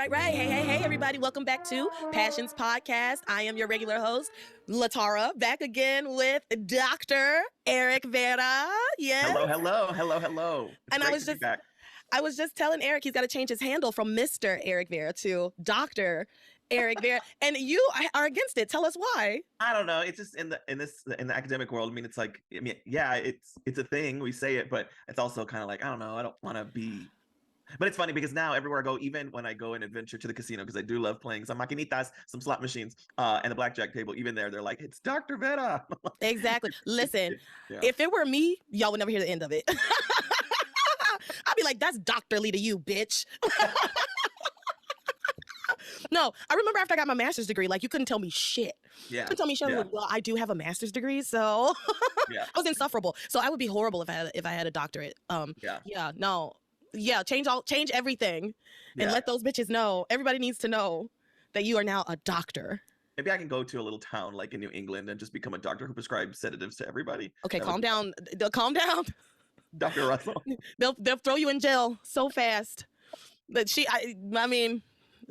right. Hey, everybody. Welcome back to Passions Podcast. I am your regular host, LeTara, back again with Dr. Eric Vera. Yes. Hello. It's And great to be back. I was just telling Eric he's got to change his handle from Mr. Eric Vera to Dr. Eric Vera. And you are against it. Tell us why. I don't know. It's just in the academic world. I mean, it's like, yeah, it's a thing. We say it, but it's also kind of like, I don't know. I don't want to be. But it's funny because now everywhere I go, even when I go and adventure to the casino, because I do love playing some maquinitas, some slot machines, and the blackjack table, even there, they're like, it's Dr. Vera. Exactly. Listen, Yeah. if it were me, y'all would never hear the end of it. I'd be like, that's doctorly to you, bitch. No, I remember after I got my master's degree, like you couldn't tell me shit. Yeah. You couldn't tell me shit. Yeah. Well, I do have a master's degree, so Yeah. I was insufferable. So I would be horrible if I had a doctorate. Change everything and let those bitches know. Everybody needs to know that you are now a doctor. Maybe I can go to a little town like in New England and just become a doctor who prescribes sedatives to everybody. Okay, calm down. Calm down. Dr. Russell. They'll throw you in jail so fast. But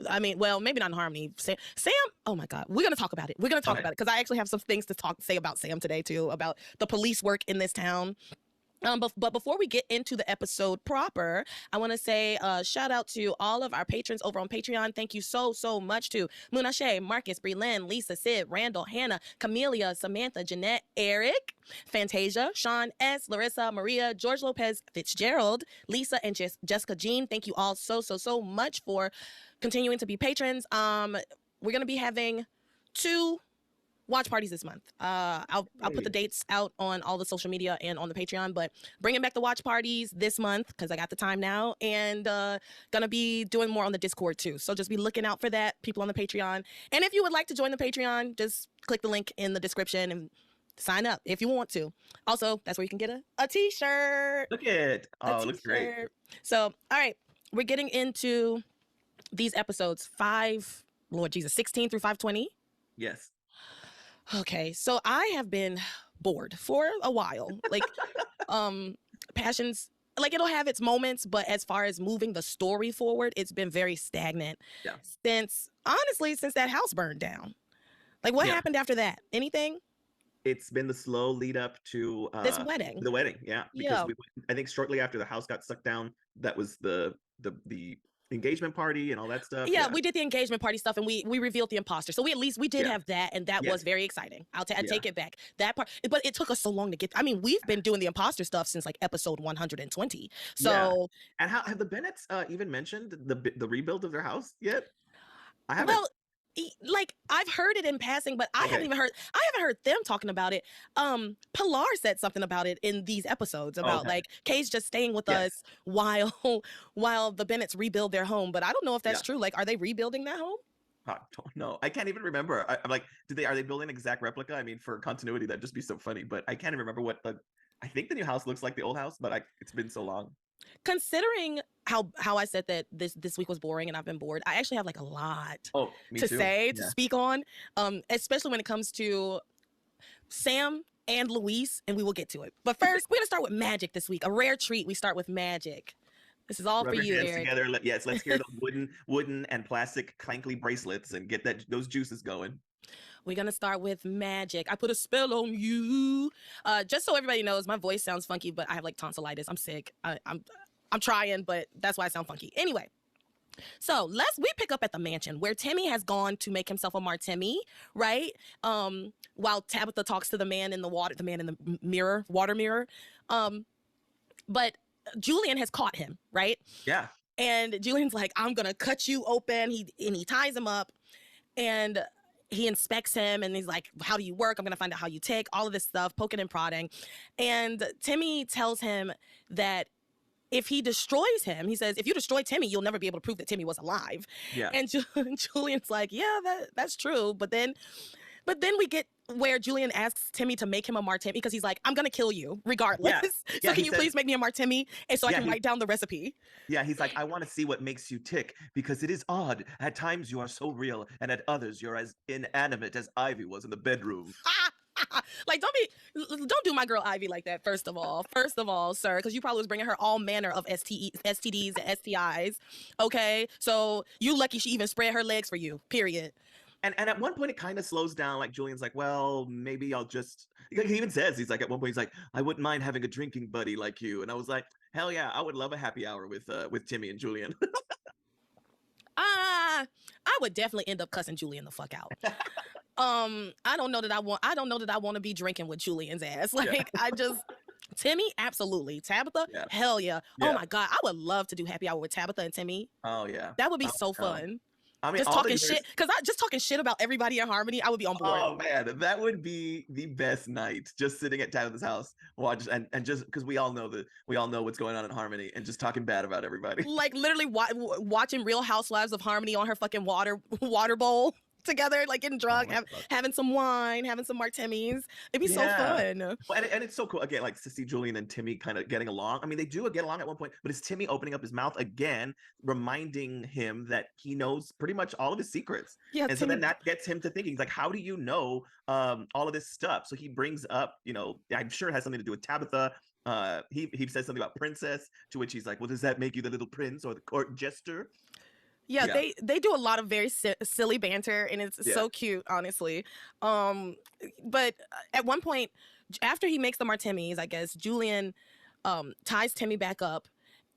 I mean, well, maybe not in Harmony. Sam, oh my God, we're gonna talk about it. We're gonna talk about it because I actually have some things to say about Sam today too, about the police work in this town. But before we get into the episode proper, I want to say shout out to all of our patrons over on Patreon. Thank you so much to Muna Shea, Marcus, Breland, Lisa, Sid, Randall, Hannah, Camelia, Samantha, Jeanette, Eric, Fantasia, Sean S, Larissa, Maria, George Lopez, Fitzgerald, Lisa, and Jessica Jean. Thank you all so much for continuing to be patrons. We're gonna be having 2 watch parties this month. I'll put the dates out on all the social media and on the Patreon, but bringing back the watch parties this month because I got the time now, and gonna be doing more on the Discord too. So just be looking out for that, people on the Patreon. And if you would like to join the Patreon, just click the link in the description and sign up if you want to. Also, that's where you can get a t-shirt. Look at it looks great. So, all right, we're getting into these episodes 16 through 520. Yes. Okay, so I have been bored for a while. Like, Passions, like it'll have its moments, but as far as moving the story forward, it's been very stagnant since that house burned down. Like, what happened after that? Anything? It's been the slow lead up to this wedding. The wedding, yeah. Because I think shortly after the house got sucked down, that was the engagement party and all that stuff. Yeah, we did the engagement party stuff and we revealed the imposter. So we did have that, and that was very exciting. I take it back. That part, but it took us so long to get. I mean, we've been doing the imposter stuff since like episode 120. So and how have the Bennetts even mentioned the rebuild of their house yet? I haven't. Well, like I've heard it in passing, but I haven't heard them talking about it. Pilar said something about it in these episodes about like Kay's just staying with us while the Bennetts rebuild their home, but I don't know if that's true. Like, are they rebuilding that home? I don't know. I can't even remember. I'm like, are they building an exact replica? I mean, for continuity, that'd just be so funny. But I can't even remember what I think the new house looks like the old house, but it's been so long. Considering how I said that this week was boring and I've been bored, I actually have like a lot to speak on, especially when it comes to Sam and Luis, and we will get to it. But first, we're gonna start with magic this week. A rare treat. We start with magic. This is all for you, Eric. Together. Yes, let's hear the wooden and plastic clankly bracelets and get those juices going. We're going to start with magic. I put a spell on you. Just so everybody knows, my voice sounds funky, but I have like tonsillitis. I'm sick. I'm trying, but that's why I sound funky. Anyway, so we pick up at the mansion where Timmy has gone to make himself a martini, right? While Tabitha talks to the man in the water mirror. But Julian has caught him, right? Yeah. And Julian's like, I'm going to cut you open. He ties him up, and he inspects him and he's like, how do you work? I'm going to find out how you tick, all of this stuff, poking and prodding. And Timmy tells him that if he destroys him, he says, if you destroy Timmy, you'll never be able to prove that Timmy was alive. Yeah. And Julian's like, yeah, that's true. But then we get where Julian asks Timmy to make him a martini because he's like, I'm going to kill you regardless. So can you please make me a martini? And so I can write down the recipe. Yeah, he's like, I want to see what makes you tick because it is odd. At times you are so real and at others you're as inanimate as Ivy was in the bedroom. Like, don't do my girl Ivy like that. First of all, sir, because you probably was bringing her all manner of STDs and STIs. Okay, so you lucky she even spread her legs for you. Period. And at one point it kind of slows down. Like Julian's like, well, maybe I'll just. He even says he's like at one point he's like, I wouldn't mind having a drinking buddy like you. And I was like, hell yeah, I would love a happy hour with Timmy and Julian. I would definitely end up cussing Julian the fuck out. I don't know that I want to be drinking with Julian's ass. Like, Timmy, absolutely. Tabitha, hell yeah. Oh my God, I would love to do happy hour with Tabitha and Timmy. Oh yeah, that would be so fun. I mean, just talking shit, because just talking shit about everybody in Harmony, I would be on board. Oh man, that would be the best night. Just sitting at Tabitha's house, watch and just because we all know what's going on in Harmony, and just talking bad about everybody. Like literally watching Real Housewives of Harmony on her fucking water bowl together, like getting drunk, having some wine, having some martinis. It'd be so fun. Well, and it's so cool again, like to see Julian and Timmy kind of getting along. I mean, they do get along at one point, but it's Timmy opening up his mouth again, reminding him that he knows pretty much all of his secrets. Yeah, and so then that gets him to thinking, like, how do you know all of this stuff? So he brings up, I'm sure it has something to do with Tabitha. He says something about Princess, to which he's like, well, does that make you the little prince or the court jester? Yeah, they do a lot of very silly banter, and it's so cute, honestly. But at one point, after he makes the martinis, I guess, Julian ties Timmy back up,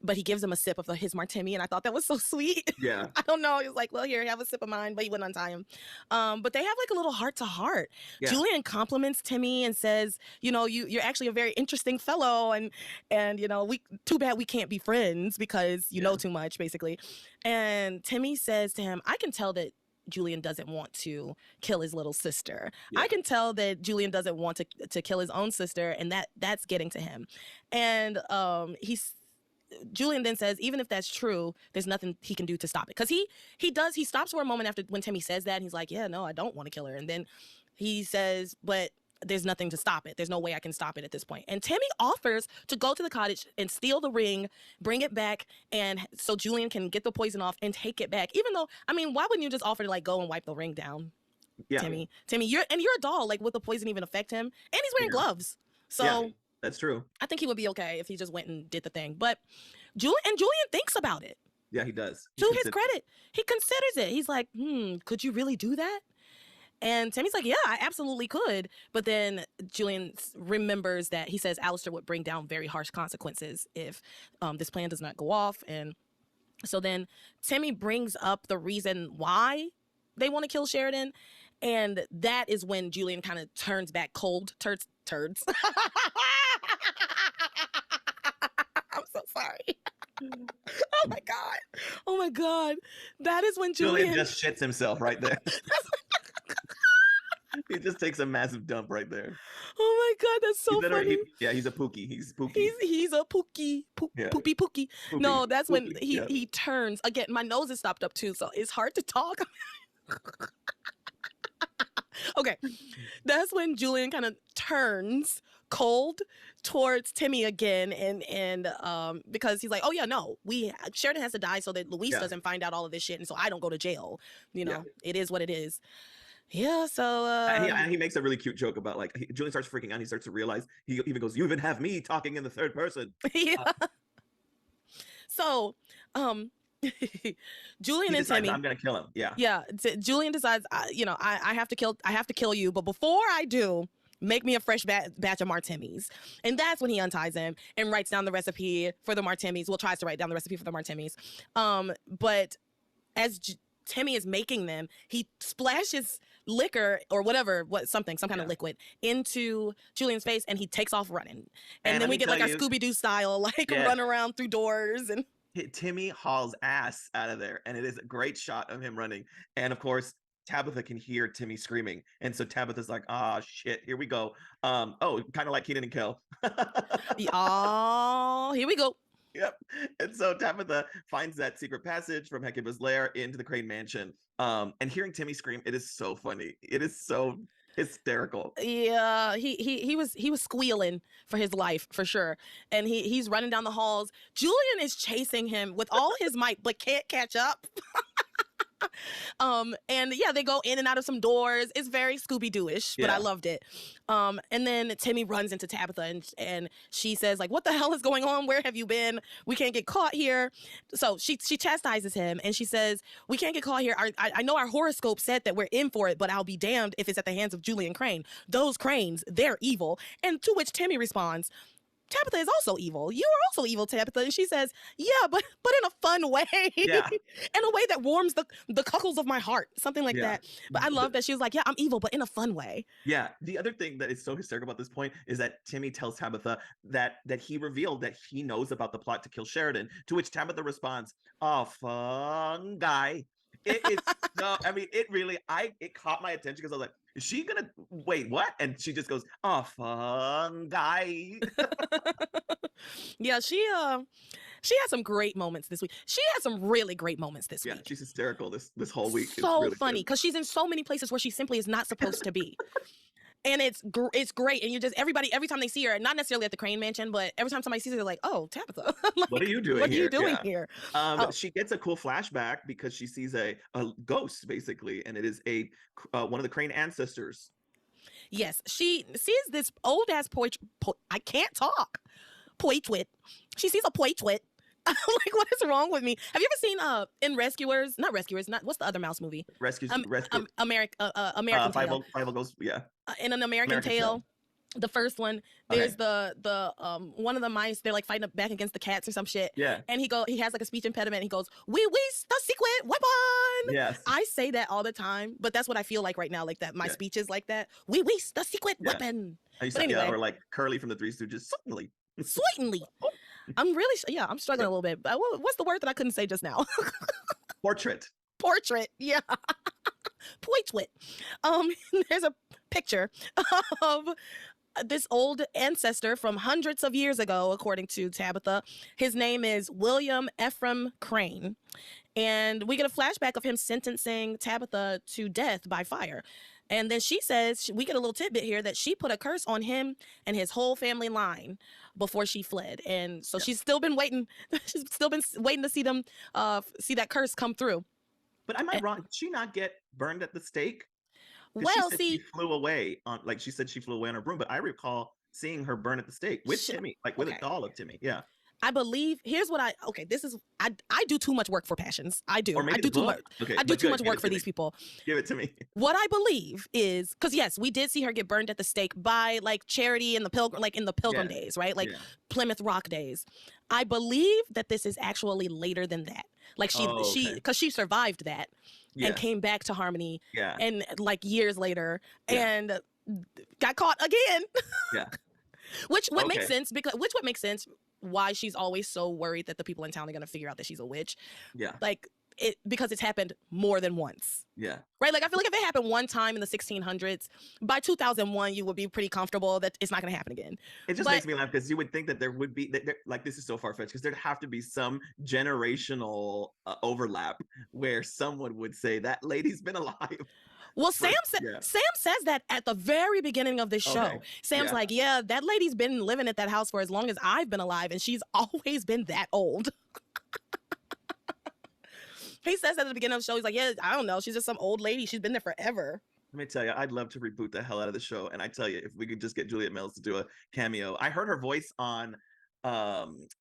but he gives him a sip of his martini, and I thought that was so sweet. Yeah. I don't know. He was like, well, here, have a sip of mine, but he wouldn't untie him. But they have like a little heart-to-heart. Yeah. Julian compliments Timmy and says, you're actually a very interesting fellow, and too bad we can't be friends because you know too much, basically. And Timmy says to him, I can tell that Julian doesn't want to kill his little sister. Yeah. I can tell that Julian doesn't want to kill his own sister, and that's getting to him. And Julian then says, even if that's true, there's nothing he can do to stop it. Because he stops for a moment after when Timmy says that, and he's like, yeah, no, I don't want to kill her. And then he says, but there's nothing to stop it. There's no way I can stop it at this point. And Timmy offers to go to the cottage and steal the ring, bring it back, and so Julian can get the poison off and take it back. Even though, I mean, why wouldn't you just offer to like go and wipe the ring down? Yeah. Timmy, you're a doll. Like, would the poison even affect him? And he's wearing gloves. So yeah, that's true. I think he would be okay if he just went and did the thing. But Julian thinks about it. Yeah, he does. To his credit, he considers it. He's like, could you really do that? And Timmy's like, yeah, I absolutely could. But then Julian remembers that he says Alistair would bring down very harsh consequences if this plan does not go off. And so then Timmy brings up the reason why they want to kill Sheridan. And that is when Julian kind of turns back cold. Turds. I'm so sorry. Oh my God. That is when Julian just shits himself right there. He just takes a massive dump right there. Oh my God, that's so funny. He's a pookie. He's pookie. He's a pookie. Poopy pookie. No, that's when he turns. Again, my nose is stopped up too, so it's hard to talk. Okay, that's when Julian kind of turns cold towards Timmy again, and because he's like, oh yeah, no, Sheridan has to die so that Luis doesn't find out all of this shit, and so I don't go to jail. It is what it is. Yeah, so and he makes a really cute joke about, like, Julian starts freaking out. He starts to realize, he even goes, you even have me talking in the third person. Yeah. So Julian and Timmy, I'm gonna kill him. Julian decides, I have to kill you, but before I do, make me a fresh batch of martinis. And that's when he unties him and writes down the recipe for the martinis. Well, tries to write down the recipe for the martinis. But as Timmy is making them, he splashes liquor or whatever, some kind of liquid into Julian's face, and he takes off running. And then we get like our Scooby-Doo style, like run around through doors. And Timmy hauls ass out of there, and it is a great shot of him running. And of course, Tabitha can hear Timmy screaming, and so Tabitha's like, "Ah, shit, here we go." Kind of like Kenan and Kel. Oh, here we go. Yep. And so Tabitha finds that secret passage from Hecuba's lair into the Crane Mansion. And hearing Timmy scream, it is so funny. It is so hysterical. Yeah, he was squealing for his life, for sure. And he's running down the halls. Julian is chasing him with all his might, but can't catch up. And yeah, they go in and out of some doors. It's very Scooby-Doo-ish, but I loved it. And then Timmy runs into Tabitha and she says, like, what the hell is going on? Where have you been? We can't get caught here. So she chastises him and she says, we can't get caught here. I know our horoscope said that we're in for it, but I'll be damned if it's at the hands of Julian Crane. Those Cranes, they're evil. And to which Timmy responds, Tabitha is also evil. You are also evil, Tabitha. And she says, yeah, but in a fun way. Yeah. In a way that warms the cockles of my heart. Something like that. But I love that she was like, yeah, I'm evil, but in a fun way. Yeah. The other thing that is so hysterical about this point is that Timmy tells Tabitha that he revealed that he knows about the plot to kill Sheridan, to which Tabitha responds, oh, fun guy. No, I mean, it caught my attention because I was like, is she gonna wait, what? And she just goes, oh, fun guy. Yeah, she had some great moments this week. She had some really great moments this week. Yeah, she's hysterical this whole week. So really funny because she's in so many places where she simply is not supposed to be. And it's great. And you just, every time they see her, not necessarily at the Crane Mansion, but every time somebody sees her, they're like, oh, Tabitha. Like, what are you doing here? What are you doing here? She gets a cool flashback because she sees a ghost, basically, and it is one of the Crane ancestors. Yes, she sees this old-ass I can't talk. Portrait. She sees a portrait. I'm like, what is wrong with me? Have you ever seen what's the other mouse movie? Rescue. American Tale. Five Ghosts, yeah. In an American Tale, the first one, there's the one of the mice, they're like fighting back against the cats or some shit. Yeah. And he has like a speech impediment. And he goes, we the secret weapon. Yes. I say that all the time, but that's what I feel like right now. Like that, my speech is like that. We the secret weapon. Anyway. Or like Curly from the Three Stooges. Certainly. I'm struggling a little bit. But what's the word that I couldn't say just now? Portrait. Yeah. Portrait. There's a picture of this old ancestor from hundreds of years ago, according to Tabitha. His name is William Ephraim Crane. And we get a flashback of him sentencing Tabitha to death by fire. And then she says, we get a little tidbit here that she put a curse on him and his whole family line before she fled. And so she's still been waiting. She's still been waiting to see them, see that curse come through. But am I wrong? Did she not get burned at the stake? Well, she flew away she said she flew away on her broom, but I recall seeing her burn at the stake with Timmy, like with a doll of Timmy. Yeah. I believe, here's what I do too much work for Passions. I do. I do too much. Okay, I do too much work for these people. Give it to me. What I believe is, because yes, we did see her get burned at the stake by like Charity and the Pilgrim, like in the Pilgrim days, right? Like Plymouth Rock days. I believe that this is actually later than that. Like because she survived that and came back to Harmony and like years later and got caught again. Yeah. Which would make sense why she's always so worried that the people in town are going to figure out that she's a witch. Yeah. Like because it's happened more than once. Yeah. Right? Like I feel like if it happened one time in the 1600s, by 2001 you would be pretty comfortable that it's not going to happen again. It just makes me laugh because you would think that there would be like, this is so far-fetched because there'd have to be some generational overlap where someone would say that lady's been alive. Well, Sam says that at the very beginning of this show. Sam's like, yeah, that lady's been living at that house for as long as I've been alive, and she's always been that old. He says that at the beginning of the show. He's like, yeah, I don't know. She's just some old lady. She's been there forever. Let me tell you, I'd love to reboot the hell out of the show. And I tell you, if we could just get Juliet Mills to do a cameo. I heard her voice on,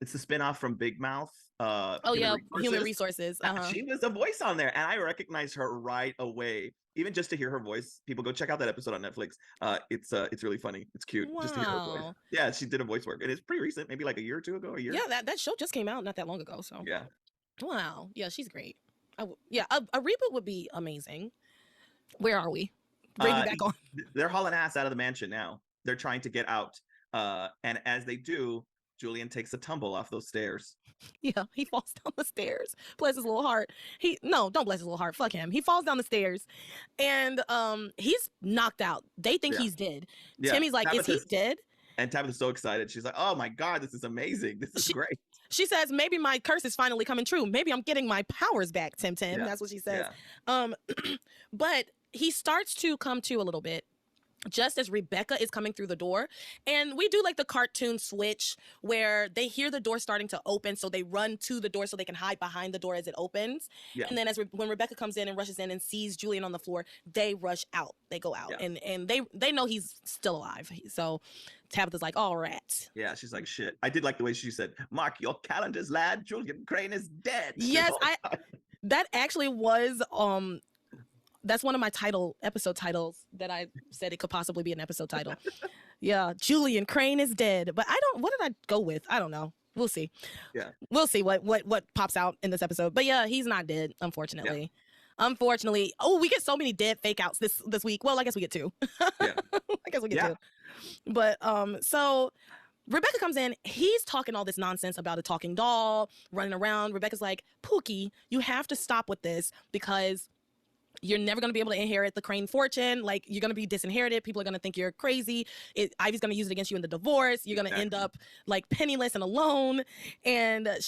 it's the spinoff from Big Mouth. Human Resources. She was a voice on there, and I recognized her right away. Even just to hear her voice, people go check out that episode on Netflix. It's really funny. It's cute. Wow. Just to hear her voice. Yeah, she did a voice work, and it's pretty recent, maybe like a year or two ago. Yeah, that show just came out not that long ago. So yeah. Wow. Yeah, she's great. A reboot would be amazing. Where are we? Bring me back on. They're hauling ass out of the mansion now. They're trying to get out, and as they do, Julian takes a tumble off those stairs. Yeah, he falls down the stairs. Bless his little heart. Don't bless his little heart. Fuck him. He falls down the stairs, and he's knocked out. They think he's dead. Yeah. Timmy's like, is he dead? And Tabitha's so excited. She's like, oh my God, this is amazing. This is great. She says, maybe my curse is finally coming true. Maybe I'm getting my powers back, Tim. Yeah. That's what she says. Yeah. But he starts to come to a little bit. just as Rebecca is coming through the door. And we do like the cartoon switch where they hear the door starting to open, so they run to the door so they can hide behind the door as it opens. Yeah. And then when Rebecca comes in and rushes in and sees Julian on the floor, they rush out. They go out. Yeah. And they know he's still alive. So Tabitha's like, all right. Yeah, she's like, shit. I did like the way she said, "Mark your calendars, lad. Julian Crane is dead." Yes, that actually was that's one of my episode titles that I said it could possibly be an episode title. Yeah, Julian Crane is dead. But what did I go with? I don't know. We'll see. Yeah. We'll see what pops out in this episode. But yeah, he's not dead, unfortunately. Yeah. Unfortunately. Oh, we get so many dead fake outs this week. Well, I guess we get 2. Yeah. I guess we get 2. But so Rebecca comes in, he's talking all this nonsense about a talking doll running around. Rebecca's like, Pookie, you have to stop with this because you're never going to be able to inherit the Crane fortune. Like, you're going to be disinherited. People are going to think you're crazy. Ivy's going to use it against you in the divorce. You're going to end up like penniless and alone. And I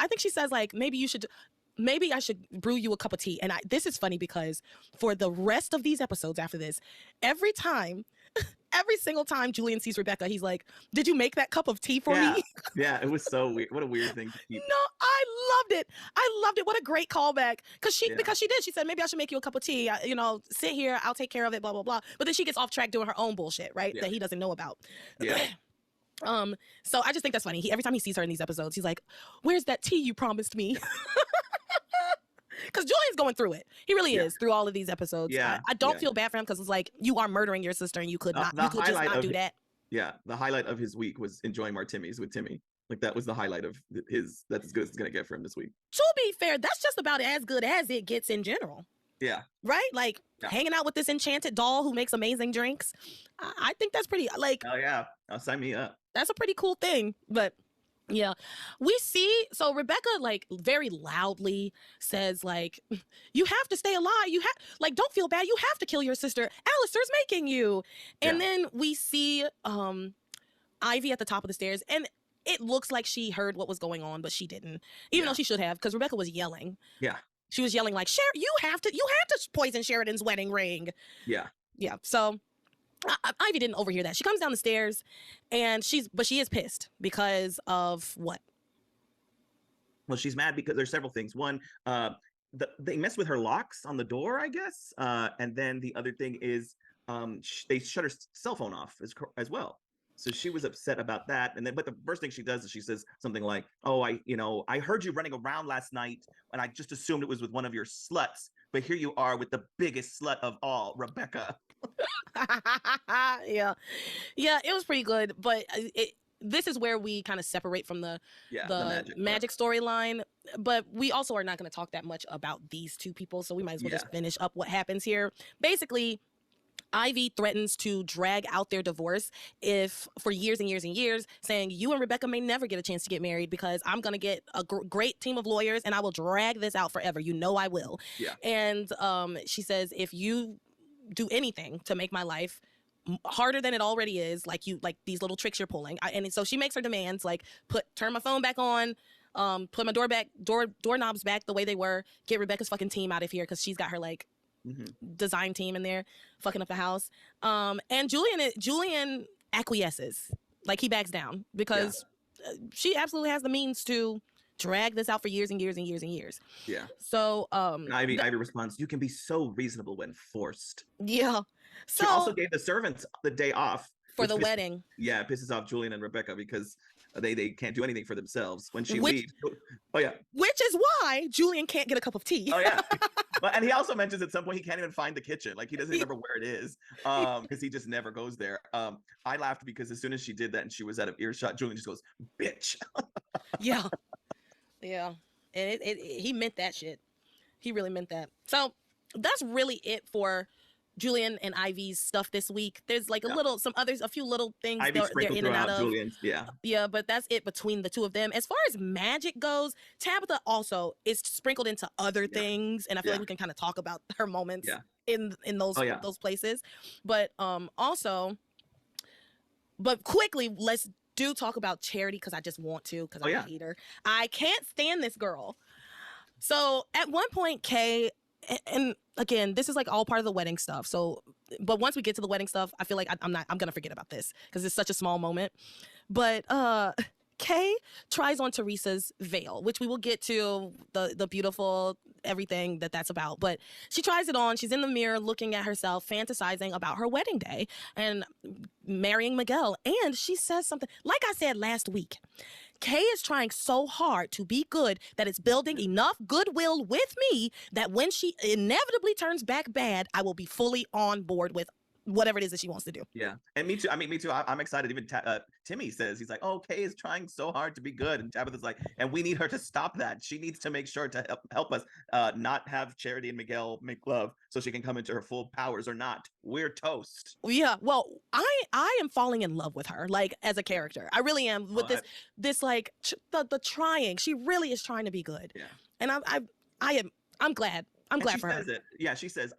think she says like, maybe I should brew you a cup of tea. And this is funny because for the rest of these episodes after this, every single time Julian sees Rebecca, he's like, did you make that cup of tea for me? Yeah, it was so weird. What a weird thing to keep. No, I loved it. What a great callback. Because she did. She said, maybe I should make you a cup of tea. Sit here. I'll take care of it, blah, blah, blah. But then she gets off track doing her own bullshit, right? Yeah. That he doesn't know about. Yeah. So I just think that's funny. Every time he sees her in these episodes, he's like, where's that tea you promised me? Because Julian's going through it. He really is through all of these episodes. Yeah. I don't feel bad for him because it's like, you are murdering your sister and you could just not do that. Yeah. The highlight of his week was enjoying martinis with Timmy. Like, that was the highlight of that's as good as it's going to get for him this week. To be fair, that's just about as good as it gets in general. Yeah. Right? Like, hanging out with this enchanted doll who makes amazing drinks. I think that's pretty, like... Oh, yeah. Sign me up. That's a pretty cool thing. But... yeah, we see, so Rebecca, like, very loudly says, like, you have to stay alive. Don't feel bad. You have to kill your sister. Alistair's making you. And then we see Ivy at the top of the stairs, and it looks like she heard what was going on, but she didn't, even though she should have, because Rebecca was yelling. Yeah. She was yelling, like, you had to poison Sheridan's wedding ring. Yeah. Yeah, so... Ivy didn't overhear that. She comes down the stairs, and she is pissed because of what? Well, she's mad because there's several things. One, they messed with her locks on the door, I guess. And then the other thing is they shut her cell phone off as well. So she was upset about that. But the first thing she does is she says something like, "Oh, I heard you running around last night, and I just assumed it was with one of your sluts. But here you are with the biggest slut of all, Rebecca." Yeah, it was pretty good. But this is where we kind of separate from the magic storyline. But we also are not going to talk that much about these two people, so we might as well just finish up what happens here. Basically, Ivy threatens to drag out their divorce for years and years and years, saying, you and Rebecca may never get a chance to get married because I'm going to get a great team of lawyers and I will drag this out forever. You know I will. Yeah. And she says, if you do anything to make my life harder than it already is, like these little tricks you're pulling. And so she makes her demands, like turn my phone back on, put my doorknobs back the way they were, get Rebecca's fucking team out of here because she's got her like design team in there fucking up the house. And Julian acquiesces, like he backs down because she absolutely has the means to drag this out for years and years and years and years. Yeah. So Ivy responds, "You can be so reasonable when forced." Yeah. So she also gave the servants the day off for the wedding. Yeah, it pisses off Julian and Rebecca because they can't do anything for themselves when she leaves. Oh yeah. Which is why Julian can't get a cup of tea. Oh yeah. And he also mentions at some point he can't even find the kitchen. Like, he doesn't remember where it is because he just never goes there. I laughed because as soon as she did that and she was out of earshot, Julian just goes, "Bitch." Yeah. Yeah. And he meant that shit. He really meant that. So that's really it for Julian and Ivy's stuff this week. There's like a few little things they're in and out of. Julian's, yeah, but that's it between the two of them. As far as magic goes, Tabitha also is sprinkled into other things, and I feel like we can kind of talk about her moments in those places. But but quickly, let's talk about Charity because I just want to because I hate her. I can't stand this girl. So at one point, Kay. And again, this is like all part of the wedding stuff. So but once we get to the wedding stuff, I feel like I'm gonna forget about this because it's such a small moment. But Kay tries on Teresa's veil, which we will get to, the beautiful everything that's about. But she tries it on. She's in the mirror looking at herself, fantasizing about her wedding day and marrying Miguel. And she says something, like I said last week, Kay is trying so hard to be good that it's building enough goodwill with me that when she inevitably turns back bad, I will be fully on board with whatever it is that she wants to do. Yeah, and me too. I mean, me too. I'm excited. Even Timmy says, he's like, "Oh, Kay is trying so hard to be good," and Tabitha's like, "And we need her to stop that. She needs to make sure to help us not have Charity and Miguel make love, so she can come into her full powers. Or not, we're toast." Yeah, well, I am falling in love with her, like, as a character. I really am with this like the trying. She really is trying to be good. Yeah, and I'm glad. I'm glad for her. Yeah, she says,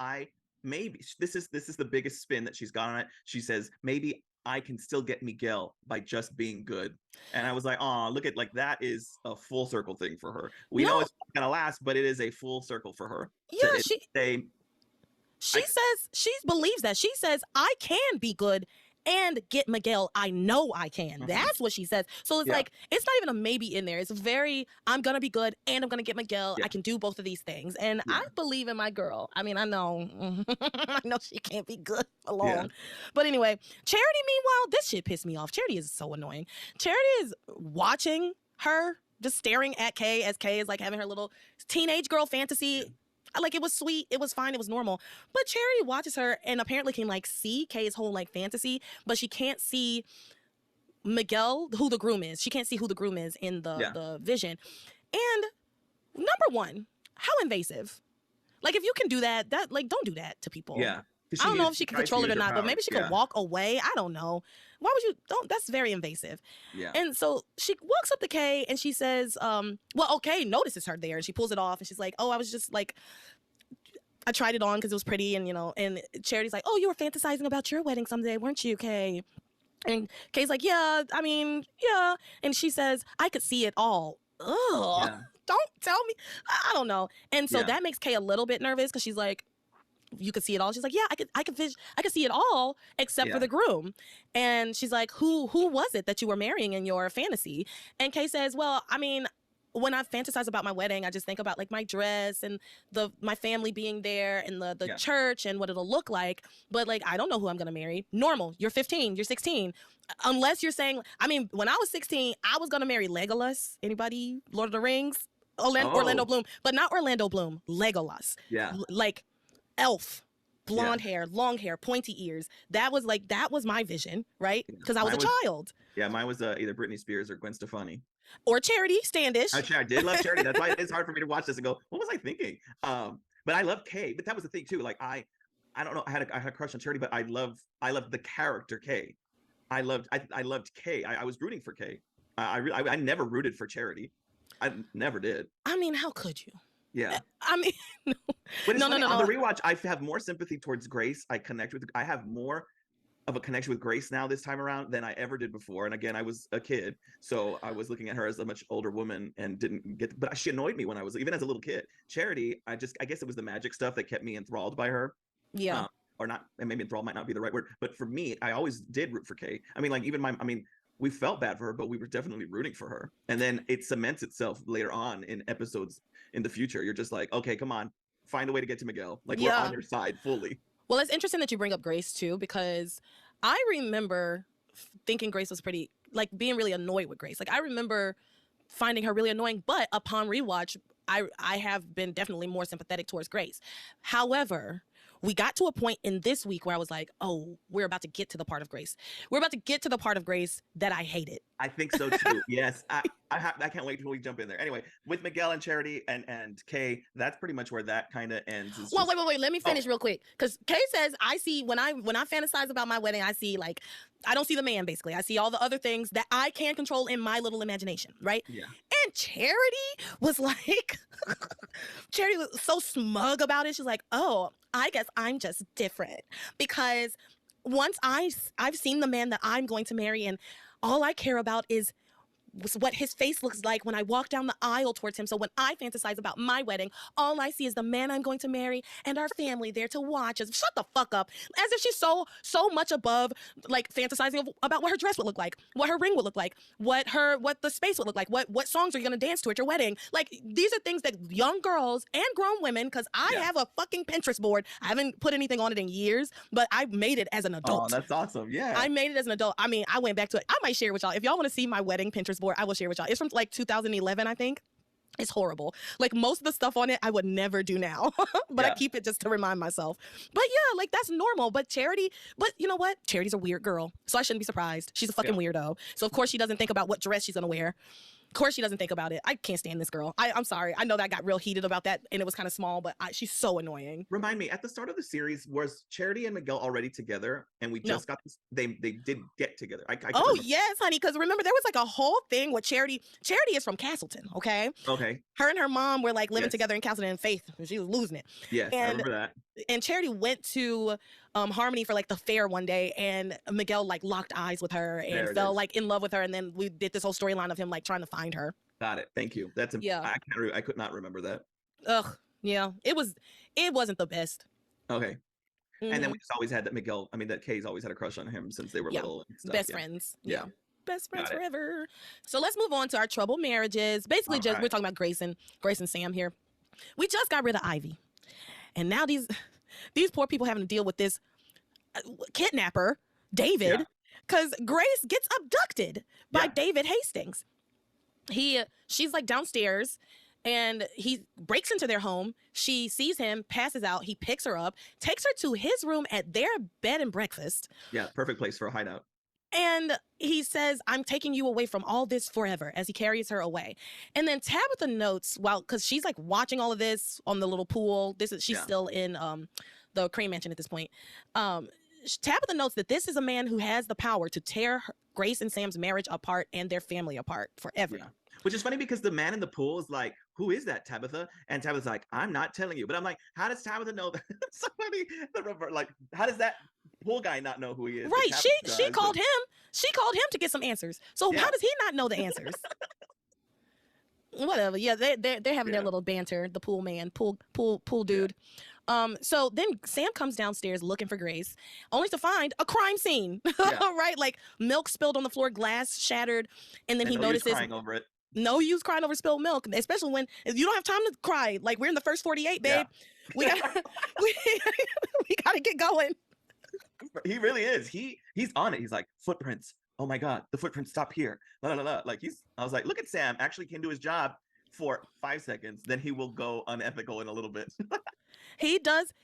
maybe this is the biggest spin that she's got on it. She says, maybe I can still get Miguel by just being good. And I was like, oh, look at, like, that is a full circle thing for her. We know it's not gonna last, but it is a full circle for her. Yeah, she says she believes that. She says, I can be good and get Miguel. I know I can. That's what she says. So it's like, it's not even a maybe in there. It's very, I'm gonna be good and I'm gonna get Miguel. I can do both of these things. And I believe in my girl. I mean, I know I know she can't be good alone. But anyway, Charity, meanwhile, this shit pissed me off. Charity is so annoying. Charity is watching her, just staring at Kay as Kay is like having her little teenage girl fantasy. Like, it was sweet, it was fine, it was normal. But Charity watches her and apparently can, like, see Kay's whole, like, fantasy, but she can't see Miguel, who the groom is. She can't see who the groom is in the vision. And number one, how invasive. Like, if you can do that, like, don't do that to people. Yeah. I don't know if she can control it or not, but maybe she could walk away. I don't know. Why would you? That's very invasive. Yeah. And so she walks up to Kay and she says, Kay notices her there and she pulls it off and she's like, oh, I was just like, I tried it on because it was pretty. And, and Charity's like, oh, you were fantasizing about your wedding someday, weren't you, Kay? And Kay's like, yeah, I mean, yeah. And she says, I could see it all. Ugh. Yeah. Don't tell me. I don't know. And so that makes Kay a little bit nervous because she's like, you could see it all. She's like, yeah, I could see it all except for the groom. And she's like, who was it that you were marrying in your fantasy? And Kay says, well, I mean, when I fantasize about my wedding, I just think about, like, my dress and my family being there and the church and what it'll look like. But, like, I don't know who I'm gonna marry. Normal. You're 15. You're 16. Unless you're saying, I mean, when I was 16, I was gonna marry Legolas. Anybody? Lord of the Rings? Orlando Bloom, but not Orlando Bloom. Legolas. Yeah. Like, elf, blonde hair, long hair, pointy ears. That was my vision, right? Because I was a child. Yeah, mine was either Britney Spears or Gwen Stefani. Or Charity Standish. I did love Charity. That's why it's hard for me to watch this and go, what was I thinking? But I love Kay. But that was the thing too. Like, I don't know. I had a crush on Charity, but I loved the character Kay. I loved Kay. I was rooting for Kay. I never rooted for Charity. I never did. I mean, how could you? Yeah. I mean, no. But on the rewatch, I have more sympathy towards Grace. I have more of a connection with Grace now this time around than I ever did before. And again, I was a kid, so I was looking at her as a much older woman and didn't get. But she annoyed me when I was even as a little kid. Charity, I guess it was the magic stuff that kept me enthralled by her. Yeah. Or not, and maybe enthralled might not be the right word, but for me, I always did root for Kay. I mean, like, even we felt bad for her, but we were definitely rooting for her. And then it cements itself later on in episodes in the future. You're just like, okay, come on, find a way to get to Miguel. Like, we're on your side fully. Well, it's interesting that you bring up Grace too, because I remember thinking Grace was pretty, like, being really annoyed with Grace. Like, I remember finding her really annoying, but upon rewatch, I have been definitely more sympathetic towards Grace. However, we got to a point in this week where I was like, oh, we're about to get to the part of Grace. We're about to get to the part of Grace that I hated. I think so too. Yes. I can't wait till we jump in there. Anyway, with Miguel and Charity and Kay, that's pretty much where that kind of ends. Well, wait. Let me finish real quick. Because Kay says, I see, when I fantasize about my wedding, I see, like, I don't see the man, basically. I see all the other things that I can control in my little imagination, right? Yeah. And Charity was like, Charity was so smug about it. She's like, oh, I guess I'm just different. Because once I've seen the man that I'm going to marry, and all I care about is what his face looks like when I walk down the aisle towards him. So when I fantasize about my wedding, all I see is the man I'm going to marry and our family there to watch us. Shut the fuck up. As if she's so much above, like, fantasizing about what her dress would look like, what her ring would look like, what the space would look like, what songs are you going to dance to at your wedding. Like, these are things that young girls and grown women, because I have a fucking Pinterest board. I haven't put anything on it in years, but I made it as an adult. Oh, that's awesome. Yeah. I made it as an adult. I mean, I went back to it. I might share it with y'all. If y'all want to see my wedding Pinterest board, I will share it with y'all. It's from like 2011, I think. It's horrible. Like, most of the stuff on it, I would never do now, but I keep it just to remind myself. But yeah, like, that's normal. But you know what? Charity's a weird girl, so I shouldn't be surprised. She's a fucking weirdo. So of course she doesn't think about what dress she's gonna wear. Of course she doesn't think about it. I can't stand this girl. I'm sorry. I know that got real heated about that, and it was kind of small, but she's so annoying. Remind me, at the start of the series, was Charity and Miguel already together? And we just got this, they did get together. I yes, honey, because remember, there was like a whole thing with Charity. Charity is from Castleton, okay? Okay. Her and her mom were like living together in Castleton, and Faith, she was losing it. Yes, I remember that. And Charity went to Harmony for like the fair one day, and Miguel like locked eyes with her and fell like in love with her, and then we did this whole storyline of him like trying to find her. Got it. Thank you. That's I could not remember that. Ugh. Yeah. It wasn't the best. Okay. And then we just always had that Kay's always had a crush on him since they were little and stuff. Best friends. Yeah. Best friends forever. So let's move on to our troubled marriages. Basically, we're talking about Grace and Sam here. We just got rid of Ivy, and now these poor people having to deal with this kidnapper, David, because Grace gets abducted by David Hastings. She's like downstairs, and he breaks into their home. She sees him, passes out. He picks her up, takes her to his room at their bed and breakfast. Yeah, perfect place for a hideout. And he says, "I'm taking you away from all this forever," as he carries her away. And then Tabitha notes, because she's like watching all of this on the little pool. She's still in the Crane Mansion at this point. Tabitha notes that this is a man who has the power to tear Grace and Sam's marriage apart and their family apart forever. Yeah. Which is funny because the man in the pool is like, "Who is that, Tabitha?" And Tabitha's like, "I'm not telling you." But I'm like, how does Tabitha know that? Like, how does that pool guy not know who he is? Right. She called him. She called him to get some answers. So how does he not know the answers? Whatever. Yeah, they're having their little banter. The pool man, pool dude. So then Sam comes downstairs looking for Grace, only to find a crime scene. Right? Like, milk spilled on the floor, glass shattered, and then he notices crying over it. No use crying over spilled milk, especially when you don't have time to cry. Like, we're in the first 48, babe. We gotta get going. He really is. He's on it. He's like, footprints. Oh my God, the footprints stop here. La, la, la. Like, I was like, look at Sam actually can do his job for 5 seconds. Then he will go unethical in a little bit. He does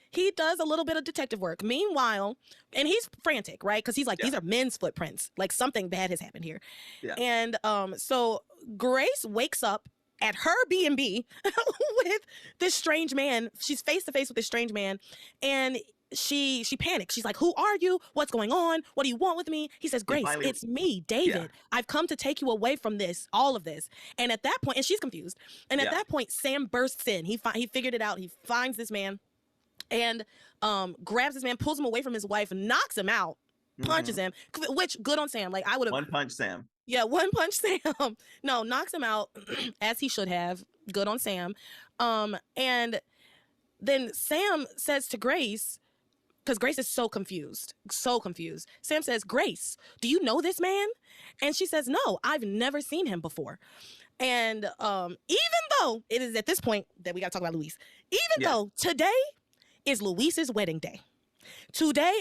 a little bit of detective work. Meanwhile, and he's frantic, right? Because he's like, these are men's footprints. Like, something bad has happened here. Yeah. And so Grace wakes up at her B&B with this strange man. She's face to face with this strange man, and she panics. She's like, "Who are you? What's going on? What do you want with me?" He says, "Grace, it's me, David. Yeah. I've come to take you away from all of this." And at that point, and she's confused. And at that point, Sam bursts in. He figured it out. He finds this man and grabs this man, pulls him away from his wife, knocks him out, punches him, which, good on Sam. Like, I would have... One punch Sam. Yeah, one punch Sam. No, knocks him out, as he should have. Good on Sam. And then Sam says to Grace, because Grace is so confused. Sam says, "Grace, do you know this man?" And she says, "No, I've never seen him before." And even though it is at this point that we got to talk about Luis, even though today is Luis's wedding day. Today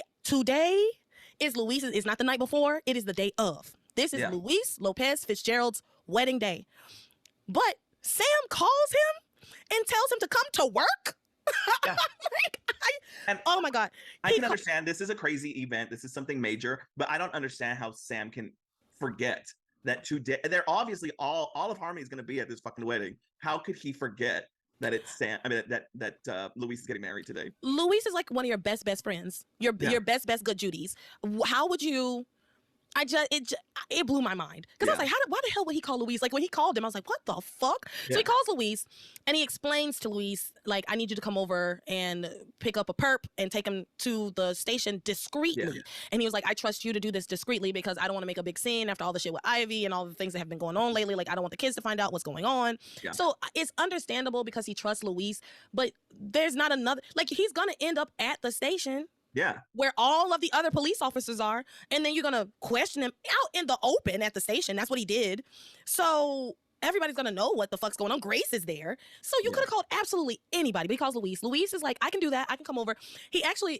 is Luis's, it's not the night before, it is the day of. This is Luis Lopez Fitzgerald's wedding day. But Sam calls him and tells him to come to work? Oh my God. I can understand this is a crazy event. This is something major, but I don't understand how Sam can forget that today. They're obviously all of Harmony is going to be at this fucking wedding. How could he forget that it's Sam? I mean, that Luis is getting married today. Luis is like one of your best friends. Your best good Judies. How would you it blew my mind because I was like, why the hell would he call Luis? Like when he called him, I was like, what the fuck? So he calls Luis and he explains to Luis, like, I need you to come over and pick up a perp and take him to the station discreetly. And he was like, I trust you to do this discreetly because I don't want to make a big scene after all the shit with Ivy and all the things that have been going on lately. Like, I don't want the kids to find out what's going on. So it's understandable because he trusts Luis, but there's not another, like, he's gonna end up at the station. Where all of the other police officers are, and then you're gonna question him out in the open at the station. That's what he did. So everybody's gonna know what the fuck's going on. Grace is there. So you could have called absolutely anybody, but he calls Luis. Luis is like, I can do that. I can come over. He actually,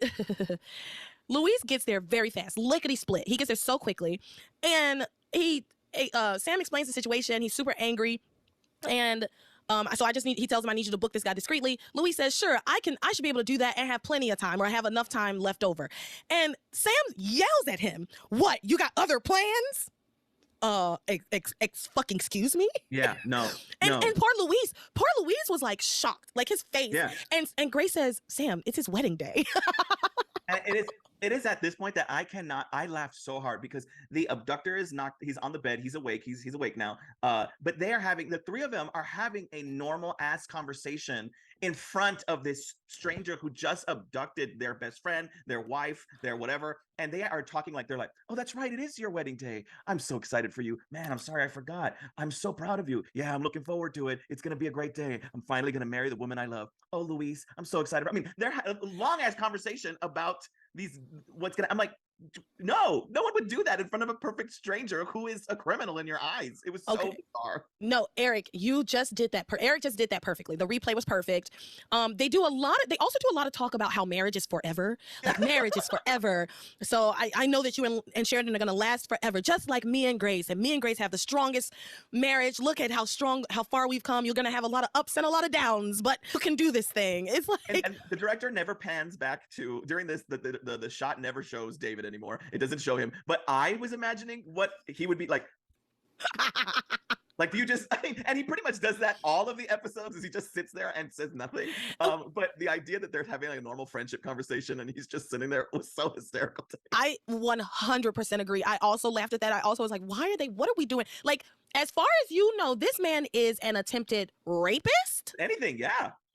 Luis gets there very fast, lickety split. He gets there so quickly. And Sam explains the situation. He's super angry. And so he tells him, I need you to book this guy discreetly. Luis says, sure, I should be able to do that and have plenty of time, or I have enough time left over. And Sam yells at him, what, you got other plans? Fucking excuse me? No. And poor Luis was like shocked, like his face. And Grace says, Sam, it's his wedding day. And it is at this point that I laughed so hard because the abductor is not, he's on the bed, he's awake, he's awake now. But the three of them are having a normal ass conversation in front of this stranger who just abducted their best friend, their wife, their whatever. And they are talking like, they're like, oh, that's right, it is your wedding day. I'm so excited for you. Man, I'm sorry I forgot. I'm so proud of you. Yeah, I'm looking forward to it. It's gonna be a great day. I'm finally gonna marry the woman I love. Oh, Luis, I'm so excited. I mean, they're a long ass conversation about I'm like, no one would do that in front of a perfect stranger who is a criminal in your eyes. It was so bizarre. No, Eric, you just did that. Eric just did that perfectly. The replay was perfect. They also do a lot of talk about how marriage is forever. Like marriage is forever. So I know that you and Sheridan are going to last forever, just like me and Grace. And me and Grace have the strongest marriage. Look at how far we've come. You're going to have a lot of ups and a lot of downs, but you can do this thing. It's like, and the director never pans back to, during this, the shot never shows David anymore. It doesn't show him, but I was imagining what he would be like. Like and he pretty much does that all of the episodes, is he just sits there and says nothing. But the idea that they're having like a normal friendship conversation and he's just sitting there was so hysterical to me. I 100% agree. I also laughed at that. I also was like, what are we doing? Like, as far as you know, this man is an attempted rapist. Anything,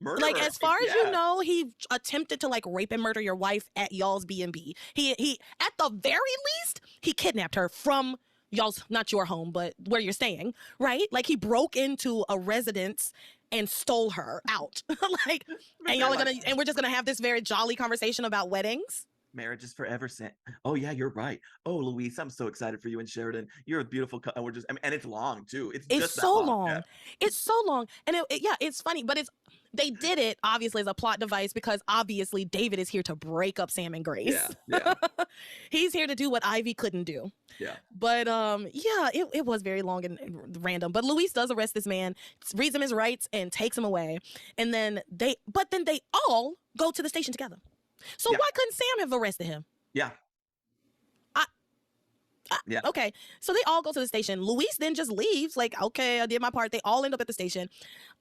murderer. Like, as far as you know, he attempted to like rape and murder your wife at y'all's B&B. He at the very least, he kidnapped her from y'all's, not your home, but where you're staying, right? Like, he broke into a residence and stole her out. Like, and y'all are and we're just gonna have this very jolly conversation about weddings. Marriage is forever. Oh yeah, you're right. Oh, Luis, I'm so excited for you and Sheridan. You're a beautiful and we're just, and it's long too. It's just so long. Yeah. It's so long. And it's funny, but they did it obviously as a plot device because obviously David is here to break up Sam and Grace. Yeah. He's here to do what Ivy couldn't do. Yeah. But it was very long and random. But Luis does arrest this man, reads him his rights, and takes him away. And then they all go to the station together. So why couldn't Sam have arrested him? Yeah. Okay, so they all go to the station. Luis then just leaves, like, okay, I did my part. They all end up at the station.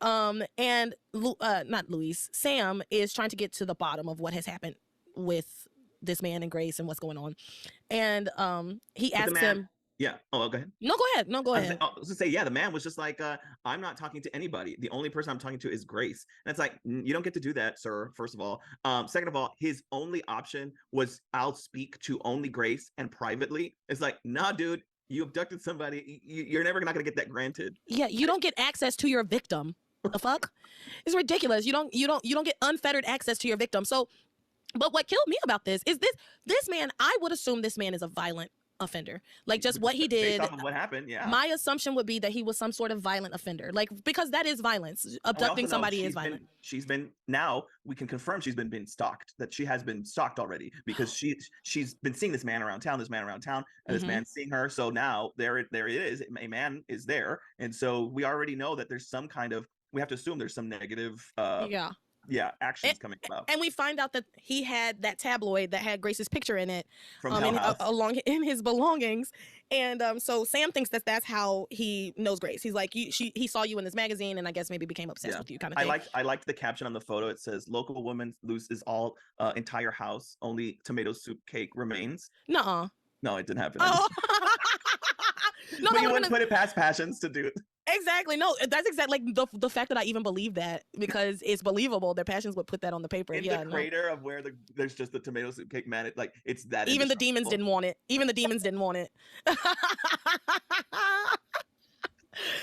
And not Luis, Sam is trying to get to the bottom of what has happened with this man and Grace and what's going on. And he asks him. Yeah. Oh, go ahead. No, go ahead. No, go ahead. I was gonna say, the man was just like, I'm not talking to anybody. The only person I'm talking to is Grace. And it's like, you don't get to do that, sir, first of all. Second of all, his only option was, I'll speak to only Grace and privately. It's like, nah, dude, you abducted somebody. You're never not gonna get that granted. Yeah, you don't get access to your victim. The fuck? It's ridiculous. You don't get unfettered access to your victim. So, but what killed me about this is this man, I would assume this man is a violent offender, like just what he did. Based off of what happened, my assumption would be that he was some sort of violent offender, like, because that is violence. Abducting somebody is violent. Now we can confirm she's been stalked, that she has been stalked already, because she's been seeing this man around town, and this man seeing her. So now there it is, a man is there, and so we already know that there's some kind of, we have to assume there's some negative actions coming about. And we find out that he had that tabloid that had Grace's picture in it from in his belongings. And so Sam thinks that that's how he knows Grace. He's like, he saw you in this magazine and I guess maybe became obsessed with you, kind of thing. I liked the caption on the photo. It says, local woman loses all entire house, only tomato soup cake remains. Nuh-uh. No, it didn't happen. Oh. No, But you wouldn't put it past Passions to do it. Exactly. No, that's exactly like the fact that I even believe that, because it's believable their Passions would put that on the paper. In yeah, the crater of where there's just the tomato soup cake, man. It, like, it's that. Even the demons didn't want it. Even the demons didn't want it.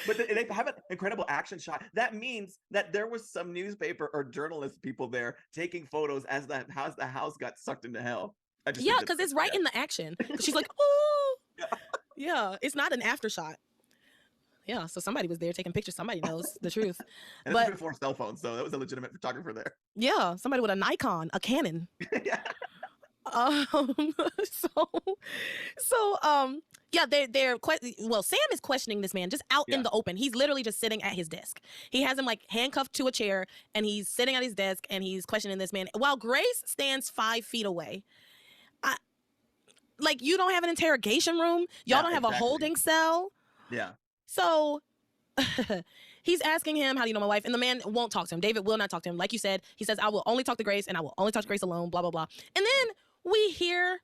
But they have an incredible action shot. That means that there was some newspaper or journalist people there taking photos as the house got sucked into hell. Yeah, because it's right in the action. She's like, ooh. Yeah, it's not an after shot. Yeah, so somebody was there taking pictures. Somebody knows the truth. And but before cell phones, so that was a legitimate photographer there. Yeah, somebody with a Nikon, a Canon. Yeah. Yeah, Sam is questioning this man just out in the open. He's literally just sitting at his desk. He has him like handcuffed to a chair, and he's sitting at his desk, and he's questioning this man while Grace stands 5 feet away. Like, you don't have an interrogation room. Y'all don't have a holding cell. Yeah. So he's asking him, how do you know my wife? And the man won't talk to him. David will not talk to him. Like you said, he says, I will only talk to Grace, and I will only talk to Grace alone, blah, blah, blah. And then we hear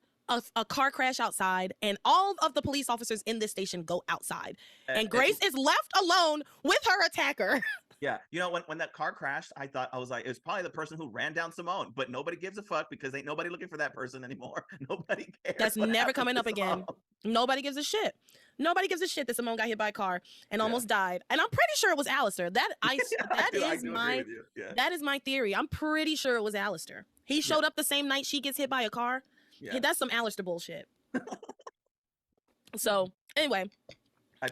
a car crash outside, and all of the police officers in this station go outside. And Grace is left alone with her attacker. Yeah. You know, when that car crashed, I was like, it was probably the person who ran down Simone, but nobody gives a fuck because ain't nobody looking for that person anymore. Nobody cares. That's never coming up again. Nobody gives a shit. Nobody gives a shit that Simone got hit by a car and almost died. And I'm pretty sure it was Alistair. That is my theory. I'm pretty sure it was Alistair. He showed up the same night she gets hit by a car. Yeah. That's some Alistair bullshit. So anyway, I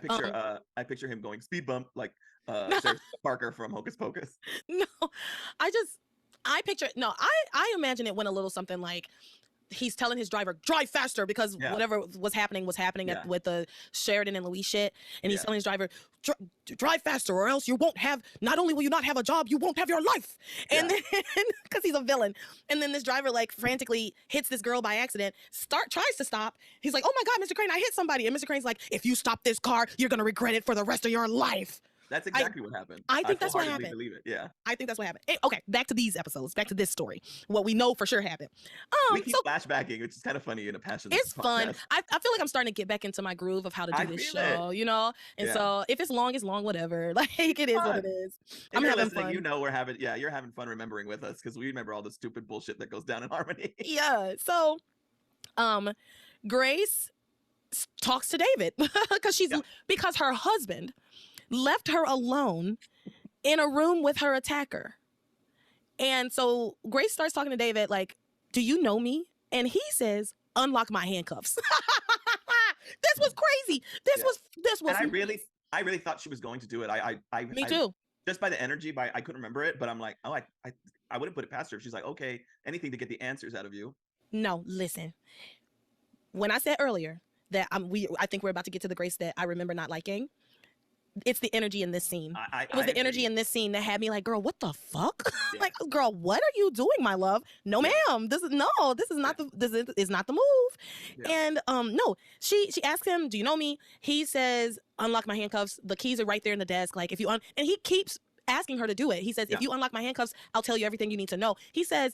picture him going speed bump like Sarah Parker from Hocus Pocus. No, I imagine it went a little something like, he's telling his driver, drive faster, because whatever was happening with the Sheridan and Louise shit. And he's telling his driver, drive faster, or else you won't have, not only will you not have a job, you won't have your life. And then, because he's a villain. And then this driver like frantically hits this girl by accident, tries to stop. He's like, oh my God, Mr. Crane, I hit somebody. And Mr. Crane's like, if you stop this car, you're going to regret it for the rest of your life. That's exactly what happened. I think that's what happened. Believe it. Yeah. I think that's what happened. Okay, back to these episodes. Back to this story. What we know for sure happened. We keep flashbacking, which is kind of funny in a passion. It's fun. I feel like I'm starting to get back into my groove of how to do this show, you know? And so if it's long, whatever. Like, it is what it is. I'm having fun. You know, you're having fun remembering with us, because we remember all the stupid bullshit that goes down in Harmony. Yeah. So, Grace talks to David because her husband left her alone in a room with her attacker. And so Grace starts talking to David like, do you know me? And he says, unlock my handcuffs. This was crazy. This was. And I really thought she was going to do it. Me too. Just by the energy, I couldn't remember it, but I'm like, oh, I wouldn't put it past her if she's like, okay, anything to get the answers out of you. No, listen. When I said earlier that I think we're about to get to the Grace that I remember not liking, it's the energy in this scene. It was the energy in this scene that had me like, girl, what the fuck? Yeah. Like, girl, what are you doing, my love? No, ma'am. This is not the move. Yeah. And no, she asks him, do you know me? He says, unlock my handcuffs. The keys are right there in the desk. Like, if you and he keeps asking her to do it. He says, if you unlock my handcuffs, I'll tell you everything you need to know. He says,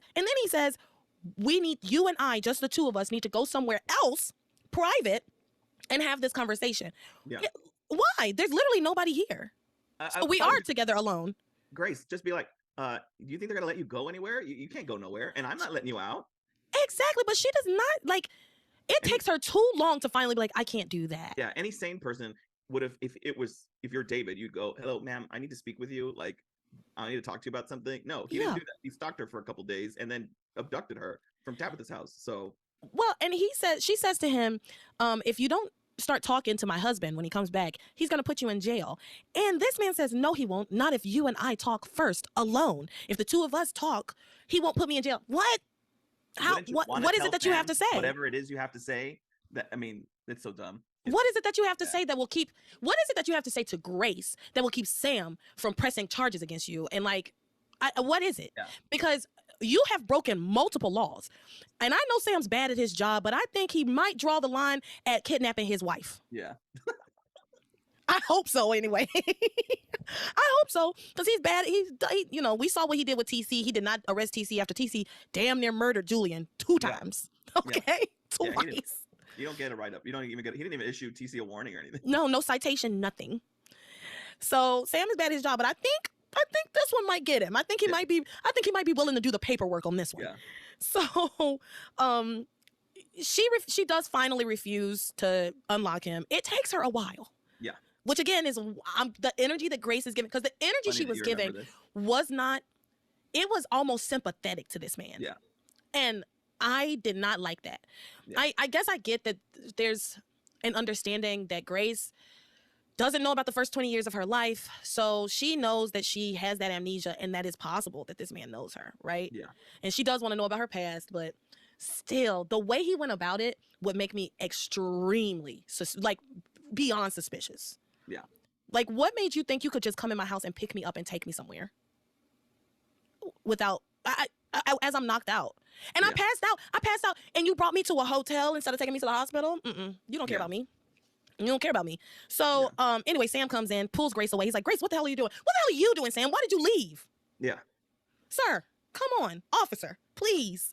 we need, you and I, just the two of us, need to go somewhere else, private, and have this conversation. Yeah. Why? There's literally nobody here. So we are together alone. Grace, just be like, do you think they're gonna let you go anywhere? You can't go nowhere, and I'm not letting you out. Exactly, but she does not, like, it takes her too long to finally be like, I can't do that. Yeah, any sane person would have, if you're David, you'd go, hello, ma'am, I need to speak with you. Like, I need to talk to you about something. No, he didn't do that. He stalked her for a couple days and then abducted her from Tabitha's house. So, well, and she says to him, if you don't start talking to my husband when he comes back, he's going to put you in jail. And this man says, no, he won't. Not if you and I talk first, alone. If the two of us talk, he won't put me in jail. What? How? What is it that you have to say? Whatever it is you have to say. It's so dumb. What is it that you have to say that will keep? What is it that you have to say to Grace that will keep Sam from pressing charges against you? And like, what is it? Yeah. Because you have broken multiple laws. And I know Sam's bad at his job, but I think he might draw the line at kidnapping his wife. Yeah. I hope so anyway. I hope so, because he's bad. We saw what he did with TC. He did not arrest TC after TC damn near murdered Julian 2 times. Okay? Twice. You don't get a write-up. You don't even get. He didn't even issue TC a warning or anything. No citation, nothing. So Sam is bad at his job, but I think this one might get him. I think he might be willing to do the paperwork on this one. Yeah. So, she does finally refuse to unlock him. It takes her a while. Yeah. Which again is the energy that Grace is giving, because the energy she was giving was not. It was almost sympathetic to this man. Yeah. And I did not like that. Yeah. I guess I get that there's an understanding that Grace doesn't know about the first 20 years of her life. So she knows that she has that amnesia and that it's possible that this man knows her, right? Yeah. And she does want to know about her past, but still, the way he went about it would make me extremely, beyond suspicious. Yeah. Like, what made you think you could just come in my house and pick me up and take me somewhere? Without, as I'm knocked out. And I passed out, and you brought me to a hotel instead of taking me to the hospital? You don't care about me. You don't care about me. So, anyway, Sam comes in, pulls Grace away. He's like, Grace, what the hell are you doing? What the hell are you doing, Sam? Why did you leave? Yeah. Sir, come on. Officer, please.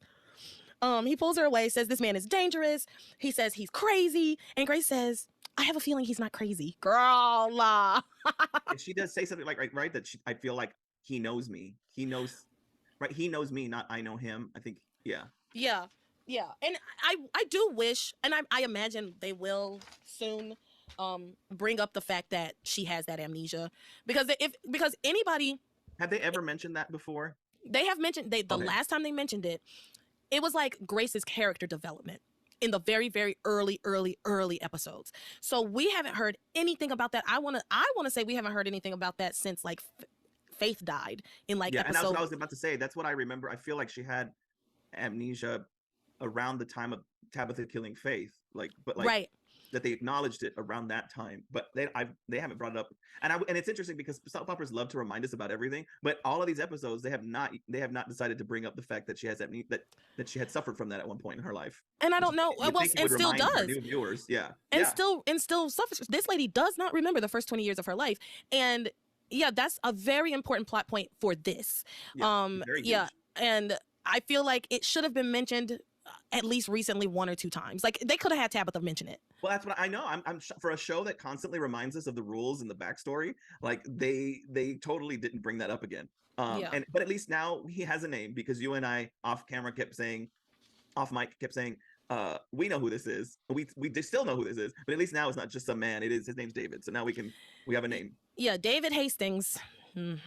He pulls her away, says this man is dangerous. He says he's crazy. And Grace says, I have a feeling he's not crazy. Girl, And she does say something like, right, that I feel like he knows me. He knows, right? He knows me, not I know him. I think, yeah. Yeah. Yeah, and I do wish, and I imagine they will soon bring up the fact that she has that amnesia, because anybody, have they ever mentioned that before? They have mentioned the last time they mentioned it, it was like Grace's character development in the very, very early episodes. So we haven't heard anything about that. I want to say we haven't heard anything about that since like Faith died in like episode. And that's what I was about to say. That's what I remember. I feel like she had amnesia around the time of Tabitha killing Faith, right, that they acknowledged it around that time, but they haven't brought it up. And it's interesting because soap operas love to remind us about everything, but all of these episodes they have not decided to bring up the fact that she has amnesia, that she had suffered from that at one point in her life. And I don't know, and still does. New viewers, still suffers. This lady does not remember the first 20 years of her life, and that's a very important plot point for this. And I feel like it should have been mentioned at least recently 1 or 2 times. Like, they could have had Tabitha mention it. Well, that's what I know. I'm for a show that constantly reminds us of the rules and the backstory. Like, they totally didn't bring that up again. But at least now he has a name, because you and I off mic kept saying, we know who this is. We still know who this is, but at least now it's not just some man. His name's David. So now we have a name. Yeah, David Hastings. And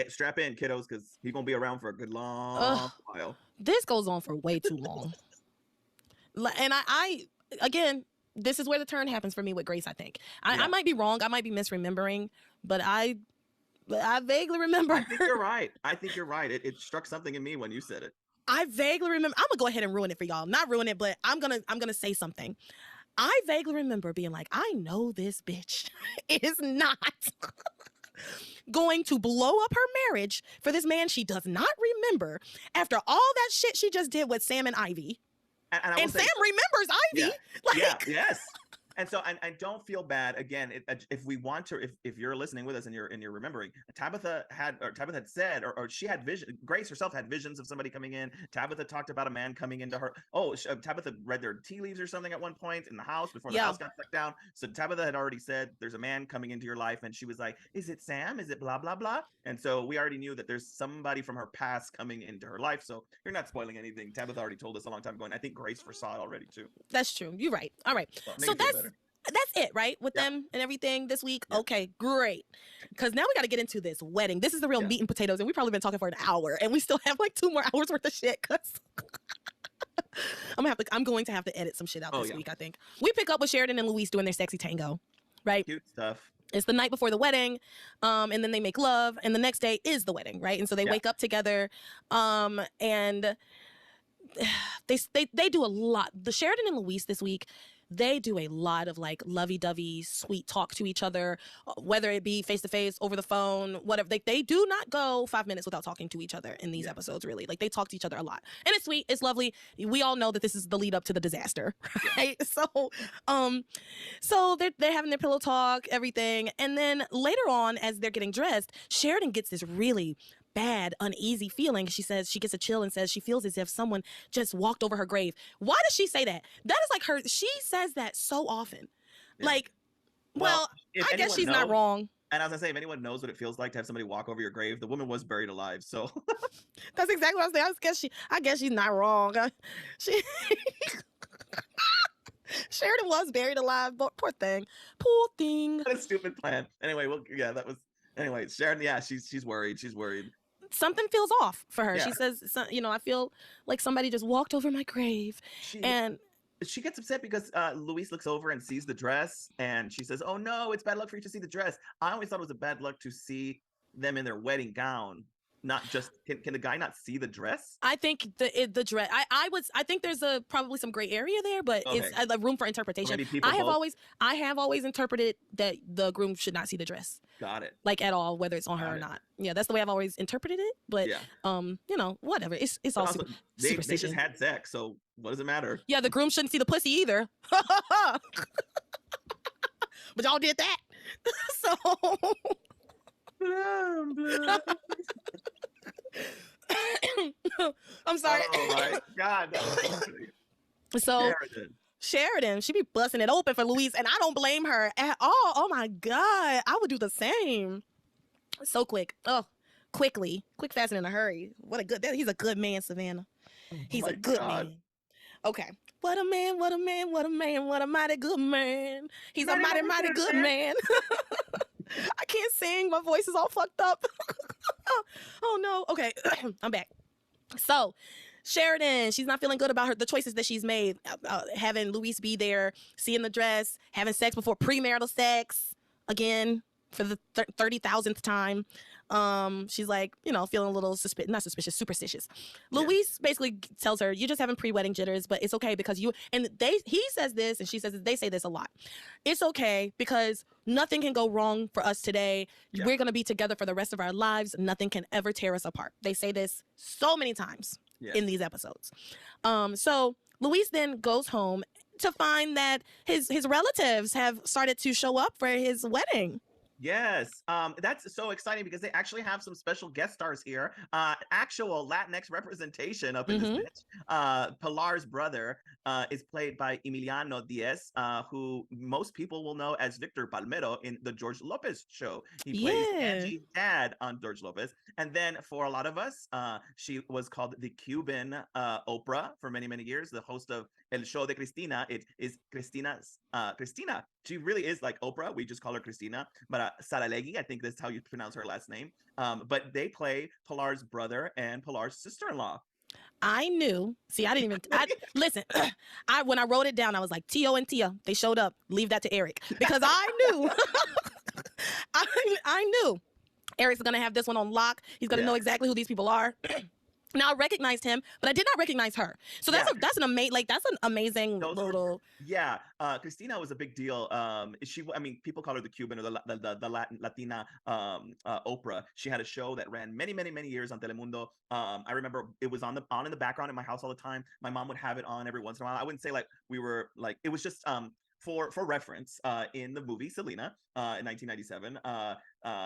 strap in, kiddos, because he's gonna be around for a good long while. This goes on for way too long. And I again, this is where the turn happens for me with Grace. I think I might be wrong. I might be misremembering, but I vaguely remember. I think you're right. It struck something in me when you said it. I vaguely remember. I'm gonna go ahead and ruin it for y'all. Not ruin it, but I'm gonna say something. I vaguely remember being like, I know this bitch is not going to blow up her marriage for this man she does not remember after all that shit she just did with Sam and Ivy. And Sam remembers Ivy. Yes. And so I don't feel bad. Again, if we want to, if you're listening with us and you're remembering, Tabitha had said, or she had vision. Grace herself had visions of somebody coming in. Tabitha talked about a man coming into her. Tabitha read their tea leaves or something at one point in the house before the house got shut down. So Tabitha had already said there's a man coming into your life, and she was like, "Is it Sam? Is it blah blah blah?" And so we already knew that there's somebody from her past coming into her life. So you're not spoiling anything. Tabitha already told us a long time ago, and I think Grace foresaw it already too. That's true. You're right. All right. So that's it, right? With them and everything this week? Yeah. Okay, great. Because now we got to get into this wedding. This is the real meat and potatoes, and we've probably been talking for an hour, and we still have like 2 more hours worth of shit. Cause I'm going to have to edit some shit out this week, I think. We pick up with Sheridan and Luis doing their sexy tango, right? Cute stuff. It's the night before the wedding, and then they make love, and the next day is the wedding, right? And so they wake up together, and they do a lot. The Sheridan and Luis this week, they do a lot of like lovey-dovey, sweet talk to each other, whether it be face-to-face, over the phone, whatever. They do not go 5 minutes without talking to each other in these episodes, really. Like, they talk to each other a lot. And it's sweet. It's lovely. We all know that this is the lead up to the disaster, right? So they're having their pillow talk, everything. And then later on, as they're getting dressed, Sheridan gets this really bad, uneasy feeling. She says she gets a chill and says she feels as if someone just walked over her grave. Why does she say that? That is like her. She says that so often. Yeah. Like, well, if I guess she's knows, not wrong. And I was gonna say, if anyone knows what it feels like to have somebody walk over your grave, the woman was buried alive. So that's exactly what I was saying. I guess she's not wrong. She Sheridan was buried alive, but poor thing. Poor thing. What a stupid plan. Anyway, that was anyway, Sharon, yeah, she's worried. She's worried. Something feels off for her. Yeah. She says, I feel like somebody just walked over my grave. And she gets upset because Luis looks over and sees the dress, and she says, "Oh no, it's bad luck for you to see the dress." I always thought it was a bad luck to see them in their wedding gown. Not just can the guy not see the dress? I think the dress. I think there's probably some gray area there, but it's room for interpretation. I have always interpreted that the groom should not see the dress. Got it. Like at all, whether it's on her or not. Yeah, that's the way I've always interpreted it. But whatever. It's all also, superstition. They just had sex, so what does it matter? Yeah, the groom shouldn't see the pussy either. But y'all did that. So I'm sorry. Oh my God. So Sheridan, she be busting it open for Luis, and I don't blame her at all. Oh my God, I would do the same. So quick. Oh, quickly, quick, fast, and in a hurry. He's a good man, Savannah. He's a good man. Okay. What a man, what a man, what a man, what a mighty good man. He's a mighty, mighty good man. I can't sing. My voice is all fucked up. Oh no. Okay. I'm back. So Sheridan, she's not feeling good about the choices that she's made. Having Luis be there, seeing the dress, having sex before premarital sex again for the 30,000th time. She's like, feeling a little superstitious. Yeah. Luis basically tells her, you're just having pre-wedding jitters, but it's okay because he says this and she says this, they say this a lot. It's okay because nothing can go wrong for us today. Yeah. We're going to be together for the rest of our lives. Nothing can ever tear us apart. They say this so many times in these episodes. So Luis then goes home to find that his relatives have started to show up for his wedding. Yes, that's so exciting because they actually have some special guest stars here. Actual Latinx representation up in this bitch. Pilar's brother is played by Emiliano Diaz, who most people will know as Victor Palmero in the George Lopez show. He plays Angie's dad on George Lopez. And then for a lot of us, she was called the Cuban Oprah for many, many years, the host of El Show de Cristina. It is Cristina's Cristina. She really is like Oprah. We just call her Cristina. But Saralegui, I think that's how you pronounce her last name. But they play Pilar's brother and Pilar's sister-in-law. I knew. See, I didn't even. Listen. When I wrote it down, I was like, Tio and Tia. They showed up. Leave that to Eric because I knew. I knew. Eric's gonna have this one on lock. He's gonna know exactly who these people are. Now I recognized him, but I did not recognize her. So that's an amazing little. Yeah, Cristina was a big deal. People call her the Cuban or the Latina Oprah. She had a show that ran many, many, many years on Telemundo. I remember it was on in the background in my house all the time. My mom would have it on every once in a while. I wouldn't say like we were like it was just for reference, in the movie Selena in 1997,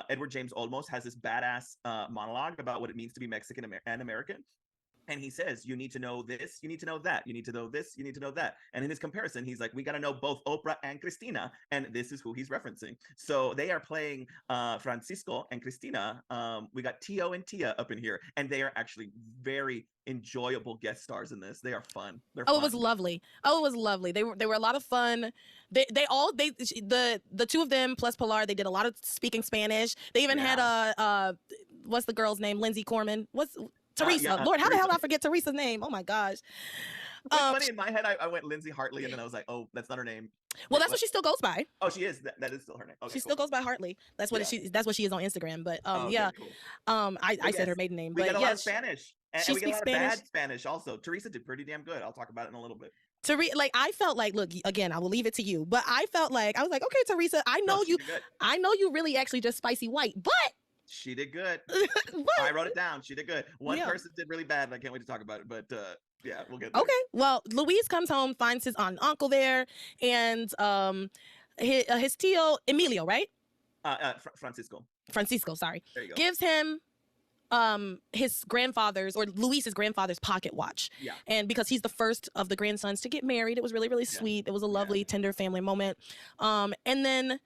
Edward James Olmos has this badass monologue about what it means to be Mexican and American. And he says, you need to know this, you need to know that, you need to know this, you need to know that. And in his comparison, he's like, we got to know both Oprah and Cristina. And this is who he's referencing. So they are playing Francisco and Cristina. We got Tio and Tia up in here. And they are actually very enjoyable guest stars in this. They are fun. They're fun. It was lovely. It was lovely. They were a lot of fun. The two of them plus Pilar, they did a lot of speaking Spanish. They even had what's the girl's name? Lindsay Corman. What's Teresa? Lord, how the hell did I forget Teresa's name? Oh my gosh. It's funny, in my head, I went Lindsay Hartley, and then I was like, oh, that's not her name. Well, that's what she still goes by. Oh, she is. That is still her name. Okay, she still goes by Hartley. That's what that's what she is on Instagram. But cool. I said her maiden name. We but got a lot of Spanish. She speaks Spanish. Bad Spanish also. Teresa did pretty damn good. I'll talk about it in a little bit. I felt like, look, again, I will leave it to you, but I felt like, I was like, okay, Teresa, I know you really actually just spicy white, but she did good. I wrote it down. She did good. One person did really bad, and I can't wait to talk about it. But yeah, we'll get there. Okay. Well, Luis comes home, finds his aunt and uncle there, and his tio Emilio, right? Francisco. Francisco, sorry. There you go. Gives him his grandfather's or Luis's grandfather's pocket watch. Yeah. And because he's the first of the grandsons to get married, it was really, really sweet. It was a lovely, tender family moment. And then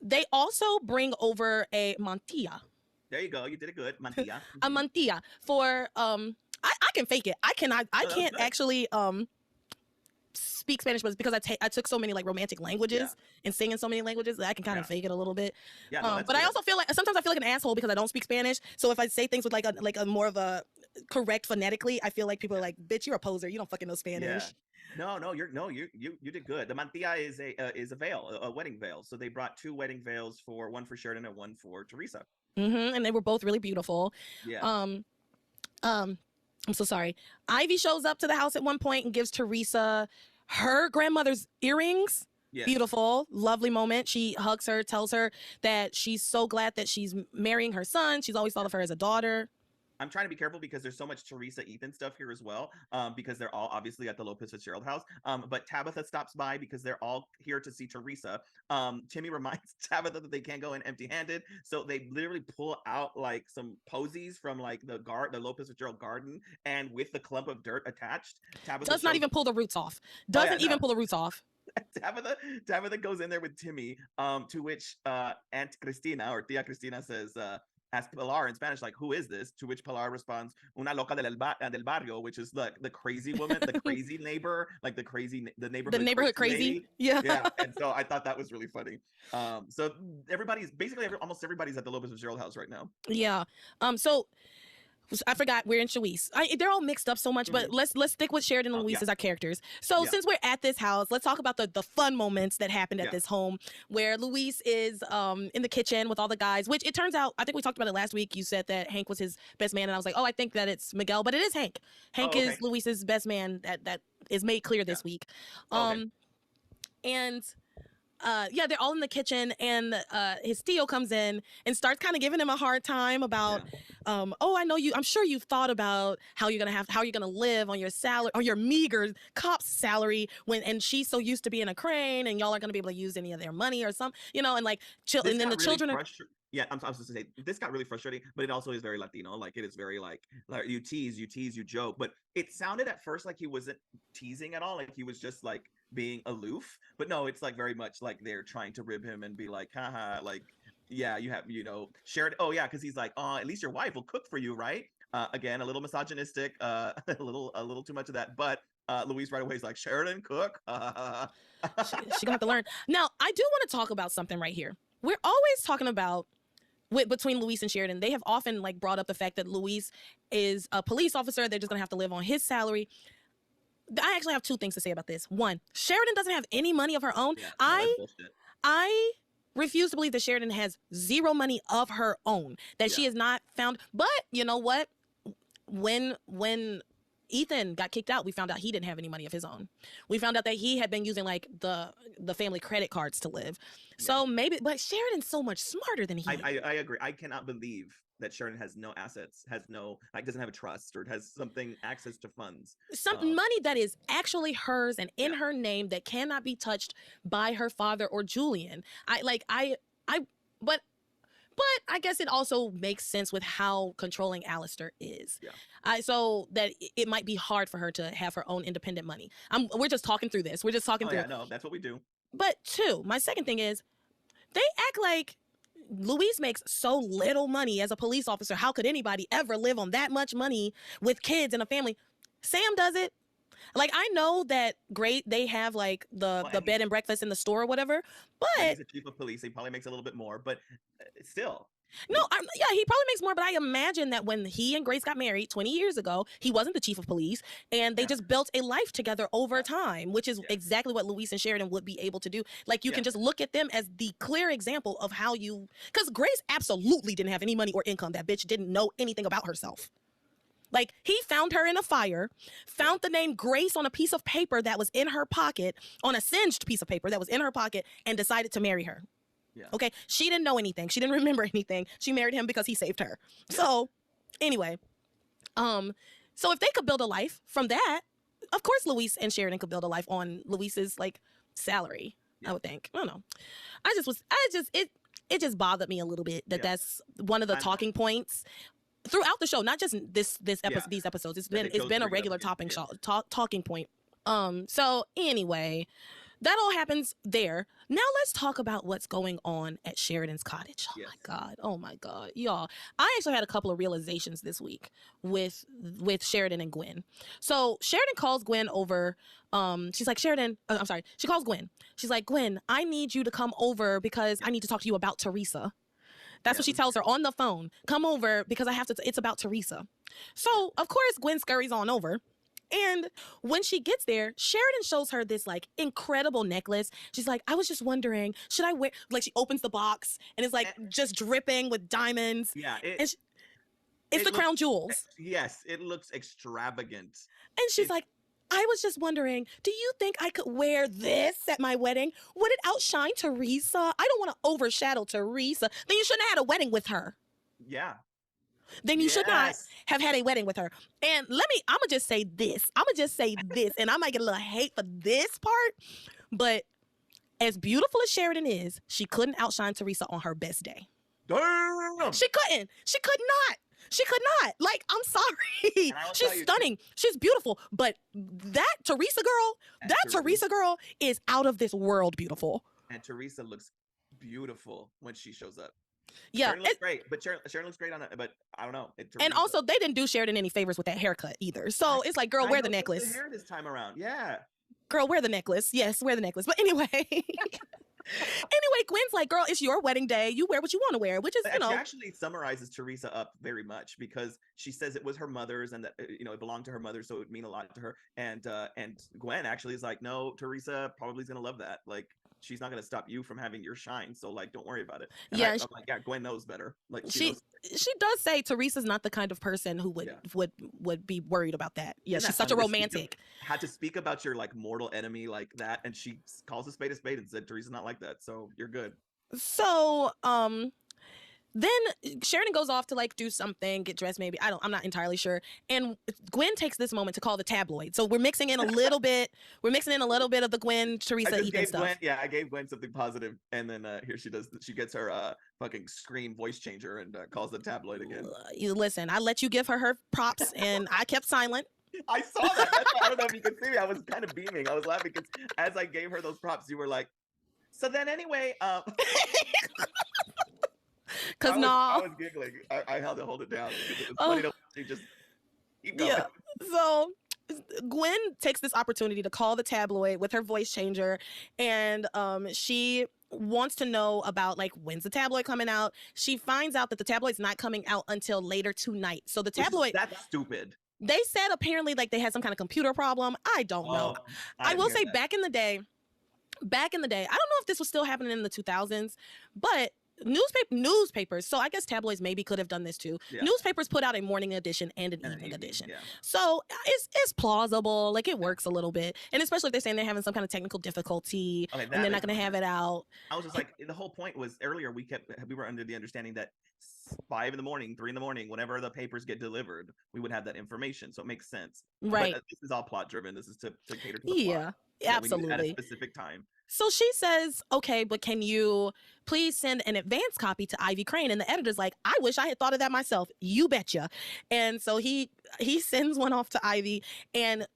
they also bring over a mantilla. There you go. You did it good. Mantilla. A mantilla for I can fake it. I can't actually speak Spanish, but it's because I took so many like romantic languages and sing in so many languages that I can kind of fake it a little bit. Yeah, no, but I also feel like sometimes I feel like an asshole because I don't speak Spanish. So if I say things with like a more of a correct phonetically, I feel like people are like, "Bitch, you're a poser. You don't fucking know Spanish." Yeah. No, you did good. The mantilla is a veil, a wedding veil. So they brought 2 wedding veils one for Sheridan and one for Teresa. And they were both really beautiful. Yeah. I'm so sorry. Ivy shows up to the house at one point and gives Teresa her grandmother's earrings. Yes. Beautiful, lovely moment. She hugs her, tells her that she's so glad that she's marrying her son. She's always thought of her as a daughter. I'm trying to be careful because there's so much Teresa Ethan stuff here as well, because they're all obviously at the Lopez Fitzgerald house. But Tabitha stops by because they're all here to see Teresa. Timmy reminds Tabitha that they can't go in empty-handed, so they literally pull out like some posies from like the Lopez Fitzgerald garden, and with the clump of dirt attached, Tabitha does not even pull the roots off. Doesn't even pull the roots off. Tabitha goes in there with Timmy, to which Aunt Cristina or Tia Cristina says, asks Pilar in Spanish, like, who is this? To which Pilar responds, una loca del barrio, which is the crazy woman, the crazy neighbor, like the neighborhood crazy. Yeah. And so I thought that was really funny. So almost everybody's at the Lopez Fitzgerald house right now. Yeah. So I forgot we're in Shawise. They're all mixed up so much, but let's stick with Sheridan and Luis as our characters. So since we're at this house, let's talk about the fun moments that happened at this home, where Luis is in the kitchen with all the guys, which it turns out, I think we talked about it last week. You said that Hank was his best man, and I was like, oh, I think that it's Miguel, but it is Hank. Hank is Luis's best man. That is made clear this week. And they're all in the kitchen, and his Theo comes in and starts kind of giving him a hard time about, I know I'm sure you've thought about how you're gonna live on your salary, on your meager cop's salary, and she's so used to being a crane, and y'all aren't gonna be able to use any of their money or something, and like and then the children are. Yeah, I was just to say this got really frustrating, but it also is very Latino. Like it is very like you tease, you joke, but it sounded at first like he wasn't teasing at all, like he was just like being aloof. But no, it's like very much like they're trying to rib him and be like, haha, like, yeah, you have, shared. Oh yeah, because he's like, oh, at least your wife will cook for you, right? Again, a little misogynistic, a little too much of that. But Luis right away is like, Sheridan cook. She gonna have to learn. Now, I do want to talk about something right here. We're always talking about. Between Luis and Sheridan, they have often like brought up the fact that Luis is a police officer. They're just gonna have to live on his salary. I actually have 2 things to say about this. One, Sheridan doesn't have any money of her own. Yeah, I refuse to believe that Sheridan has 0 money of her own, that she has not found. But you know what? When Ethan got kicked out, we found out he didn't have any money of his own. We found out that he had been using like the family credit cards to live. So maybe, but Sheridan's so much smarter than he. I agree. I cannot believe that Sheridan has no assets, doesn't have a trust, or has access to funds. Some money that is actually hers and in her name that cannot be touched by her father or Julian. But I guess it also makes sense with how controlling Alistair is. Yeah. So that it might be hard for her to have her own independent money. We're just talking through this. We're just talking through. Yeah, no, that's what we do. But 2, my second thing is, they act like Luis makes so little money as a police officer. How could anybody ever live on that much money with kids and a family? Sam does it. Like, I know that they have like the bed and breakfast in the store or whatever, but he's a chief of police. He probably makes a little bit more, but still. No, he probably makes more, but I imagine that when he and Grace got married 20 years ago, he wasn't the chief of police, and they just built a life together over time, which is exactly what Luis and Sheridan would be able to do. Like, you can just look at them as the clear example of how because Grace absolutely didn't have any money or income. That bitch didn't know anything about herself. Like, he found her in a fire, found the name Grace on a piece of paper that was in her pocket, on a singed piece of paper that was in her pocket, and decided to marry her. Yeah. Okay, she didn't know anything. She didn't remember anything. She married him because he saved her. Yeah. So, anyway, so if they could build a life from that, of course Luis and Sheridan could build a life on Luis's like salary. I would think. I don't know. It just bothered me a little bit that that's one of the talking points. throughout the show, not just this episode, Yeah. these episodes. It's That they been chose to a bring it up regular again. topping Yeah. talking point. So anyway, that all happens there. Now let's talk about what's going on at Sheridan's cottage. Yes. Oh my God, y'all. I actually had a couple of realizations this week with Sheridan and Gwen. So Sheridan calls Gwen over. She's like, Sheridan, I'm sorry. She calls Gwen. She's like, Gwen, I need you to come over because I need to talk to you about Teresa. That's what she tells her on the phone. Come over because I have to, it's about Teresa. So, of course, Gwen scurries on over. And when she gets there, Sheridan shows her this like incredible necklace. She's like, I was just wondering, should I wear, like she opens the box and it's like just dripping with diamonds. Yeah. It's the crown jewels. Yes, it looks extravagant. And she's like, I was just wondering, do you think I could wear this at my wedding? Would it outshine Teresa? I don't want to overshadow Teresa. Then you shouldn't have had a wedding with her. Yeah. Then you should not have had a wedding with her. And I'm going to just say this. And I might get a little hate for this part. But as beautiful as Sheridan is, she couldn't outshine Teresa on her best day. Damn. She couldn't. She could not. She could not. Like, I'm sorry. She's stunning. She's beautiful. But that Teresa girl is out of this world beautiful. And Teresa looks beautiful when she shows up. Yeah. Sharon looks great. But Sharon looks great on it. But I don't know. And also, they didn't do Sheridan any favors with that haircut either. So it's like, girl, wear the necklace. The hair this time around. Yeah. Girl, wear the necklace. Yes, wear the necklace. But anyway. Anyway, Gwen's like, girl, it's your wedding day. You wear what you want to wear, which is, She actually summarizes Teresa up very much because she says it was her mother's and that, it belonged to her mother. So it would mean a lot to her. And Gwen actually is like, no, Teresa probably is going to love that. Like, she's not going to stop you from having your shine. So like, don't worry about it. And yeah. I'm like, yeah, Gwen knows better. Like she does say Teresa's not the kind of person who would be worried about that. Yeah. She's such a romantic. Had to speak about your like mortal enemy like that. And she calls a spade and said, Teresa's not like that. So you're good. So, then Sheridan goes off to like do something, get dressed maybe. I'm not entirely sure. And Gwen takes this moment to call the tabloid. So we're mixing in a little bit. We're mixing in a little bit of the Gwen, Teresa, Ethan stuff. I gave Gwen something positive, and then here she does. She gets her fucking scream voice changer and calls the tabloid again. Listen, I let you give her props, and I kept silent. I saw that. That's why, I don't know if you could see me. I was kind of beaming. I was laughing because as I gave her those props, you were like, so then anyway. Because I was giggling. I had to hold it down. It was funny to just keep going. Yeah. So Gwen takes this opportunity to call the tabloid with her voice changer, and she wants to know about like when's the tabloid coming out. She finds out that the tabloid's not coming out until later tonight. So the tabloid, that's stupid. They said apparently like they had some kind of computer problem. I don't know. I will say back in the day, I don't know if this was still happening in the 2000s, but newspapers, so I guess tabloids maybe could have done this too. Yeah. Newspapers put out a morning edition and an evening edition. Yeah. So it's plausible, like it works a little bit. And especially if they're saying they're having some kind of technical difficulty and they're not going to have it out. I was just like, the whole point was earlier we were under the understanding that 5 in the morning, 3 in the morning, whenever the papers get delivered, we would have that information. So it makes sense. Right. But this is all plot driven. This is to cater to the plot. Absolutely. At a specific time. So she says, okay, but can you please send an advance copy to Ivy Crane? And the editor's like, I wish I had thought of that myself. You betcha. And so he sends one off to Ivy, and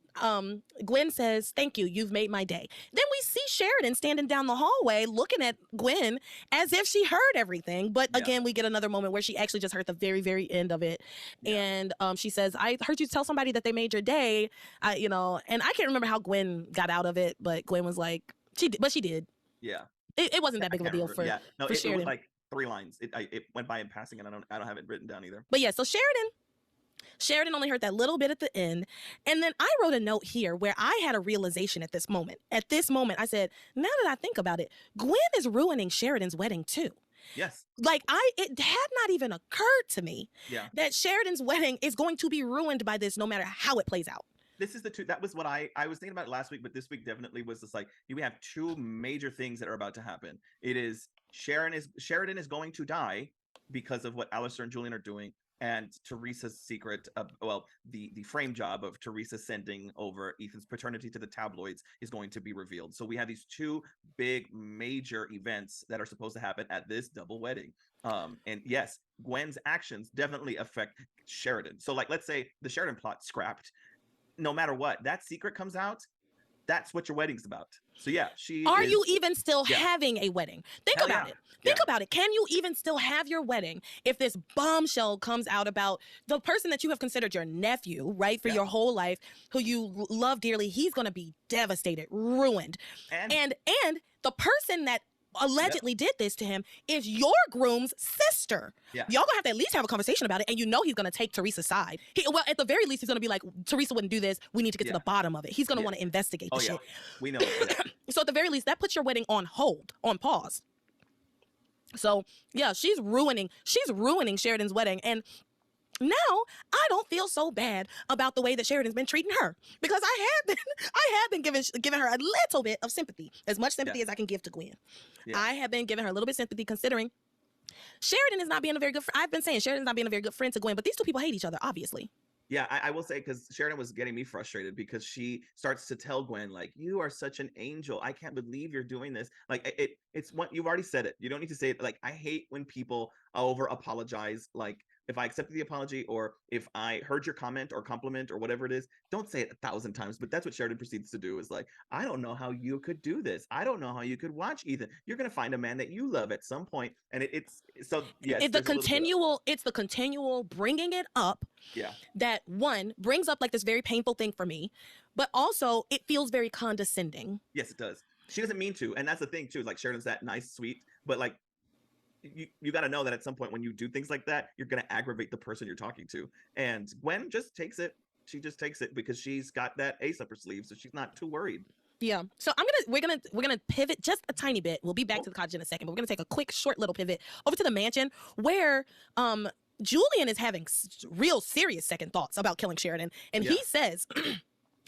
Gwen says, thank you. You've made my day. Then we see Sheridan standing down the hallway looking at Gwen as if she heard everything. But again, we get another moment where she actually just heard the very, very end of it. Yeah. And she says, I heard you tell somebody that they made your day, and I can't remember how Gwen got out of it, but Gwen was like, she did. Yeah. It wasn't that big of a deal for Sheridan. It was like 3 lines. It went by in passing, and I don't have it written down either. But yeah, so Sheridan only heard that little bit at the end. And then I wrote a note here where I had a realization at this moment. At this moment, I said, now that I think about it, Gwen is ruining Sheridan's wedding too. Yes. Like it had not even occurred to me that Sheridan's wedding is going to be ruined by this no matter how it plays out. This is that was what I was thinking about it last week, but this week definitely was just like, we have 2 major things that are about to happen. It is Sheridan is going to die because of what Alistair and Julian are doing. and Teresa's secret of, well, the frame job of Teresa sending over Ethan's paternity to the tabloids is going to be revealed. So we have these two big major events that are supposed to happen at this double wedding. And yes, Gwen's actions definitely affect Sheridan. So like, let's say the Sheridan plot scrapped. No matter what, that secret comes out, that's what your wedding's about. So yeah, Are you even still yeah. having a wedding? Think Hell about yeah. it. Think about it. Can you even still have your wedding if this bombshell comes out about the person that you have considered your nephew, right, for your whole life, who you love dearly? He's going to be devastated, ruined. And the person that allegedly did this to him is your groom's sister. Y'all gonna have to at least have a conversation about it, and you know he's gonna take Teresa's side. Well, at the very least, he's gonna be like, Teresa wouldn't do this. We need to get to the bottom of it. He's gonna want to investigate the shit. We know. So at the very least, that puts your wedding on hold, on pause. So yeah, she's ruining Sheridan's wedding, and now I don't feel so bad about the way that Sheridan's been treating her, because I have been giving her a little bit of sympathy, as much sympathy as I can give to Gwen. I have been giving her a little bit of sympathy, considering Sheridan is not being a very good friend. I've been saying Sheridan's not being a very good friend to Gwen, but these two people hate each other, obviously. Yeah, I will say, because Sheridan was getting me frustrated, because she starts to tell Gwen, like, you are such an angel. I can't believe you're doing this. Like, it's what you've already said it. You don't need to say it. Like, I hate when people over apologize. Like, if I accepted the apology, or if I heard your comment or compliment or whatever it is, don't say it 1,000 times. But that's what Sheridan proceeds to do, is like, I don't know how you could do this. I don't know how you could watch Ethan. You're going to find a man that you love at some point. And it's so, yes. It's the continual bringing it up. Yeah. That one brings up like this very painful thing for me, but also it feels very condescending. Yes, it does. She doesn't mean to. And that's the thing too. Like, Sheridan's that nice, sweet, but like, you got to know that at some point when you do things like that, you're going to aggravate the person you're talking to. And Gwen just takes it. She just takes it because she's got that ace up her sleeve, so she's not too worried. Yeah. So we're gonna pivot just a tiny bit. We'll be back to the cottage in a second, but we're gonna take a quick, short little pivot over to the mansion, where Julian is having real serious second thoughts about killing Sheridan, and he says.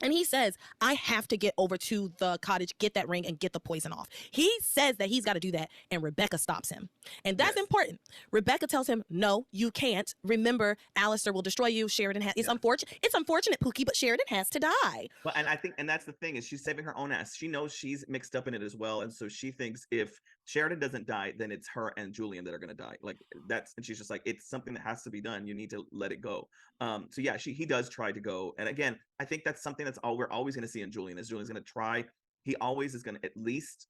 And he says, I have to get over to the cottage, get that ring, and get the poison off. He says that he's got to do that, and Rebecca stops him. And that's important. Rebecca tells him, no, you can't. Remember, Alistair will destroy you. Sheridan has... It's unfortunate, Pookie, but Sheridan has to die. Well, and I think, and that's the thing, is she's saving her own ass. She knows she's mixed up in it as well, and so she thinks if Sheridan doesn't die, then it's her and Julian that are going to die. Like, that's... And she's just like, it's something that has to be done. You need to let it go. So yeah, he does try to go. And again, I think that's something that's all we're always going to see in Julian, is Julian's going to try. He always is going to, at least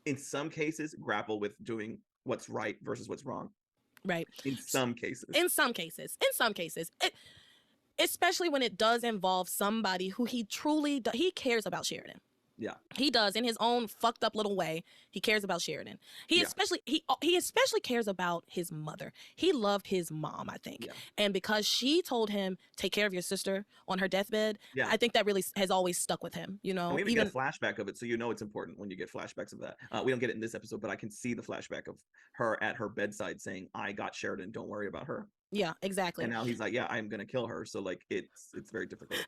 in some cases, grapple with doing what's right versus what's wrong. Right. In some cases. Especially when it does involve somebody who he cares about Sheridan. Yeah. He does, in his own fucked up little way. He cares about Sheridan. He especially cares about his mother. He loved his mom, I think. Yeah. And because she told him, take care of your sister on her deathbed, I think that really has always stuck with him, you know. And we even get a flashback of it, so you know it's important when you get flashbacks of that. We don't get it in this episode, but I can see the flashback of her at her bedside saying, I got Sheridan, don't worry about her. Yeah, exactly. And now he's like, yeah, I'm gonna kill her. So like, it's very difficult.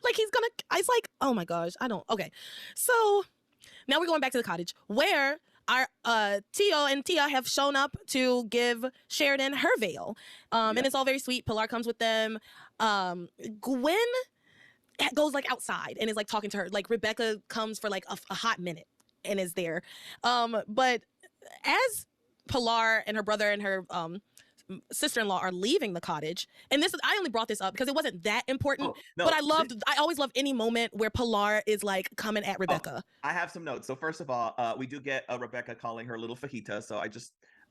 Like, it's like, oh my gosh, okay. So now we're going back to the cottage, where our Tio and Tia have shown up to give Sheridan her veil. And it's all very sweet. Pilar comes with them. Gwen goes like outside and is like talking to her. Like, Rebecca comes for like a hot minute and is there. But as Pilar and her brother and her sister-in-law are leaving the cottage, and I only brought this up because it wasn't that important, but I always love any moment where Pilar is like coming at Rebecca. I have some notes. So first of all, we do get Rebecca calling her little fajita, so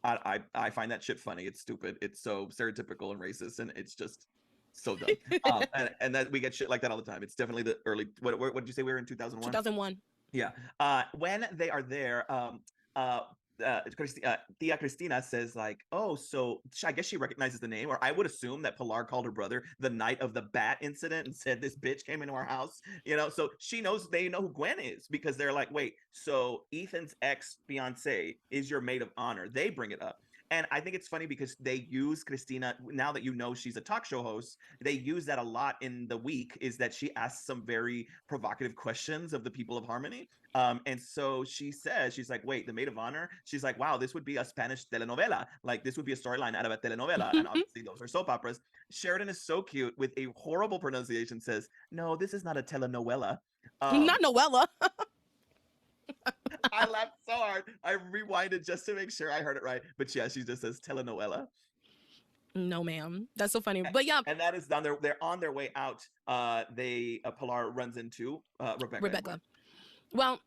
I find that shit funny. It's stupid. It's so stereotypical and racist, and it's just so dumb. And that we get shit like that all the time. It's definitely the early, what did you say we were in, 2001? 2001. Yeah. When they are there, Tia Cristina says like, oh, so I guess she recognizes the name, or I would assume that Pilar called her brother the night of the bat incident and said this bitch came into our house, you know, so they know who Gwen is, because they're like, wait, so Ethan's ex-fiance is your maid of honor. They bring it up. And I think it's funny because they use Cristina, now that you know she's a talk show host, they use that a lot in the week, is that she asks some very provocative questions of the people of Harmony. And so she says, she's like, wait, the maid of honor? she's like, wow, this would be a Spanish telenovela. Like this would be a storyline out of a telenovela. And obviously those are soap operas. Sheridan is so cute with a horrible pronunciation, says, no, this is not a telenovela. Not Noella. I laughed so hard. I rewinded just to make sure I heard it right. But yeah, she just says telenovela. No, ma'am. That's so funny. But yeah. And that is they're on their way out. Pilar runs into Rebecca. Well,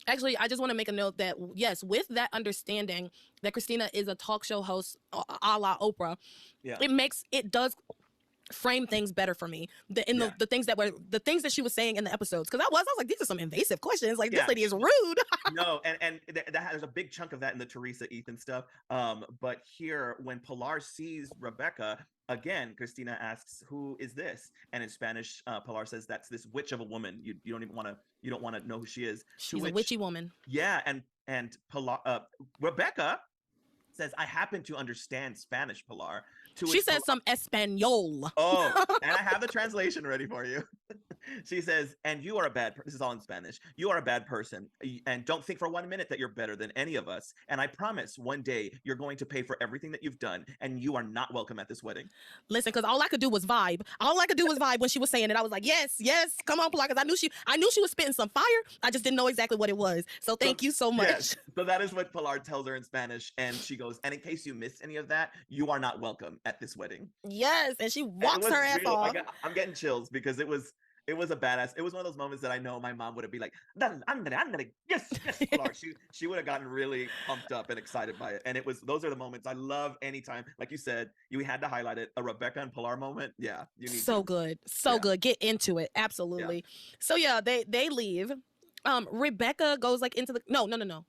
actually, I just want to make a note that, yes, with that understanding that Christina is a talk show host a la Oprah, it does frame things better for me. The things that she was saying in the episodes. Because I was like, these are some invasive questions. Like, this lady is rude. No, and there's a big chunk of that in the Teresa Ethan stuff. But here, when Pilar sees Rebecca, again, Christina asks, who is this? And in Spanish, Pilar says, that's this witch of a woman. You don't want to know who she is. She's a witchy woman. Yeah, and Pilar, Rebecca says, I happen to understand Spanish, Pilar. She says some Espanol. Oh, and I have the translation ready for you. She says, and you are a bad person. This is all in Spanish. You are a bad person. And don't think for 1 minute that you're better than any of us. And I promise one day you're going to pay for everything that you've done. And you are not welcome at this wedding. Listen, because all I could do was vibe. All I could do was vibe when she was saying it. I was like, yes, come on, Pilar. Because I knew she was spitting some fire. I just didn't know exactly what it was. So thank you so much. Yes. So that is what Pilar tells her in Spanish. And she goes, and in case you missed any of that, you are not welcome at this wedding. Yes. And she walks her ass off. I'm getting chills because it was a badass. It was one of those moments that I know my mom would have been like, I'm gonna yes, Pilar. She would have gotten really pumped up and excited by it. And those are the moments I love anytime. Like you said, you had to highlight it. A Rebecca and Pilar moment. Yeah, you need good. Good. Get into it. Absolutely. Yeah. So yeah, they leave. Rebecca goes like into the no.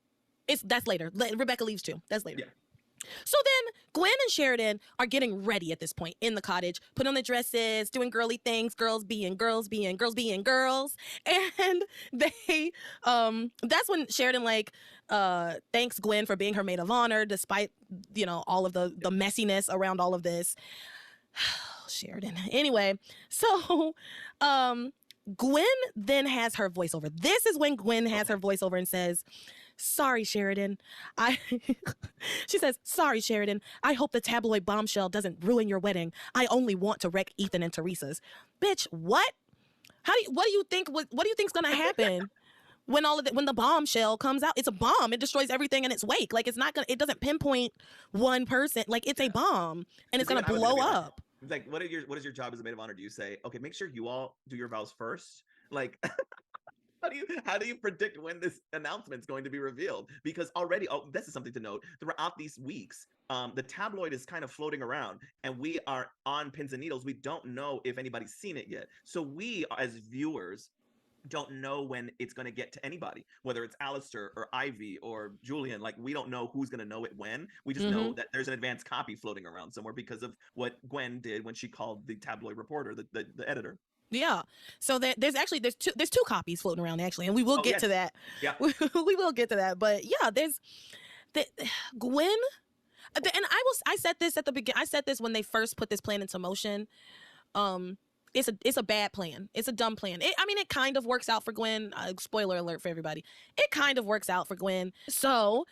That's later. Rebecca leaves too. That's later. Yeah. So then Gwen and Sheridan are getting ready at this point in the cottage, putting on the dresses, doing girly things, girls being girls. And they, that's when Sheridan thanks Gwen for being her maid of honor, despite, all of the messiness around all of this. Sheridan. Anyway, so, Gwen then has her voiceover. This is when Gwen has her voiceover and says, sorry, Sheridan. She says, sorry, Sheridan. I hope the tabloid bombshell doesn't ruin your wedding. I only want to wreck Ethan and Teresa's. Bitch, what? What do you think's gonna happen when the bombshell comes out? It's a bomb. It destroys everything in its wake. Like it doesn't pinpoint one person. Like it's a bomb and it's gonna blow up. Like, what is your job as a maid of honor? Do you say, okay, make sure you all do your vows first? Like How do you predict when this announcement is going to be revealed? Because already, this is something to note. Throughout these weeks, the tabloid is kind of floating around, and we are on pins and needles. We don't know if anybody's seen it yet. So we, as viewers, don't know when it's going to get to anybody, whether it's Alistair or Ivy or Julian. Like, we don't know who's going to know it when. We just know that there's an advanced copy floating around somewhere because of what Gwen did when she called the tabloid reporter, the editor. Yeah. So there's two copies floating around actually, and we will get to that. Yeah. We will get to that. But yeah, there's Gwen, and I said this at the beginning. I said this when they first put this plan into motion. It's a bad plan. It's a dumb plan. It kind of works out for Gwen. Spoiler alert for everybody. It kind of works out for Gwen. So,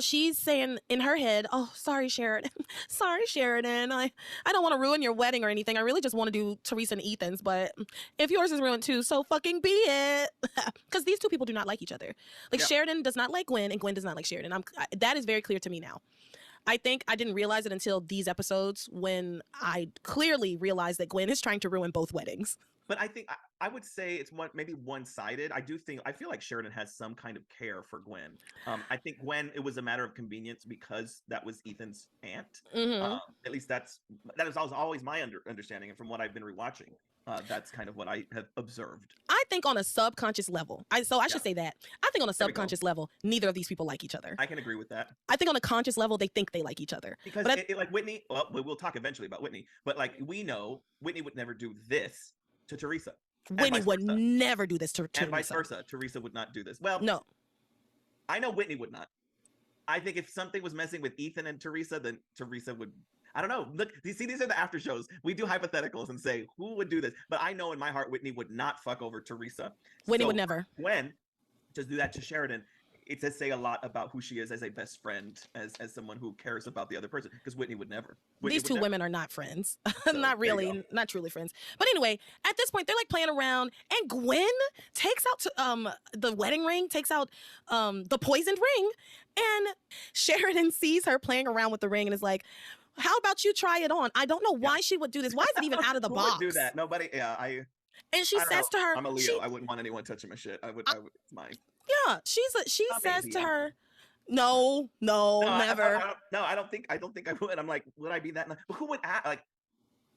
she's saying in her head, oh, sorry, Sheridan. Sorry, Sheridan. I don't want to ruin your wedding or anything. I really just want to do Teresa and Ethan's. But if yours is ruined too, so fucking be it. Because these two people do not like each other. Like, Sheridan does not like Gwen, and Gwen does not like Sheridan. That is very clear to me now. I think I didn't realize it until these episodes when I clearly realized that Gwen is trying to ruin both weddings. But I think I would say it's maybe one-sided. I feel like Sheridan has some kind of care for Gwen. I think Gwen, it was a matter of convenience because that was Ethan's aunt. Mm-hmm. At least that is always my understanding, and from what I've been rewatching. That's kind of what I have observed. I think on a subconscious level, I should say that. I think on a subconscious level, neither of these people like each other. I can agree with that. I think on a conscious level, they think they like each other. Because like Whitney, well, we'll talk eventually about Whitney, but like we know Whitney would never do this to Teresa. Whitney would never do this to Teresa. And vice versa. Teresa would not do this. Well, no. I know Whitney would not. I think if something was messing with Ethan and Teresa, then Teresa would... I don't know. Look, you see, these are the after shows. We do hypotheticals and say, who would do this? But I know in my heart, Whitney would not fuck over Teresa. Whitney would never. Gwen, just do that to Sheridan. it does say a lot about who she is as a best friend, as someone who cares about the other person. Because Whitney would never. These two women are not friends. So, Not there you really, go. not truly friends. But anyway, at this point, they're like playing around, and Gwen takes out the wedding ring, takes out the poisoned ring, and Sheridan sees her playing around with the ring and is like, how about you try it on? I don't know why she would do this. Why is it even out of the Who box? would do that? Nobody. Yeah, And she I don't says know. to her, I'm a Leo. I wouldn't want anyone touching my shit. I would. It's mine. yeah, she says Maybe, to yeah. her, no, never. I don't think I would. I'm like, would I be that? But who would act like?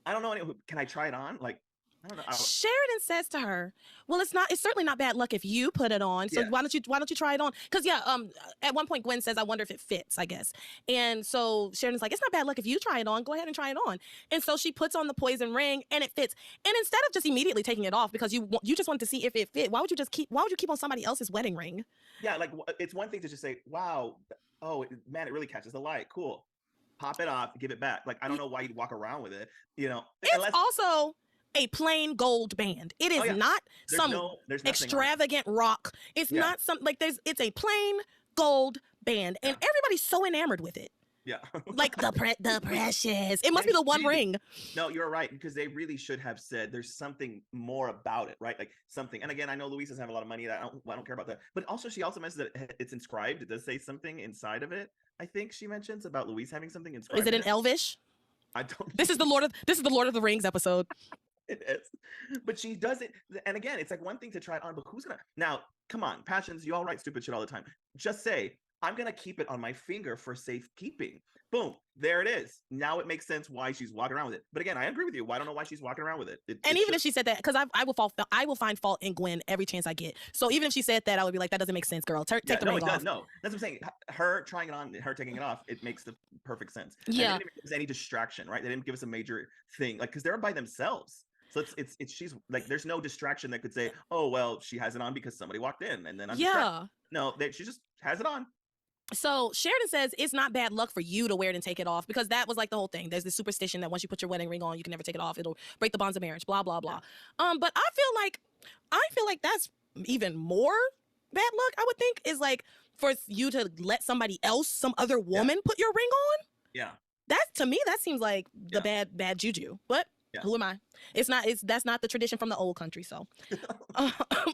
I don't know. Can I try it on? Like, I don't know. Sheridan says to her, well, it's certainly not bad luck if you put it on. So Yeah. why don't you try it on? Because at one point Gwen says, I wonder if it fits, I guess. And so Sheridan's like, it's not bad luck if you try it on. Go ahead and try it on. And so she puts on the poison ring and it fits. And instead of just immediately taking it off because you just want to see if it fit, why would you keep on somebody else's wedding ring? Yeah, like it's one thing to just say, wow, oh man, it really catches the light. Cool. Pop it off, give it back. Like, I don't know why you'd walk around with it, It's also a plain gold band. It is not there's extravagant rock. It's not it's a plain gold band, and everybody's so enamored with it. Yeah. Like the precious. It must be the one ring. No, you're right, because they really should have said there's something more about it, right? Like something. And again, I know Louise doesn't have a lot of money. I don't care about that. But also, she also mentions that it's inscribed. It does say something inside of it. I think she mentions about Louise having something inscribed. Is it in Elvish? I don't. This is the Lord of the Rings episode. It is, but she does it. And again, it's like one thing to try it on, but who's gonna now? Come on, passions. You all write stupid shit all the time. Just say, I'm gonna keep it on my finger for safekeeping. Boom, there it is. Now it makes sense why she's walking around with it. But again, I agree with you. I don't know why she's walking around with it. And even if she said that, because I will find fault in Gwen every chance I get. So even if she said that, I would be like, that doesn't make sense, girl. Take the ring off. No, that's what I'm saying. Her trying it on, her taking it off, it makes the perfect sense. Yeah. And they didn't give us any distraction, right? They didn't give us a major thing, like, because they're by themselves. So it's she's like, there's no distraction that could say, oh well, she has it on because somebody walked in, and then I'm distracted. No, she just has it on. So Sheridan says it's not bad luck for you to wear it and take it off, because that was like the whole thing. There's this superstition that once you put your wedding ring on, you can never take it off. It'll break the bonds of marriage, blah, blah, blah. But I feel like that's even more bad luck, I would think, is like for you to let somebody else, some other woman put your ring on. Yeah. To me, that seems like the bad juju. But who am I? That's not the tradition from the old country. So,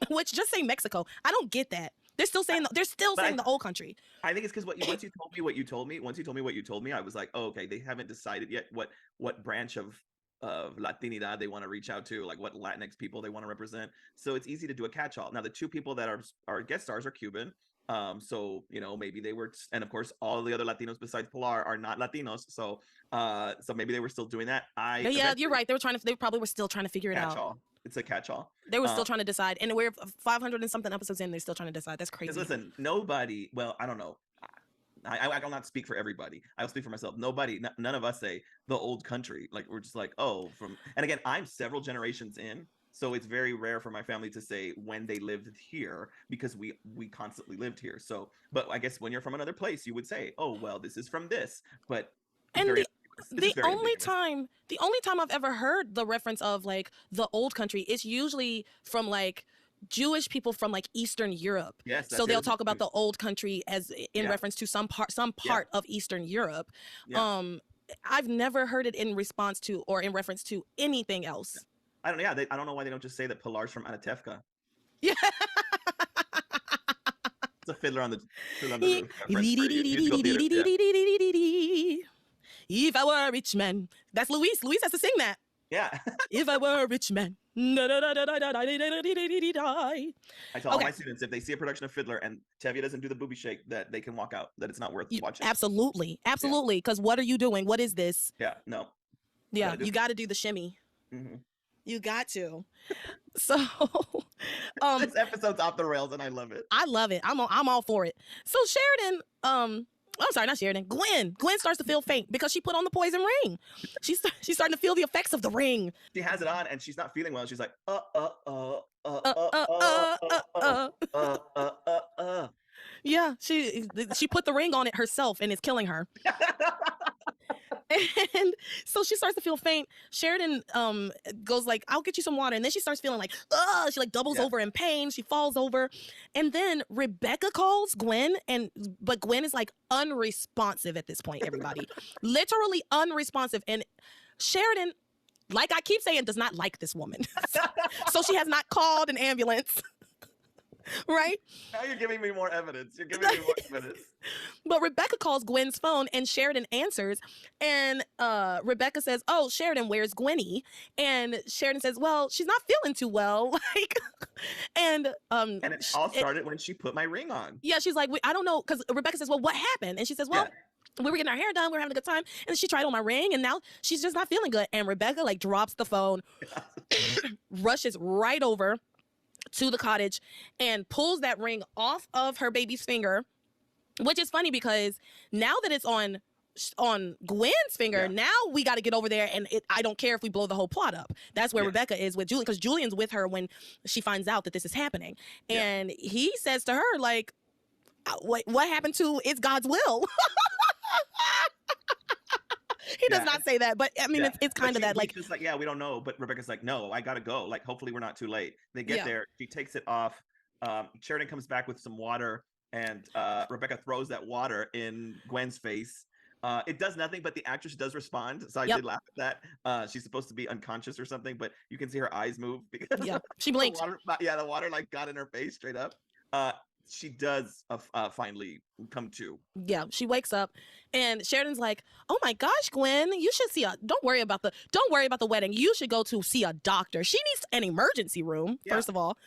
which just say Mexico. I don't get that. They're still saying the old country. I think it's because once you told me what you told me, I was like, oh, okay, they haven't decided yet what branch of Latinidad they want to reach out to, like what Latinx people they want to represent. So it's easy to do a catch-all. Now the two people that are guest stars are Cuban. So maybe they were, and of course all the other Latinos besides Pilar are not Latinos. So maybe they were still doing that. You're right. They probably were still trying to figure it out. It's a catch-all. They were still trying to decide, and we're 500 and something episodes in. They're still trying to decide. That's crazy. Listen, nobody. Well, I don't know. I will not speak for everybody. I'll speak for myself. None of us say the old country. Like, we're just like, oh, and again, I'm several generations in. So it's very rare for my family to say when they lived here, because we constantly lived here. So, but I guess when you're from another place, you would say, oh, well, this is from this. But the only time I've ever heard the reference of like the old country is usually from like Jewish people from like Eastern Europe. Yes, so they'll talk about the old country as in reference to some part of Eastern Europe. Yeah. I've never heard it in response to or in reference to anything else. I don't know. Yeah, I don't know why they don't just say that Pilar's from Anatevka. Yeah. It's a fiddler on the roof. If I were a rich man. That's Louise. Louise has to sing that. Yeah. If I were a rich man. I tell all my students, if they see a production of Fiddler and Tevye doesn't do the booby shake, that they can walk out, that it's not worth watching. Absolutely. Because what are you doing? What is this? Yeah, no. Yeah, you got to do the shimmy. Mm-hmm. You got to. So this episode's off the rails and I love it. I love it. I'm all for it. So Sheridan, I'm sorry, not Sheridan. Gwen starts to feel faint because she put on the poison ring. She's starting to feel the effects of the ring. She has it on and she's not feeling well. She's like, Yeah, she put the ring on it herself and it's killing her. And so she starts to feel faint. Sheridan goes like, I'll get you some water. And then she starts feeling like, ugh, she like doubles over in pain. She falls over. And then Rebecca calls Gwen, but Gwen is like unresponsive at this point, everybody. Literally unresponsive. And Sheridan, like I keep saying, does not like this woman. So she has not called an ambulance. Right? Now you're giving me more evidence. You're giving me more evidence. But Rebecca calls Gwen's phone and Sheridan answers. And Rebecca says, oh, Sheridan, where's Gwenny? And Sheridan says, well, she's not feeling too well. And it all started when she put my ring on. Yeah, she's like, I don't know. Because Rebecca says, well, what happened? And she says, well, we were getting our hair done. We were having a good time. And she tried on my ring. And now she's just not feeling good. And Rebecca like drops the phone, rushes right over to the cottage and pulls that ring off of her baby's finger, which is funny because now that it's on Gwen's finger, now we got to get over there, and I don't care if we blow the whole plot up. That's where Rebecca is with Julian, because Julian's with her when she finds out that this is happening. And he says to her, like, what happened to it's God's will? He does not say that, but I mean, it's kind of that, like, just like, we don't know. But Rebecca's like, no, I gotta go. Like, hopefully we're not too late. They get there. She takes it off. Sheridan comes back with some water, and Rebecca throws that water in Gwen's face. It does nothing, but the actress does respond. So I did laugh at that. She's supposed to be unconscious or something, but you can see her eyes move because she blinked. The water like got in her face straight up. She does finally come to. Yeah, she wakes up, and Sheridan's like, "Oh my gosh, Gwen, you should see don't worry about the wedding. You should go to see a doctor. She needs an emergency room, first of all."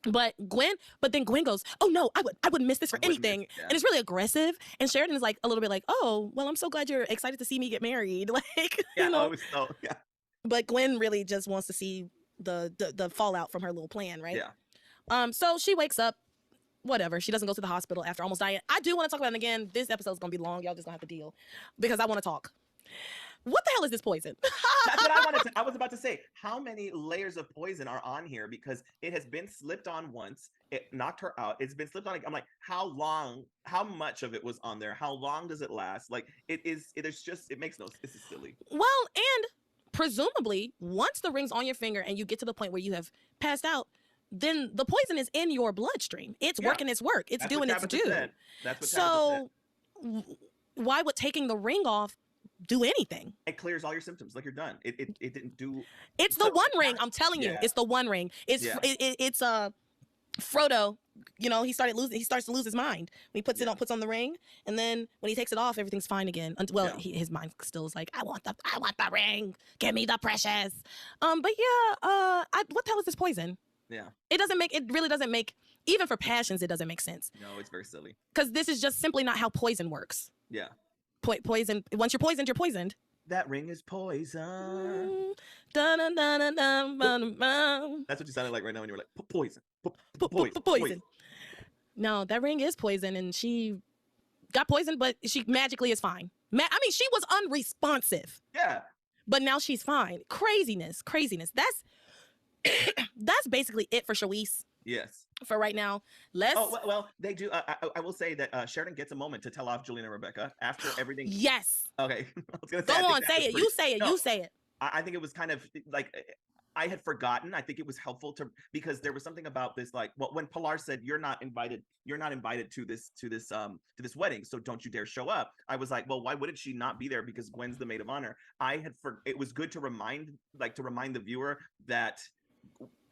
But then Gwen goes, "Oh no, I wouldn't miss this for anything." And it's really aggressive. And Sheridan is like a little bit like, "Oh, well, I'm so glad you're excited to see me get married." Like, you know. But Gwen really just wants to see the fallout from her little plan, right? Yeah. So she wakes up. Whatever. She doesn't go to the hospital after almost dying. I do want to talk about it again. This episode's going to be long. Y'all just going to have to deal because I want to talk. What the hell is this poison? That's what I was about to say. How many layers of poison are on here? Because it has been slipped on once. It knocked her out. It's been slipped on. I'm like, how much of it was on there? How long does it last? Like, it makes no sense. This is silly. Well, and presumably, once the ring's on your finger and you get to the point where you have passed out, then the poison is in your bloodstream. It's working its work. It's doing its due. That's what why would taking the ring off do anything? It clears all your symptoms. Like, you're done. It didn't do. It's the one ring. I'm telling you, it's the one ring. It's Frodo. You know, he starts to lose his mind when he puts on the ring, and then when he takes it off, everything's fine again. Well, his mind still is like, I want the ring. Give me the precious. But what the hell is this poison? Yeah. It really doesn't make, even for passions, it doesn't make sense. No, it's very silly. Because this is just simply not how poison works. Yeah. Poison, once you're poisoned, you're poisoned. That ring is poison. That's what you sounded like right now when you were like, poison. Poison. No, that ring is poison, and she got poisoned, but she magically is fine. I mean, she was unresponsive. Yeah. But now she's fine. Craziness. That's basically it for Shawise. Yes. For right now. Well, they do. I will say that Sheridan gets a moment to tell off Julian and Rebecca after everything. Yes. Okay. I was gonna say, go on, say it. You say it. You say it. I think it was kind of like, I had forgotten. I think it was helpful because there was something about this, like, well, when Pilar said, you're not invited to this wedding, so don't you dare show up. I was like, well, why wouldn't she not be there? Because Gwen's the maid of honor. It was good to remind the viewer that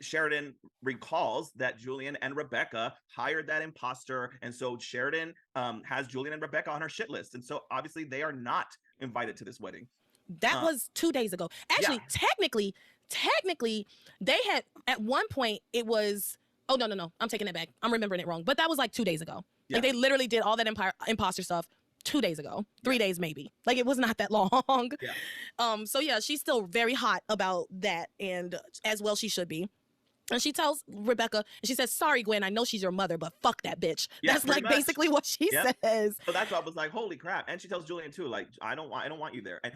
Sheridan recalls that Julian and Rebecca hired that imposter, and so Sheridan has Julian and Rebecca on her shit list, and so obviously they are not invited to this wedding. That was 2 days ago. Actually, technically, they had at one point it was. Oh no! I'm taking it back. I'm remembering it wrong. But that was like 2 days ago. Like, they literally did all that imposter stuff 2 days ago, 3 days maybe. Like, it was not that long. So yeah, she's still very hot about that, and as well she should be. And she tells Rebecca, and she says, "Sorry, Gwen, I know she's your mother, but fuck that bitch." That's like basically what she says. So that's why I was like, holy crap. And she tells Julian too, like, I don't want you there. And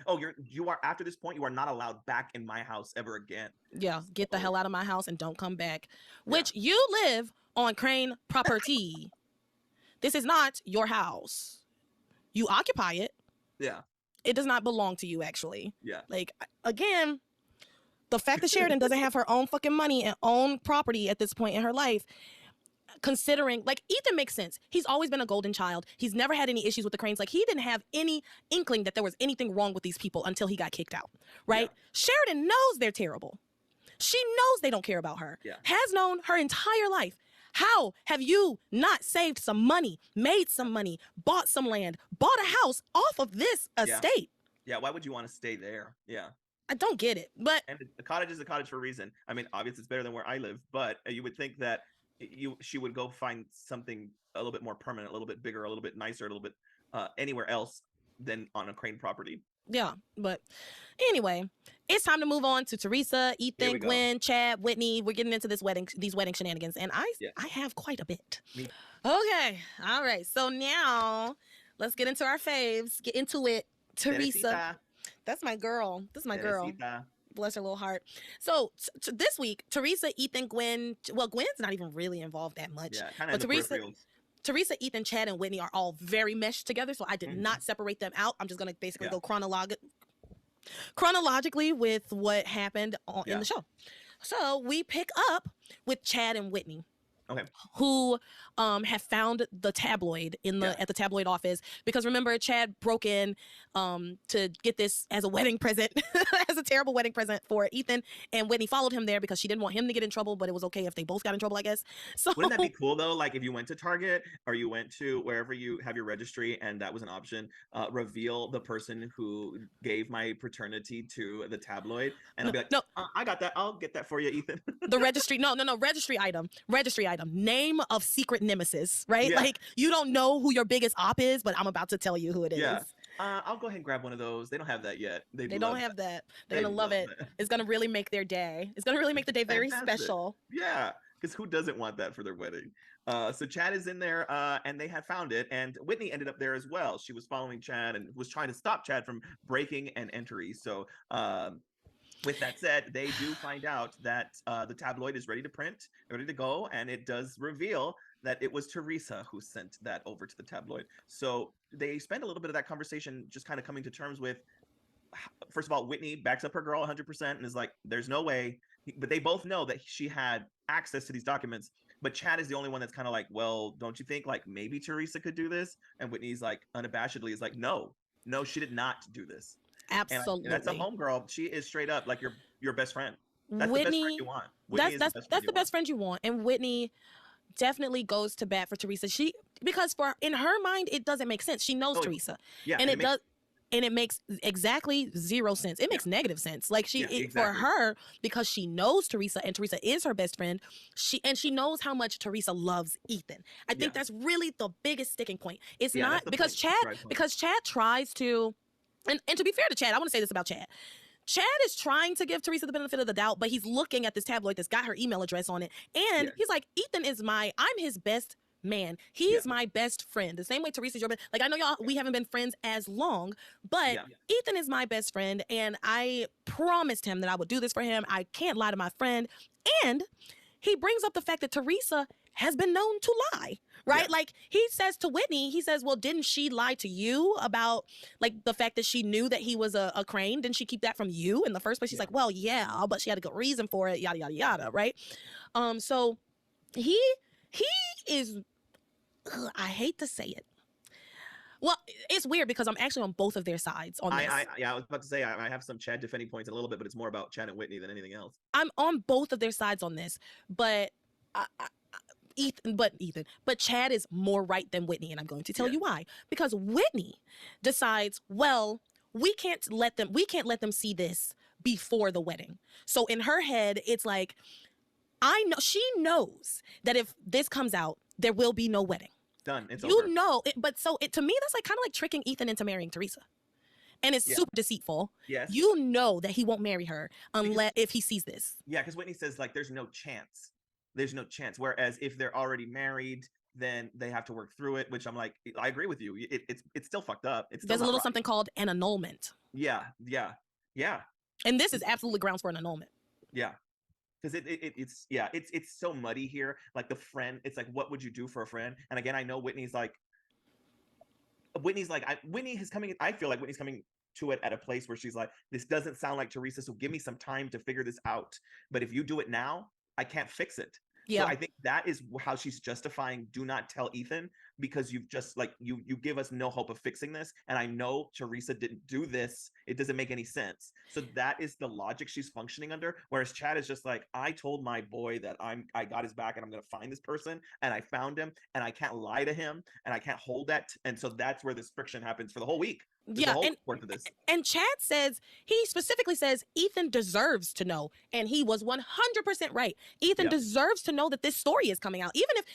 you are after this point, you are not allowed back in my house ever again. Yeah, get the hell out of my house and don't come back. Which you live on Crane property. This is not your house. You occupy it. Yeah. It does not belong to you, actually. Yeah. Like, again, the fact that Sheridan doesn't have her own fucking money and own property at this point in her life, considering, like, Ethan makes sense. He's always been a golden child. He's never had any issues with the Cranes. Like, he didn't have any inkling that there was anything wrong with these people until he got kicked out, right? Yeah. Sheridan knows they're terrible. She knows they don't care about her. Yeah. Has known her entire life. How have you not saved some money, made some money, bought some land, bought a house off of this estate? Yeah, why would you want to stay there? Yeah. I don't get it, but... And the cottage is a cottage for a reason. I mean, obviously it's better than where I live, but you would think that she would go find something a little bit more permanent, a little bit bigger, a little bit nicer, a little bit anywhere else than on a Crane property. Yeah, but anyway, it's time to move on to Teresa, Ethan, Gwen, Chad, Whitney. We're getting into these wedding shenanigans, and I have quite a bit. Okay, all right. So now let's get into our faves. Get into it. Teresa, Teresita. That's my girl. This is my girl. Bless her little heart. So this week, Teresa, Ethan, Gwen. Well, Gwen's not even really involved that much. Yeah, kind of. But Teresa, Ethan, Chad, and Whitney are all very meshed together, so I did not separate them out. I'm just going to basically go chronologically with what happened in the show. So we pick up with Chad and Whitney. Okay. Who have found the tabloid at the tabloid office, because remember, Chad broke in to get this as a wedding present, as a terrible wedding present for Ethan, and Whitney followed him there because she didn't want him to get in trouble, but it was okay if they both got in trouble, I guess. So wouldn't that be cool though? Like if you went to Target or you went to wherever you have your registry and that was an option, reveal the person who gave my paternity to the tabloid, and I'll be like, no, I got that. I'll get that for you, Ethan. The registry, no, registry item, name of secret nemesis, right? Yeah. Like you don't know who your biggest op is, but I'm about to tell you who it is. Yeah. I'll go ahead and grab one of those. They don't have that yet. They don't have that. They're gonna love it. It's gonna really make their day. It's gonna really make the day very special. Yeah, because who doesn't want that for their wedding? So Chad is in there, and they had found it, and Whitney ended up there as well. She was following Chad and was trying to stop Chad from breaking and entering. So with that said, they do find out that the tabloid is ready to print, ready to go, and it does reveal that it was Teresa who sent that over to the tabloid. So they spend a little bit of that conversation just kind of coming to terms with, first of all, Whitney backs up her girl 100% and is like, there's no way. But they both know that she had access to these documents. But Chad is the only one that's kind of like, well, don't you think like maybe Teresa could do this? And Whitney's like unabashedly is like, no, she did not do this. Absolutely. And that's a homegirl. She is straight up like your best friend. That's Whitney, the best friend you want. That's the best friend you want. And Whitney definitely goes to bat for Teresa. Because in her mind, it doesn't make sense. She knows Teresa. Yeah. And it makes exactly zero sense. It makes negative sense. Like for her, because she knows Teresa and Teresa is her best friend, she knows how much Teresa loves Ethan. I think that's really the biggest sticking point. It's not because Chad tries to, and to be fair to Chad, I want to say this about Chad. Chad is trying to give Teresa the benefit of the doubt, but he's looking at this tabloid that's got her email address on it. And he's like, Ethan is I'm his best man. He's my best friend. The same way Teresa's your best. Like, I know y'all, we haven't been friends as long, but Ethan is my best friend. And I promised him that I would do this for him. I can't lie to my friend. And he brings up the fact that Teresa has been known to lie, right? Yeah. Like he says to Whitney, he says, well, didn't she lie to you about like the fact that she knew that he was a Crane? Didn't she keep that from you in the first place? She's like, well, yeah, but she had a good reason for it, yada, yada, yada, right? So he is, I hate to say it. Well, it's weird because I'm actually on both of their sides on this. I was about to say, I have some Chad defending points in a little bit, but it's more about Chad and Whitney than anything else. I'm on both of their sides on this, but But Chad is more right than Whitney, and I'm going to tell you why. Because Whitney decides, well, we can't let them see this before the wedding. So in her head, it's like, she knows that if this comes out, there will be no wedding. Done. It's over. You know, to me, that's like kind of like tricking Ethan into marrying Teresa. And it's super deceitful. Yes. You know that he won't marry her if he sees this. Yeah, because Whitney says, like, there's no chance. There's no chance. Whereas if they're already married, then they have to work through it, which I'm like, I agree with you. It's still fucked up. There's a little something called an annulment. Yeah. And this is absolutely grounds for an annulment. Yeah. Because it's so muddy here. Like the friend, it's like, what would you do for a friend? And again, I know Whitney is coming. I feel like Whitney's coming to it at a place where she's like, this doesn't sound like Teresa, so give me some time to figure this out. But if you do it now, I can't fix it. So I think that is how she's justifying do not tell Ethan, because you've just like you give us no hope of fixing this, and I know Teresa didn't do this. It doesn't make any sense. So that is the logic she's functioning under. Whereas Chad is just like, I told my boy that I got his back and I'm gonna find this person, and I found him, and I can't lie to him, and I can't hold that. And so that's where this friction happens for the whole week. And Chad says, he specifically says Ethan deserves to know, and he was 100% right. Ethan deserves to know that this story is coming out, even if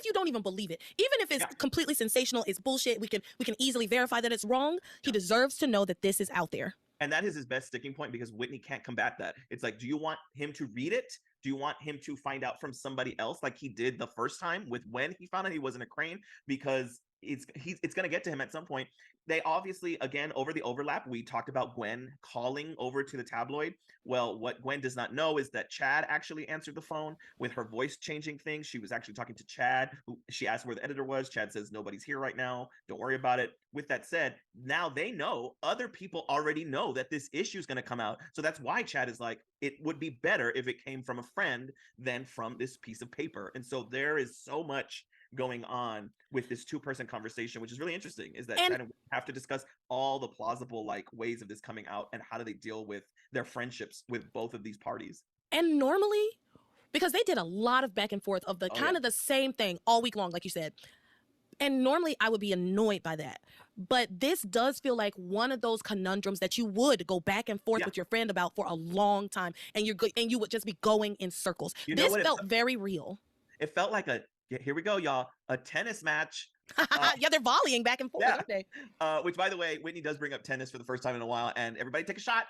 you don't even believe it, even if it's completely sensational, it's bullshit, we can easily verify that it's wrong. He deserves to know that this is out there. And that is his best sticking point, because Whitney can't combat that. It's like, do you want him to read it? Do you want him to find out from somebody else like he did the first time with when he found out he wasn't a crane? Because it's going to get to him at some point. They obviously, again, over the overlap, we talked about Gwen calling over to the tabloid. Well, what Gwen does not know is that Chad actually answered the phone with her voice changing things. She was actually talking to Chad. She asked where the editor was. Chad says, nobody's here right now. Don't worry about it. With that said, now they know, other people already know that this issue is going to come out. So that's why Chad is like, it would be better if it came from a friend than from this piece of paper. And so there is so much going on with this two-person conversation, which is really interesting, is that Chad and have to discuss all the plausible like ways of this coming out, and how do they deal with their friendships with both of these parties. And normally, because they did a lot of back and forth of the kind of the same thing all week long, like you said, and normally I would be annoyed by that, but this does feel like one of those conundrums that you would go back and forth with your friend about for a long time, and you would just be going in circles. This felt very real. It felt like here we go, y'all, a tennis match. Yeah, they're volleying back and forth, aren't they? Which, by the way, Whitney does bring up tennis for the first time in a while, and everybody take a shot.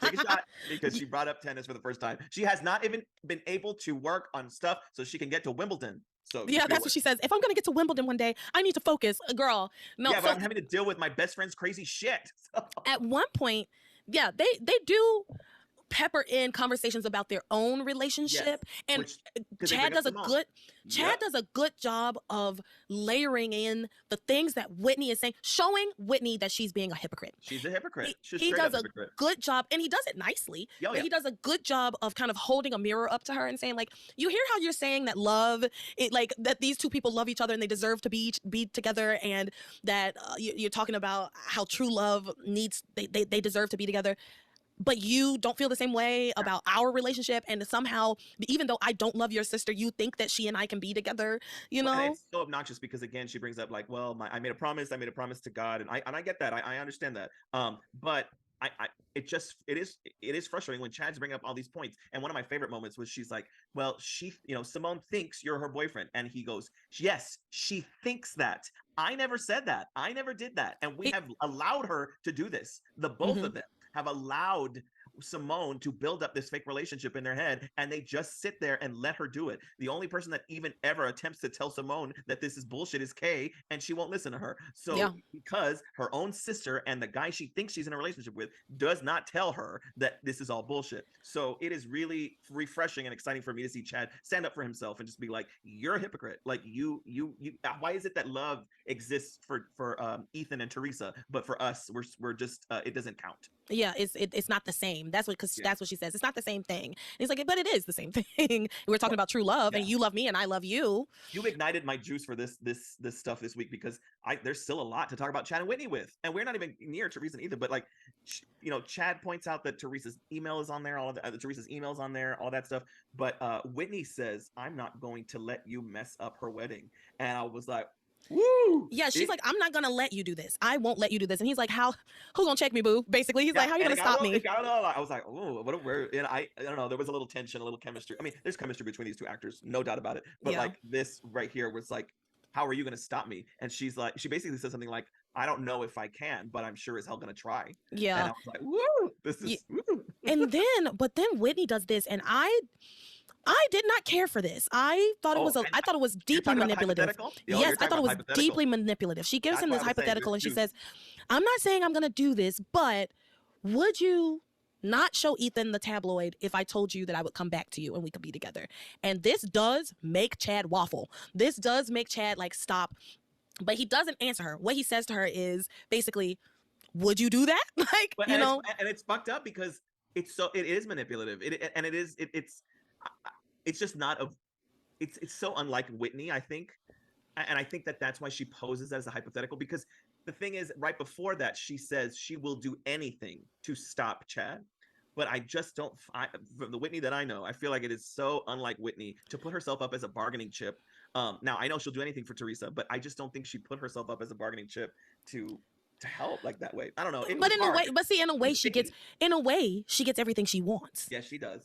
Take a shot, because she brought up tennis for the first time. She has not even been able to work on stuff so she can get to Wimbledon. So yeah, that's what she says. If I'm gonna get to Wimbledon one day, I need to focus, girl. No, yeah, but I'm having to deal with my best friend's crazy shit. So. At one point, yeah, they do pepper in conversations about their own relationship, and Chad does a good job of layering in the things that Whitney is saying, showing Whitney that she's being a hypocrite. She's a hypocrite. He does a good job, and he does it nicely. But he does a good job of kind of holding a mirror up to her and saying, like, you hear how you're saying that love, that these two people love each other and they deserve to be together, and that you're talking about how true love they deserve to be together. But you don't feel the same way about our relationship, and somehow, even though I don't love your sister, you think that she and I can be together, you know? It's so obnoxious, because again, she brings up like, well, I made a promise to God, and I get that, I understand that, but it is frustrating when Chad's bringing up all these points. And one of my favorite moments was, she's like, well, Simone thinks you're her boyfriend, and he goes, yes, she thinks that. I never said that. I never did that. And we have allowed her to do this. The both of them have allowed Simone to build up this fake relationship in their head, and they just sit there and let her do it. The only person that even ever attempts to tell Simone that this is bullshit is Kay, and she won't listen to her. So because her own sister and the guy she thinks she's in a relationship with does not tell her that this is all bullshit. So it is really refreshing and exciting for me to see Chad stand up for himself and just be like, you're a hypocrite. Like you why is it that love exists for Ethan and Teresa, but for us we're just it doesn't count? Yeah, it's not the same. That's what she says. It's not the same thing. And he's like, but it is the same thing. We're talking about true love, and you love me and I love you. You ignited my juice for this stuff this week, because there's still a lot to talk about Chad and Whitney with, and we're not even near Teresa either. But like, Chad points out that Teresa's email is on there, Teresa's emails on there, all that stuff. But Whitney says, I'm not going to let you mess up her wedding, and I was like, woo! Yeah, she's like, I'm not gonna let you do this. I won't let you do this. And he's like, who gonna check me, boo? Basically, he's like, how are you gonna stop me? I was like, oh, and I don't know. There was a little tension, a little chemistry. I mean, there's chemistry between these two actors, no doubt about it. But like, this right here was like, how are you gonna stop me? And she's like, she basically said something like, I don't know if I can, but I'm sure as hell gonna try. Yeah. And I was like, woo! This is woo. And then Whitney does this, and I did not care for this. I thought it was deeply manipulative. Yes, I thought it was deeply manipulative. She gives him this hypothetical, and she says, I'm not saying I'm going to do this, but would you not show Ethan the tabloid if I told you that I would come back to you and we could be together? And this does make Chad waffle. This does make Chad like stop, but he doesn't answer her. What he says to her is basically, would you do that? Like, But you know? it's fucked up because it is manipulative. It's just not a it's so unlike Whitney, I think. And I think that that's why she poses as a hypothetical, because the thing is, right before that, she says she will do anything to stop Chad. But I just don't, from the Whitney that I know, I feel like it is so unlike Whitney to put herself up as a bargaining chip. Now I know she'll do anything for Teresa, but I just don't think she put herself up as a bargaining chip to help like that way. I don't know. It was But in hard. a way, but see, in a way, she gets everything she wants. Yes, she does.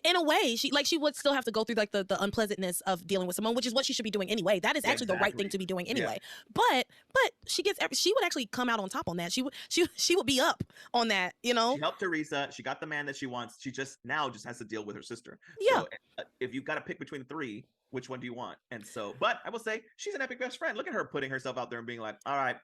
In a way, she would still have to go through like the unpleasantness of dealing with someone, which is what she should be doing anyway. That is actually the right thing to be doing anyway. But she would actually come out on top on that. She would be up on that, you know. She helped Teresa. She got the man that she wants. She just has to deal with her sister. Yeah. So if you've got to pick between the three, which one do you want? And so, but I will say she's an epic best friend. Look at her putting herself out there and being like, all right,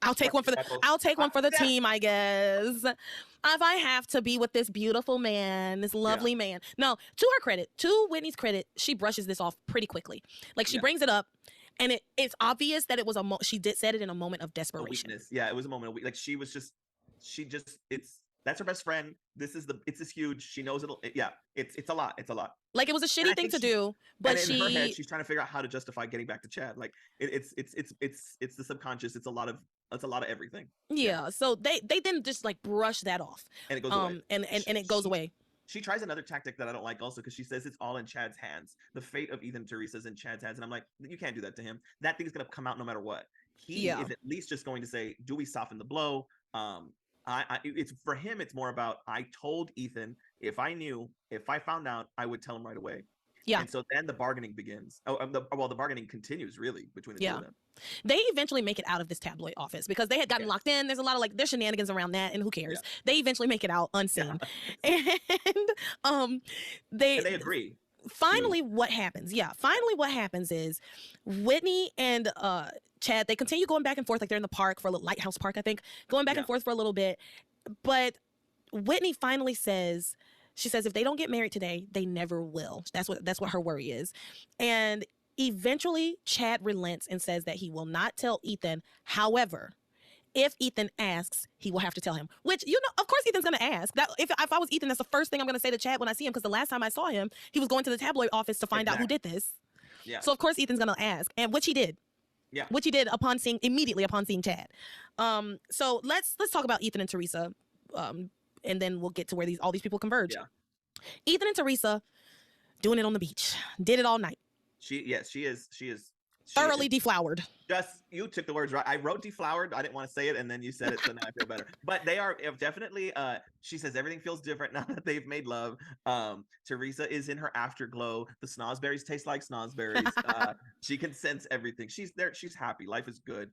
I'll take one for the team, I guess. If I have to be with this beautiful man, this lovely man. No, to her credit, to Whitney's credit, she brushes this off pretty quickly. Like she brings it up, and it's obvious that it was she said it in a moment of desperation. Weakness. Yeah, it was a moment of like that's her best friend. It's huge. She knows it's a lot. It's a lot. Like it was a shitty thing to do, but in her head, she's trying to figure out how to justify getting back to Chad. Like it's the subconscious. It's a lot of everything. Yeah. So they then just like brush that off, and it goes away. And it goes away. She tries another tactic that I don't like also, because she says it's all in Chad's hands. The fate of Ethan and Teresa is in Chad's hands. And I'm like, you can't do that to him. That thing's going to come out no matter what. He is at least just going to say, do we soften the blow? It's for him, it's more about, I told Ethan, if I found out, I would tell him right away. Yeah. And so then the bargaining begins. The bargaining continues really between the two of them. They eventually make it out of this tabloid office because they had gotten locked in. There's a lot of there's shenanigans around that, and who cares? Yeah. They eventually make it out unseen. Yeah. And they agree. Finally, what happens? Yeah. Finally, what happens is Whitney and Chad, they continue going back and forth, like they're in the park for a little lighthouse park, I think, going back and forth for a little bit. But Whitney finally says, she says, if they don't get married today, they never will. That's what her worry is. And eventually, Chad relents and says that he will not tell Ethan. However, if Ethan asks, he will have to tell him. Which, of course Ethan's going to ask. That if I was Ethan, that's the first thing I'm going to say to Chad when I see him, because the last time I saw him, he was going to the tabloid office to find out who did this. Yeah. So of course Ethan's going to ask, and which he did. Yeah. Which he did immediately upon seeing Chad. So let's talk about Ethan and Teresa. And then we'll get to where all these people converge. Yeah. Ethan and Teresa doing it on the beach. Did it all night. She is thoroughly deflowered. Just, you took the words right. I wrote deflowered. I didn't want to say it, and then you said it, so now I feel better. But they are definitely, she says everything feels different now that they've made love. Teresa is in her afterglow. The snozberries taste like snozberries. She can sense everything. She's there. She's happy. Life is good.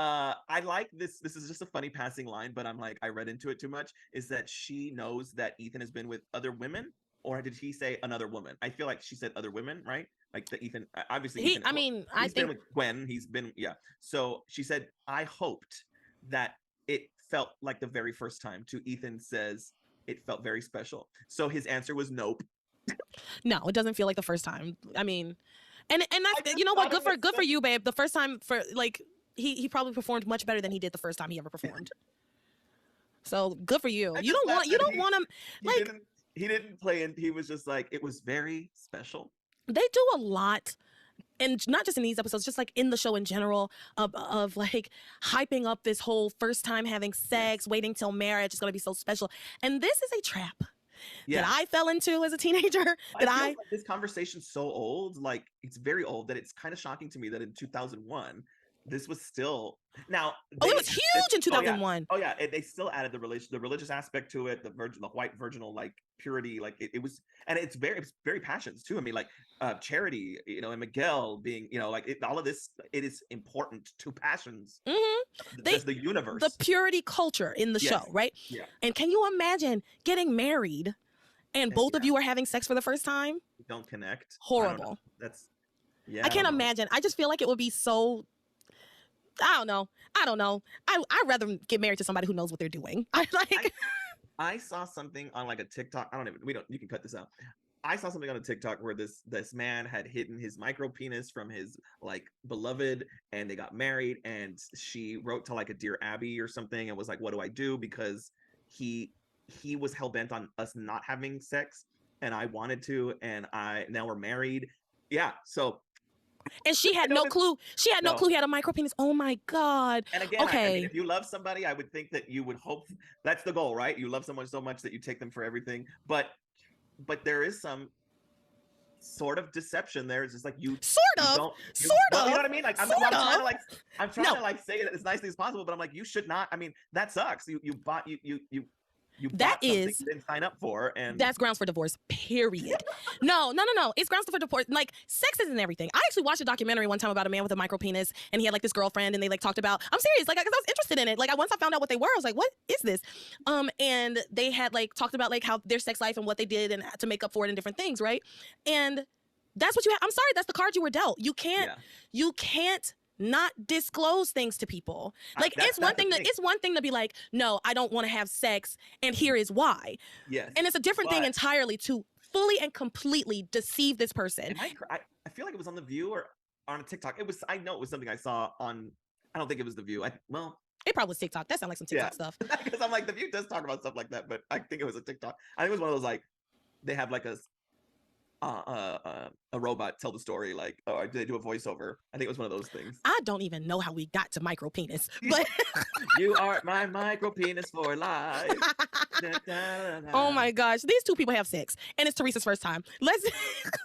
I like this. This is just a funny passing line, but I'm like, I read into it too much. Is that she knows that Ethan has been with other women, or did he say another woman? I feel like she said other women, right? Like the Ethan, obviously. He's been with Gwen. He's been, So she said, I hoped that it felt like the very first time. To Ethan says it felt very special. So his answer was nope. No, it doesn't feel like the first time. I mean, and that's, you know what? Good for you, babe. The first time for like. He probably performed much better than he did the first time he ever performed. So good for you. You don't want him like he didn't play, and he was just like, it was very special. They do a lot, and not just in these episodes, just like in the show in general, of like hyping up this whole first time having sex, waiting till marriage is going to be so special. And this is a trap that I fell into as a teenager. Like this conversation's so old, like it's very old, that it's kind of shocking to me that in 2001. This was still now. It was huge in 2001. Oh yeah, they still added the religious aspect to it, the white virginal like purity, like it was, and it's very passions too. I mean, like Charity, and Miguel being, all of this. It is important to passions. Mm-hmm. The universe, the purity culture in the show, right? Yeah. And can you imagine getting married, and both of you are having sex for the first time? You don't connect. Horrible. I can't imagine. I just feel like it would be so. I don't know. I'd rather get married to somebody who knows what they're doing. I saw something on like a TikTok. You can cut this out. I saw something on a TikTok where this man had hidden his micro penis from his like beloved, and they got married, and she wrote to like a Dear Abby or something and was like, "What do I do?" Because he he was hell bent on us not having sex, and I wanted to, and I now we're married. Yeah, so And she I had know no this. clue. She had no No, clue he had a micro penis. Oh my God. and again, I mean, Okay. if you love somebody, I would think that you would hope that's the goal, right? You love someone so much that you take them for everything, but there is some sort of deception there. It's just like Sort you of. don't you Sort well, you know of. what I mean? Like Sort I'm trying of. to like I'm trying No, to like say it as nicely as possible, but I'm like, you should not. I mean, that sucks. You that bought something is you didn't sign up for, and that's grounds for divorce, period. No. It's grounds for divorce. Like, sex isn't everything. I actually watched a documentary one time about a man with a micro penis, and he had like this girlfriend, and they like talked about, I'm serious, like, because I was interested in it. Like, once I found out what they were, I was like, what is this? And they had like talked about like how their sex life and what they did and to make up for it and different things, right? And that's what you have. I'm sorry, that's the card you were dealt. yeah, You can't not disclose things to people. Like, that's it's one the thing thing. it's one thing to be like, no, I don't want to have sex, and here is why. Yes, And it's a different thing but entirely to fully and completely deceive this person. I feel like it was on the View or on a TikTok. It was I know it was something I saw on. I don't think it was the View. Well, It probably was TikTok. That sounds like some yeah, TikTok stuff. because I'm like the View does talk about stuff like that, but I think it was a TikTok. I think it was one of those like they have like a robot tell the story, like, oh, they do a voiceover. I think it was one of those things. I don't even know how we got to micro penis, but You are my micro penis for life. oh my gosh, these two people have sex, and it's Teresa's first time. Let's.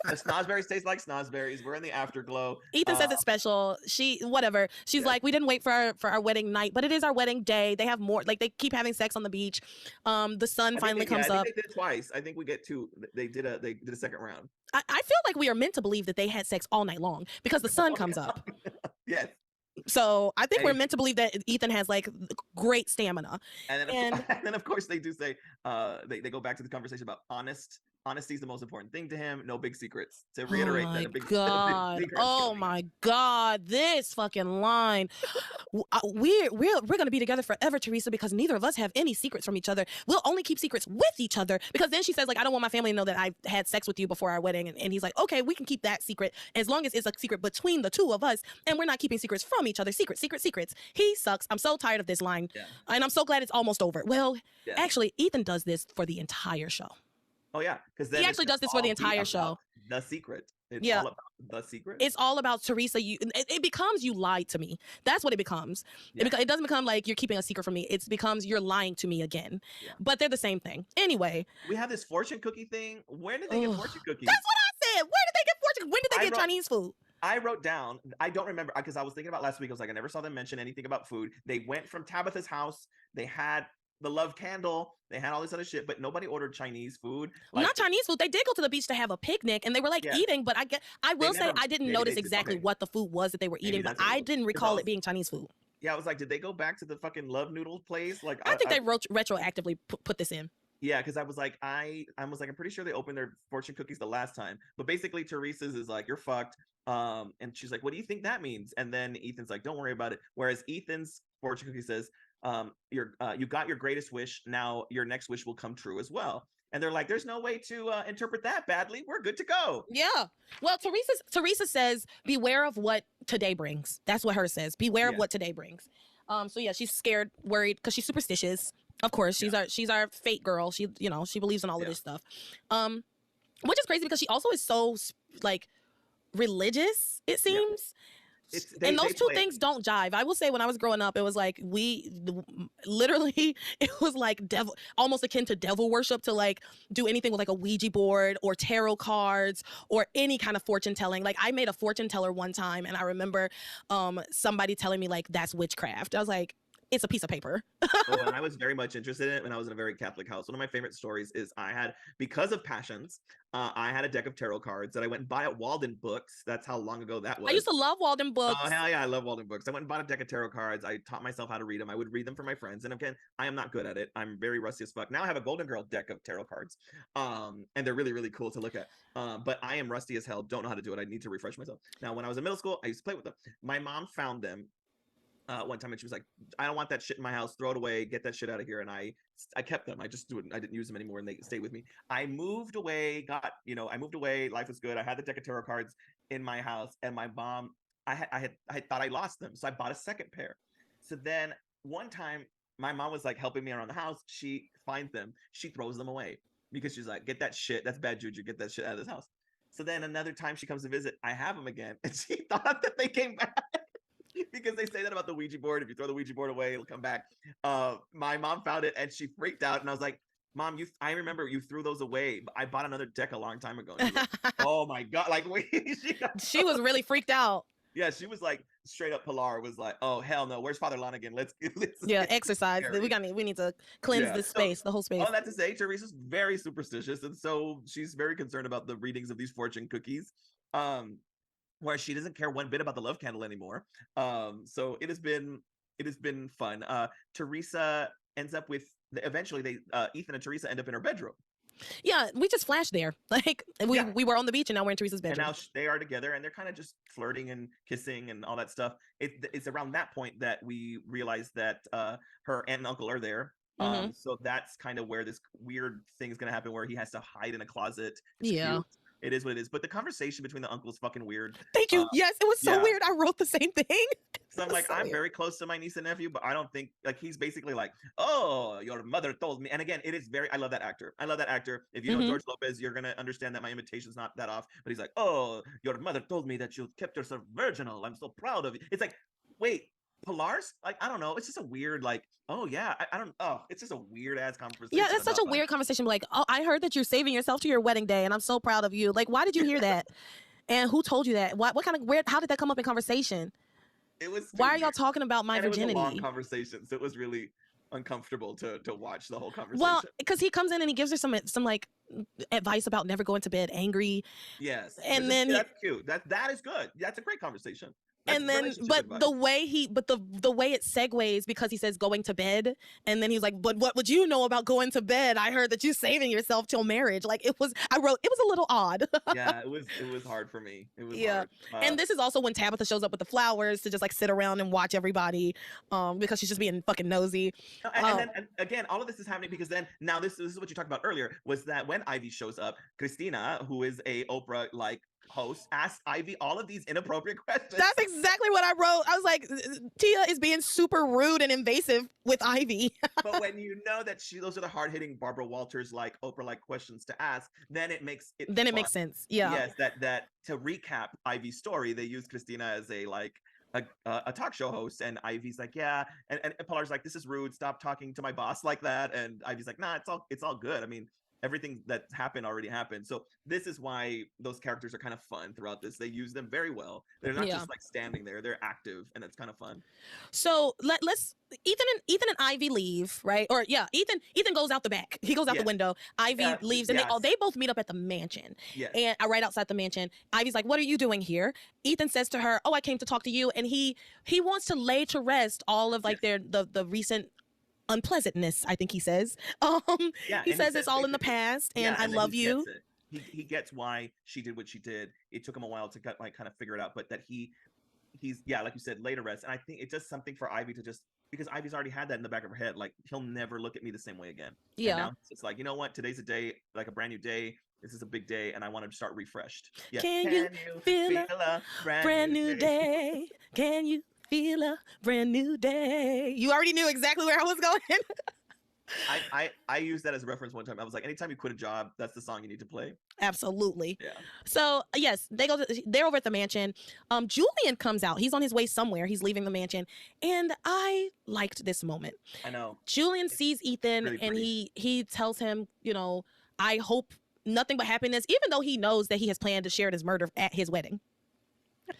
The snozberries taste like snozberries. We're in the afterglow. Ethan says it's special. Whatever. She's Yeah. like, we didn't wait for our wedding night, but it is our wedding day. They have more. Like, they keep having sex on the beach. The sun finally comes I up. think they did it twice. I think we get two. They did a second round. I feel like we are meant to believe that they had sex all night long because the sun comes up. Yes. So I think we're Hey. meant to believe that Ethan has like great stamina. And then, And and then of course they do say they go back to the conversation about honesty is the most important thing to him. No big secrets. To reiterate oh that my a big God. secret is Oh killing. my God. This fucking line. We're going to be together forever, Teresa, because neither of us have any secrets from each other. We'll only keep secrets with each other. Because then she says, like, I don't want my family to know that I had sex with you before our wedding. And he's like, okay, we can keep that secret as long as it's a secret between the two of us. And we're not keeping secrets from each other. Secrets. He sucks. I'm so tired of this line. Yeah. And I'm so glad it's almost over. Well, Yeah. actually, Ethan does this for the entire show. Oh yeah, because He actually does this for the entire show. The secret. It's Yeah. all about the secret. It's all about Teresa. It becomes you lied to me. That's what it becomes. Yeah. It doesn't become like you're keeping a secret from me. It becomes you're lying to me again. Yeah. But they're the same thing. Anyway. We have this fortune cookie thing. Where did they get Ugh. fortune cookies? That's what I said. Where did they get fortune? When did they I get wrote- Chinese food? I wrote down, I don't remember, because I was thinking about last week. I was like, I never saw them mention anything about food. They went from Tabitha's house. They had the love candle. They had all this other shit, but nobody ordered Chinese food. Like, Not Chinese food. They did go to the beach to have a picnic, and they were like Yeah. eating. But I will say never- I didn't maybe notice they did, exactly okay. what the food was that they were Maybe eating, but that's what it I was. didn't 'Cause recall I it was- being Chinese food. Yeah, I was like, did they go back to the fucking love noodles place? Like, I think they retroactively put this in. Yeah, because I was like, I'm pretty sure they opened their fortune cookies the last time. But basically, Teresa's is like, you're fucked. And she's like, what do you think that means? And then Ethan's like, don't worry about it. Whereas Ethan's fortune cookie says, you got your greatest wish. Now your next wish will come true as well. And they're like, there's no way to interpret that badly. We're good to go. Yeah. Well, Teresa says, beware of what today brings. That's what hers says. Beware of Yeah. what today brings. So yeah, she's scared, worried, because she's superstitious. Of course, she's our fate girl. She believes in all of this stuff. Which is crazy because she also is so like religious, it seems. And those two things don't jive. I will say, when I was growing up, it was like literally, it was like devil, almost akin to devil worship, to like do anything with like a Ouija board or tarot cards or any kind of fortune telling. Like, I made a fortune teller one time, and I remember somebody telling me like that's witchcraft. I was like, it's a piece of paper. And I was very much interested in it when I was in a very Catholic house. One of my favorite stories is because of Passions, I had a deck of tarot cards that I went and bought at Walden Books. That's how long ago that was. I used to love Walden Books. Oh, hell yeah, I love Walden Books. I went and bought a deck of tarot cards. I taught myself how to read them. I would read them for my friends. And again, I am not good at it. I'm very rusty as fuck. Now I have a Golden Girl deck of tarot cards. And they're really, really cool to look at. But I am rusty as hell. Don't know how to do it. I need to refresh myself. Now, when I was in middle school, I used to play with them. My mom found them one time, and she was like, I don't want that shit in my house, throw it away, get that shit out of here. And I kept them. I just do it. I didn't use them anymore, and they stayed with me. I moved away, I moved away, life was good. I had the deck of tarot cards in my house, and my mom, I thought I lost them, so I bought a second pair. So then one time my mom was like helping me around the house, she finds them, she throws them away because she's like, get that shit, that's bad juju, get that shit out of this house. So then another time she comes to visit, I have them again, and she thought that they came back. Because they say that about the Ouija board. If you throw the Ouija board away, it'll come back. My mom found it and she freaked out. And I was like, Mom, I remember you threw those away. I bought another deck a long time ago. And she was like, oh my God. Like, wait, She was really freaked out. yeah, she was like, straight up, Pilar was like, oh, hell no. Where's Father Lonigan? Let's Yeah, exercise. We need to cleanse this space, the whole space. All that to say, Teresa's very superstitious. And so she's very concerned about the readings of these fortune cookies. Where she doesn't care one bit about the love candle anymore. So it has been fun. Teresa ends up with eventually Ethan and Teresa end up in her bedroom. Yeah, we just flashed there. Like we were on the beach and now we're in Teresa's bedroom. And now they are together and they're kind of just flirting and kissing and all that stuff. It's around that point that we realize that her aunt and uncle are there. So that's kind of where this weird thing is going to happen, where he has to hide in a closet. It's cute. It is what it is. But the conversation between the uncle is fucking weird. Thank you. Yes, it was so weird. I wrote the same thing. So I'm like, I'm very close to my niece and nephew, but I don't think, like, he's basically like, oh, your mother told me. And again, it is I love that actor. If you know George Lopez, you're going to understand that my imitation's not that off. But he's like, oh, your mother told me that you kept yourself virginal. I'm so proud of you. It's like, wait, Pilar's? Like, I don't know. It's just a weird, like, oh yeah, it's just a weird ass conversation. Yeah, it's such a weird conversation. Like, oh, I heard that you're saving yourself to your wedding day and I'm so proud of you. Like, why did you hear that? And who told you that? What kind of how did that come up in conversation? It was. Why are y'all talking about my virginity? It was a long conversation, so it was really uncomfortable to watch the whole conversation. Well, because he comes in and he gives her some like advice about never going to bed angry. Yes, and then that's cute. That is good. That's a great conversation. And then, but the way the way it segues, because he says going to bed, and then he's like, but what would you know about going to bed? I heard that you're saving yourself till marriage. Like it was a little odd. Yeah, it was hard for me. It was hard. And this is also when Tabitha shows up with the flowers to just like sit around and watch everybody, because she's just being fucking nosy. And again, all of this is happening because now this is what you talked about earlier, was that when Ivy shows up, Christina, who is a Oprah like host, asked Ivy all of these inappropriate questions. That's exactly what I wrote. I was like, Tia is being super rude and invasive with Ivy. But when you know that those are the hard-hitting Barbara Walters like Oprah like questions to ask, then it makes it then fun. It makes sense. Yeah. Yes, that to recap Ivy's story, they use Christina as a talk show host, and Ivy's like, yeah, and Pilar's like, this is rude, stop talking to my boss like that, and Ivy's like, nah, it's all good. I mean, everything that happened already happened. So this is why those characters are kind of fun throughout this. They use them very well. They're not just like standing there. They're active, and it's kind of fun. So let's Ethan and Ivy leave, right? Or Ethan goes out the back. He goes out the window. Ivy leaves, and they both meet up at the mansion. Yes. And right outside the mansion. Ivy's like, "What are you doing here?" Ethan says to her, "Oh, I came to talk to you." And he wants to lay to rest all of like the recent unpleasantness, I think he says. He says it's all in the past, and I love you. He gets why she did what she did. It took him a while to kind of figure it out, but that he's like you said, later rest. And I think it does something for Ivy to just, because Ivy's already had that in the back of her head, like he'll never look at me the same way again. Yeah. And now it's like, you know what? Today's a day, like a brand new day. This is a big day, and I want to start refreshed. Yeah. Can you feel a brand new day? Can you feel a brand new day? You already knew exactly where I was going. I used that as a reference one time. I was like, anytime you quit a job, that's the song you need to play. Absolutely. Yeah. So yes, they're over at the mansion. Julian comes out. He's on his way somewhere. He's leaving the mansion, and I liked this moment. I know. Julian sees Ethan, really, and he tells him, you know, I hope nothing but happiness, even though he knows that he has planned to share his murder at his wedding.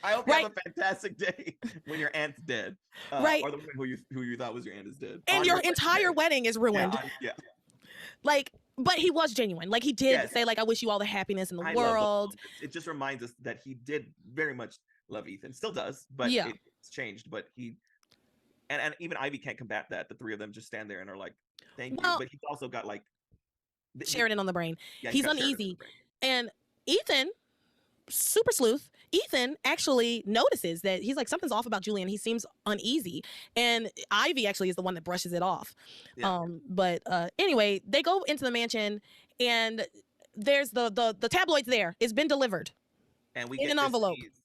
I hope you have a fantastic day when your aunt's dead, right? Or the woman who you thought was your aunt is dead, and your entire wedding is ruined. Yeah. Like, but he was genuine. Like, he did say, like, I wish you all the happiness in the world. It just reminds us that he did very much love Ethan, still does, but it's changed. But and even Ivy can't combat that. The three of them just stand there and are like, thank you. But he's also got like Sheridan on the brain. Yeah, he's uneasy, and Ethan super sleuth, Ethan actually notices that he's like, something's off about Julian. He seems uneasy. And Ivy actually is the one that brushes it off. Yeah. But anyway, they go into the mansion and there's the tabloids there. It's been delivered And we in get an this envelope. tease.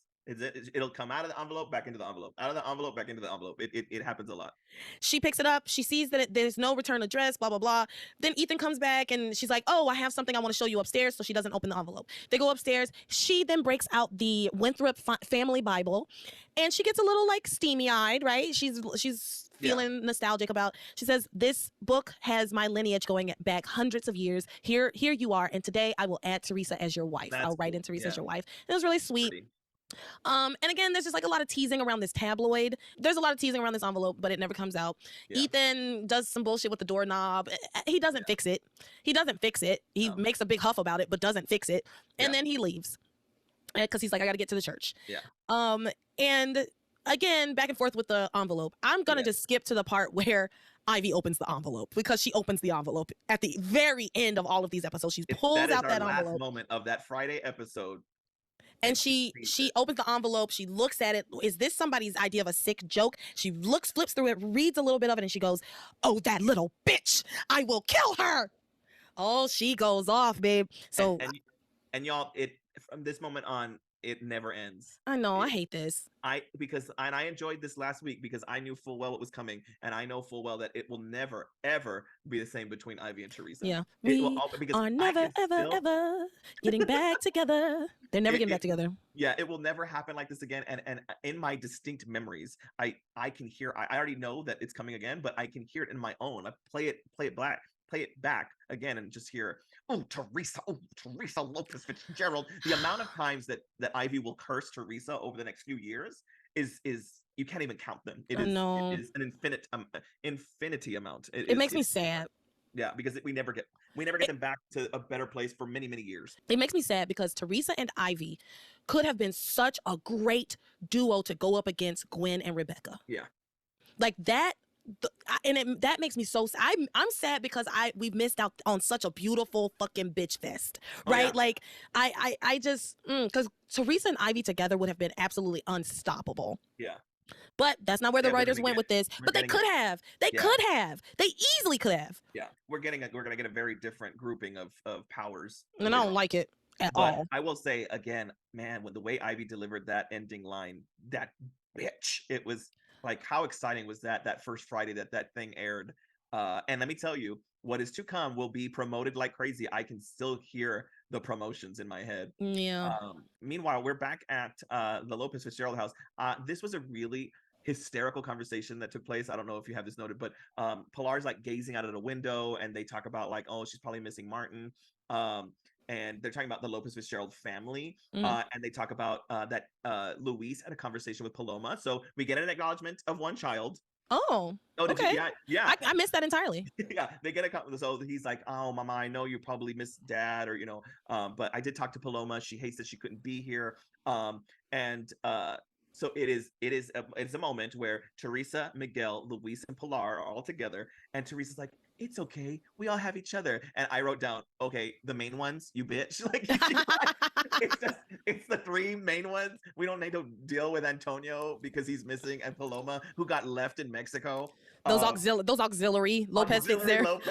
It'll come out of the envelope, back into the envelope, out of the envelope, back into the envelope. It happens a lot. She picks it up. She sees that there's no return address, blah, blah, blah. Then Ethan comes back and she's like, oh, I have something I want to show you upstairs. So she doesn't open the envelope. They go upstairs. She then breaks out the Winthrop family Bible and she gets a little like steamy eyed, right? She's feeling nostalgic about. She says, this book has my lineage going back hundreds of years. Here you are. And today I will add Teresa as your wife. I'll write in Teresa as your wife. It was really sweet. Pretty. And again, there's just like a lot of teasing around this tabloid. There's a lot of teasing around this envelope, but it never comes out. Yeah. Ethan does some bullshit with the doorknob. He doesn't fix it. He makes a big huff about it, but doesn't fix it. And then he leaves because he's like, I got to get to the church. Yeah. And again, back and forth with the envelope. I'm going to just skip to the part where Ivy opens the envelope because she opens the envelope at the very end of all of these episodes. She pulls out that envelope. Last moment of that Friday episode. And she opens the envelope. She looks at it. Is this somebody's idea of a sick joke? She flips through it, reads a little bit of it, and she goes, oh, that little bitch. I will kill her. Oh, she goes off, babe. So, and y'all, from this moment on, it never ends. I know. I hate this. I enjoyed this last week because I knew full well it was coming, and I know full well that it will never ever be the same between Ivy and Teresa. Yeah, we are never ever getting back together. They're never getting back together. Yeah, it will never happen like this again. And in my distinct memories, I can hear. I already know that it's coming again, but I can hear it in my own. I play it back again and just hear, oh, Teresa Lopez Fitzgerald. The amount of times that Ivy will curse Teresa over the next few years is you can't even count them. It is an infinity amount. It makes me sad. Yeah, because we never get them back to a better place for many, many years. It makes me sad because Teresa and Ivy could have been such a great duo to go up against Gwen and Rebecca. Yeah. Like that. That makes me so I'm sad because we've missed out on such a beautiful fucking bitch fest, right? Oh, yeah. Like I just because Teresa and Ivy together would have been absolutely unstoppable. Yeah. But that's not where the writers went with this. But they could have. They could have. They easily could have. Yeah. We're gonna get a very different grouping of powers. And I don't like it at all. I will say again, man, with the way Ivy delivered that ending line, that bitch, it was like, how exciting was that first Friday that thing aired? And let me tell you, what is to come will be promoted like crazy. I can still hear the promotions in my head. Yeah. Meanwhile, we're back at the Lopez Fitzgerald house. This was a really hysterical conversation that took place. I don't know if you have this noted, but Pilar's like gazing out of the window and they talk about like, oh, she's probably missing Martin. And they're talking about the Lopez Fitzgerald family. And they talk about that Luis had a conversation with Paloma. So we get an acknowledgement of one child. Oh, okay. Yeah. I missed that entirely. Yeah, they get a so he's like, oh, Mama, I know you probably miss Dad, or but I did talk to Paloma. She hates that she couldn't be here. So it's a moment where Teresa, Miguel, Luis, and Pilar are all together, and Teresa's like, it's okay, we all have each other. And I wrote down, okay, the main ones, you bitch. Like, it's the three main ones. We don't need to deal with Antonio because he's missing, and Paloma, who got left in Mexico. Those auxiliary Lopez Fitzgerald.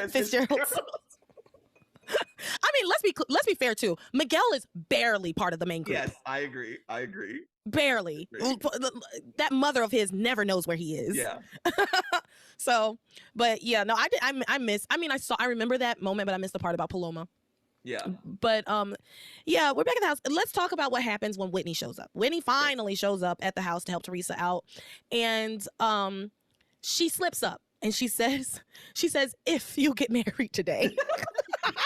I mean, let's be fair too. Miguel is barely part of the main group. Yes, I agree. Barely. That mother of his never knows where he is. Yeah. So, but yeah, no, I remember that moment, but I missed the part about Paloma. Yeah. But yeah, we're back at the house. Let's talk about what happens when Whitney shows up. Whitney finally shows up at the house to help Teresa out, and she slips up and she says, if you get married today.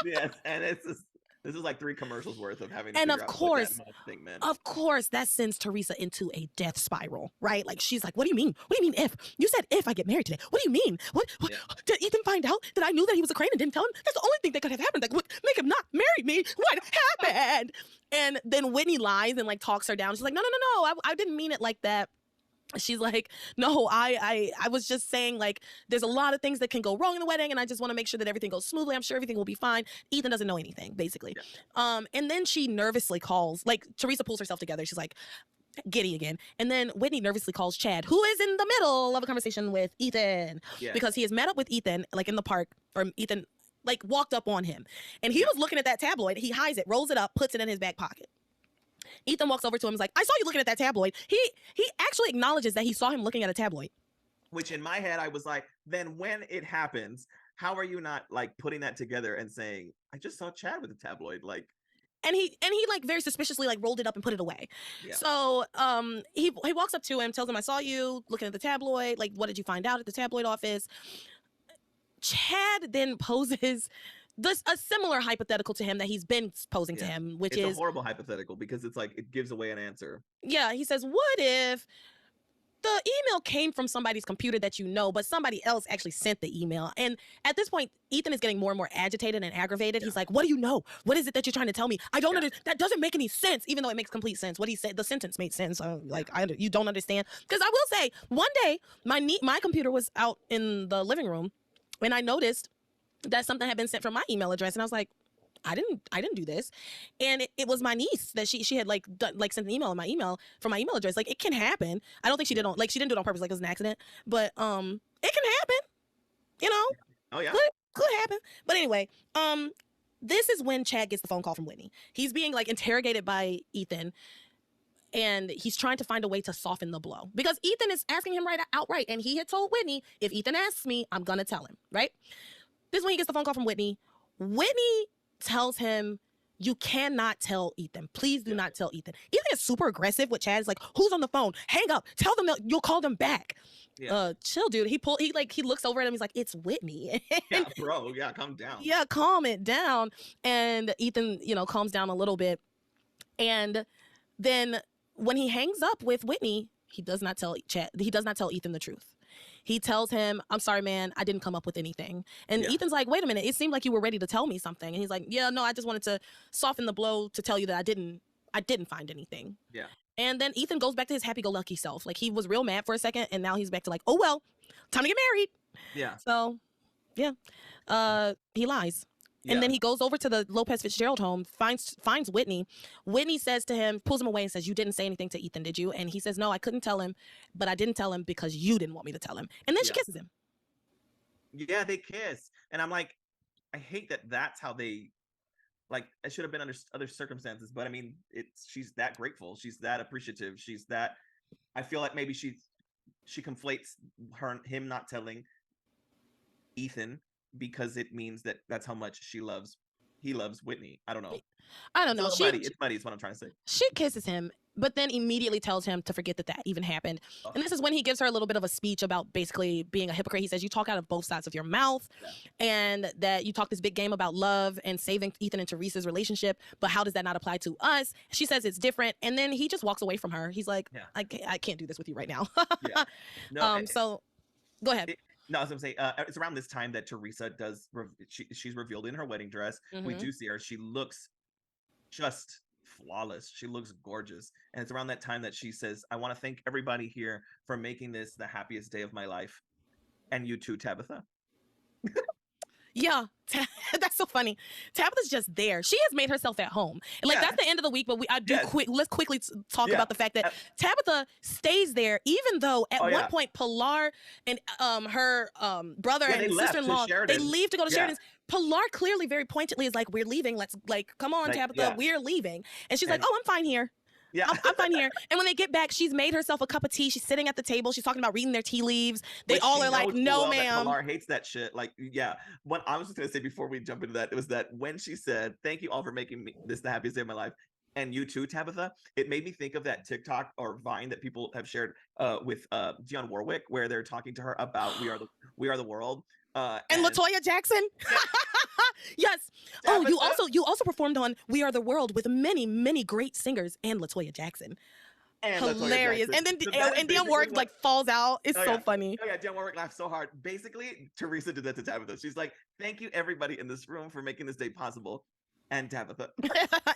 Yes, and this is like 3 commercials worth of having to and figure of out course what that thing meant. Of course that sends Teresa into a death spiral, right? Like, she's like, what do you mean if you said if I get married today? What do you mean? What yeah. Did Ethan find out that I knew that he was a crane and didn't tell him? That's the only thing that could have happened. Like, what make him not marry me? What happened? And then Whitney lies and like talks her down. She's like, no, I didn't mean it like that. she's like, no, I was just saying, like, there's a lot of things that can go wrong in the wedding, and I just want to make sure that everything goes smoothly. I'm sure everything will be fine. Ethan doesn't know anything, basically. Yeah. And then she nervously calls, like, Teresa pulls herself together. She's like, giddy again. And then Whitney nervously calls Chad, who is in the middle of a conversation with Ethan, because he has met up with Ethan, like, in the park, or Ethan, like, walked up on him. And he was looking at that tabloid. He hides it, rolls it up, puts it in his back pocket. Ethan walks over to him and is like, I saw you looking at that tabloid. He actually acknowledges that he saw him looking at a tabloid. Which in my head, I was like, then when it happens, how are you not like putting that together and saying, I just saw Chad with a tabloid? Like, and he like very suspiciously like rolled it up and put it away. Yeah. So he walks up to him, tells him, I saw you looking at the tabloid. Like, what did you find out at the tabloid office? Chad then poses a similar hypothetical to him that he's been posing to him, which is a horrible hypothetical because it's like it gives away an answer. Yeah, he says, what if the email came from somebody's computer that you know, but somebody else actually sent the email? And at this point, Ethan is getting more and more agitated and aggravated. He's like, what do you know? What is it that you're trying to tell me? I don't understand. That doesn't make any sense, even though it makes complete sense. What he said, the sentence made sense. You don't understand. Because I will say, one day, my computer was out in the living room, and I noticed that something had been sent from my email address, and I was like, I didn't do this. And it was my niece that she had like sent an email in my email from my email address. Like, it can happen. I don't think she didn't do it on purpose, like it was an accident, but it can happen, you know. Oh yeah, could happen. But anyway, this is when Chad gets the phone call from Whitney. He's being like interrogated by Ethan, and he's trying to find a way to soften the blow because Ethan is asking him outright, and he had told Whitney, if Ethan asks me, I'm gonna tell him, right? This is when he gets the phone call from Whitney. Whitney tells him, you cannot tell Ethan. Please do not tell Ethan. Ethan is super aggressive with Chad. He's like, who's on the phone? Hang up. Tell them that you'll call them back. Chill, dude. He looks over at him. He's like, it's Whitney. Yeah, bro. Yeah, calm down. Yeah, calm it down. And Ethan, calms down a little bit. And then when he hangs up with Whitney, he does not tell Ethan the truth. He tells him, I'm sorry, man, I didn't come up with anything. And Ethan's like, wait a minute, it seemed like you were ready to tell me something. And he's like, yeah, no, I just wanted to soften the blow to tell you that I didn't find anything. Yeah. And then Ethan goes back to his happy-go-lucky self. Like, he was real mad for a second, and now he's back to like, oh, well, time to get married. Yeah. So, yeah. He lies. And then he goes over to the Lopez Fitzgerald home, finds Whitney. Whitney says to him, pulls him away and says, you didn't say anything to Ethan, did you? And he says, no, I couldn't tell him, but I didn't tell him because you didn't want me to tell him. And then she kisses him. Yeah, they kiss. And I'm like, I hate that that's how they, like, it should have been under other circumstances. But I mean, she's that grateful. She's that appreciative. She's that, I feel like maybe she conflates him not telling Ethan because it means that's how much he loves Whitney. I don't know. It's muddy is what I'm trying to say. She kisses him, but then immediately tells him to forget that even happened. And this is when he gives her a little bit of a speech about basically being a hypocrite. He says, you talk out of both sides of your mouth, and that you talk this big game about love and saving Ethan and Teresa's relationship, but how does that not apply to us? She says it's different, and then he just walks away from her. He's like, I can't do this with you right now. So go ahead. No, I was gonna say it's around this time that Teresa does. She's revealed in her wedding dress. Mm-hmm. We do see her. She looks just flawless. She looks gorgeous. And it's around that time that she says, "I want to thank everybody here for making this the happiest day of my life, and you too, Tabitha." Yeah, that's so funny. Tabitha's just there. She has made herself at home. And that's the end of the week, but let's quickly talk about the fact that Tabitha stays there, even though at one point Pilar and her brother and sister-in-law, they leave to go to Sheridan's. Pilar clearly very pointedly is like, we're leaving. Let's come on, Tabitha, we're leaving. And she's like, oh, I'm fine here. Yeah, I'm fine here. And when they get back, she's made herself a cup of tea. She's sitting at the table. She's talking about reading their tea leaves. They all are like, no, ma'am. Pilar hates that shit. Like, what I was just going to say before we jump into that, it was that when she said, thank you all for making this the happiest day of my life, and you too, Tabitha, it made me think of that TikTok or Vine that people have shared with Dionne Warwick, where they're talking to her about We Are the World. And LaToya Jackson. Yes. Tabitha. Oh, you also performed on We Are the World with many, many great singers and LaToya Jackson. And hilarious. And then Dionne Warwick like falls out. It's so funny. Oh yeah, Dionne Warwick laughed so hard. Basically, Teresa did that to Tabitha. She's like, thank you everybody in this room for making this day possible. And Tabitha.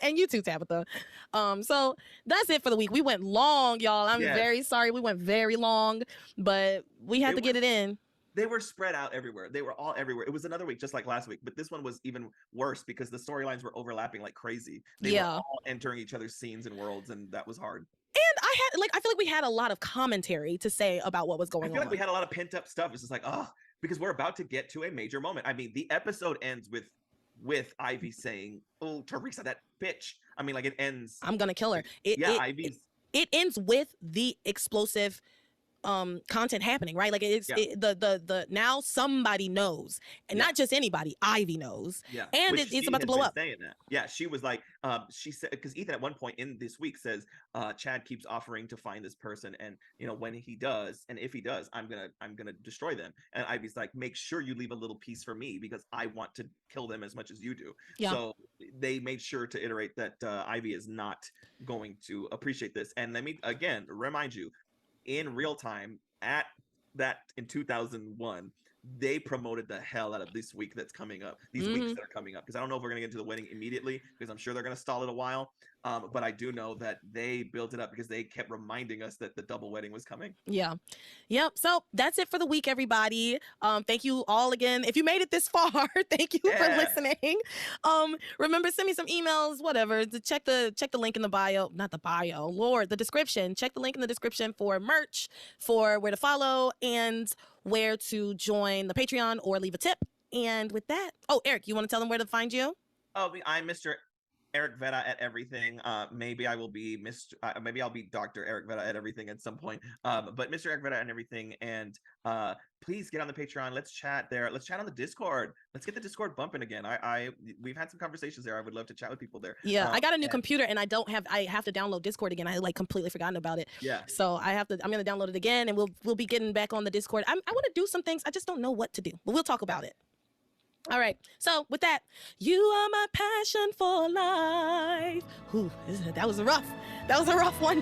And you too, Tabitha. So that's it for the week. We went long, y'all. I'm very sorry. We went very long, but we had to get it in. They were spread out everywhere. They were all everywhere. It was another week, just like last week, but this one was even worse because the storylines were overlapping like crazy. They were all entering each other's scenes and worlds, and that was hard. And I feel like we had a lot of commentary to say about what was going on. I feel like we had a lot of pent up stuff. It's just like, because we're about to get to a major moment. I mean, the episode ends with Ivy saying, "Oh, Teresa, that bitch." I mean, like, it ends. I'm gonna kill her. Ivy's. It ends with the explosive content happening, right? Like the now somebody knows, and not just anybody. Ivy knows, and it's about to blow up. Saying that, she was like, she said, because Ethan at one point in this week says, Chad keeps offering to find this person, and when he does, and if he does, I'm gonna destroy them. And Ivy's like, make sure you leave a little piece for me because I want to kill them as much as you do. So they made sure to iterate that Ivy is not going to appreciate this. And let me again remind you, in real time at that in 2001, they promoted the hell out of this week that's coming up, these weeks that are coming up, because I don't know if we're gonna get into the wedding immediately because I'm sure they're gonna stall it a while, but I do know that they built it up because they kept reminding us that the double wedding was coming. So that's it for the week, everybody. Thank you all again. If you made it this far, thank you for listening. Remember, send me some emails, whatever, to check the link in the bio, not the bio, Lord, the description. Check the link in the description for merch, for where to follow, and where to join the Patreon or leave a tip. And with that, Eric, you want to tell them where to find you? I'm Mr. Eric Vera at everything. Maybe I will be maybe I'll be Dr. Eric Vera at everything at some point. But Mr. Eric Vera and everything. And please get on the Patreon. Let's chat there. Let's chat on the Discord. Let's get the Discord bumping again. We've had some conversations there. I would love to chat with people there. I got a new computer and I have to download Discord again. I completely forgotten about it. So I'm gonna download it again, and we'll be getting back on the Discord. I want to do some things. I just don't know what to do, but we'll talk about it. All right. So with that, you are my passion for life. That was a rough one.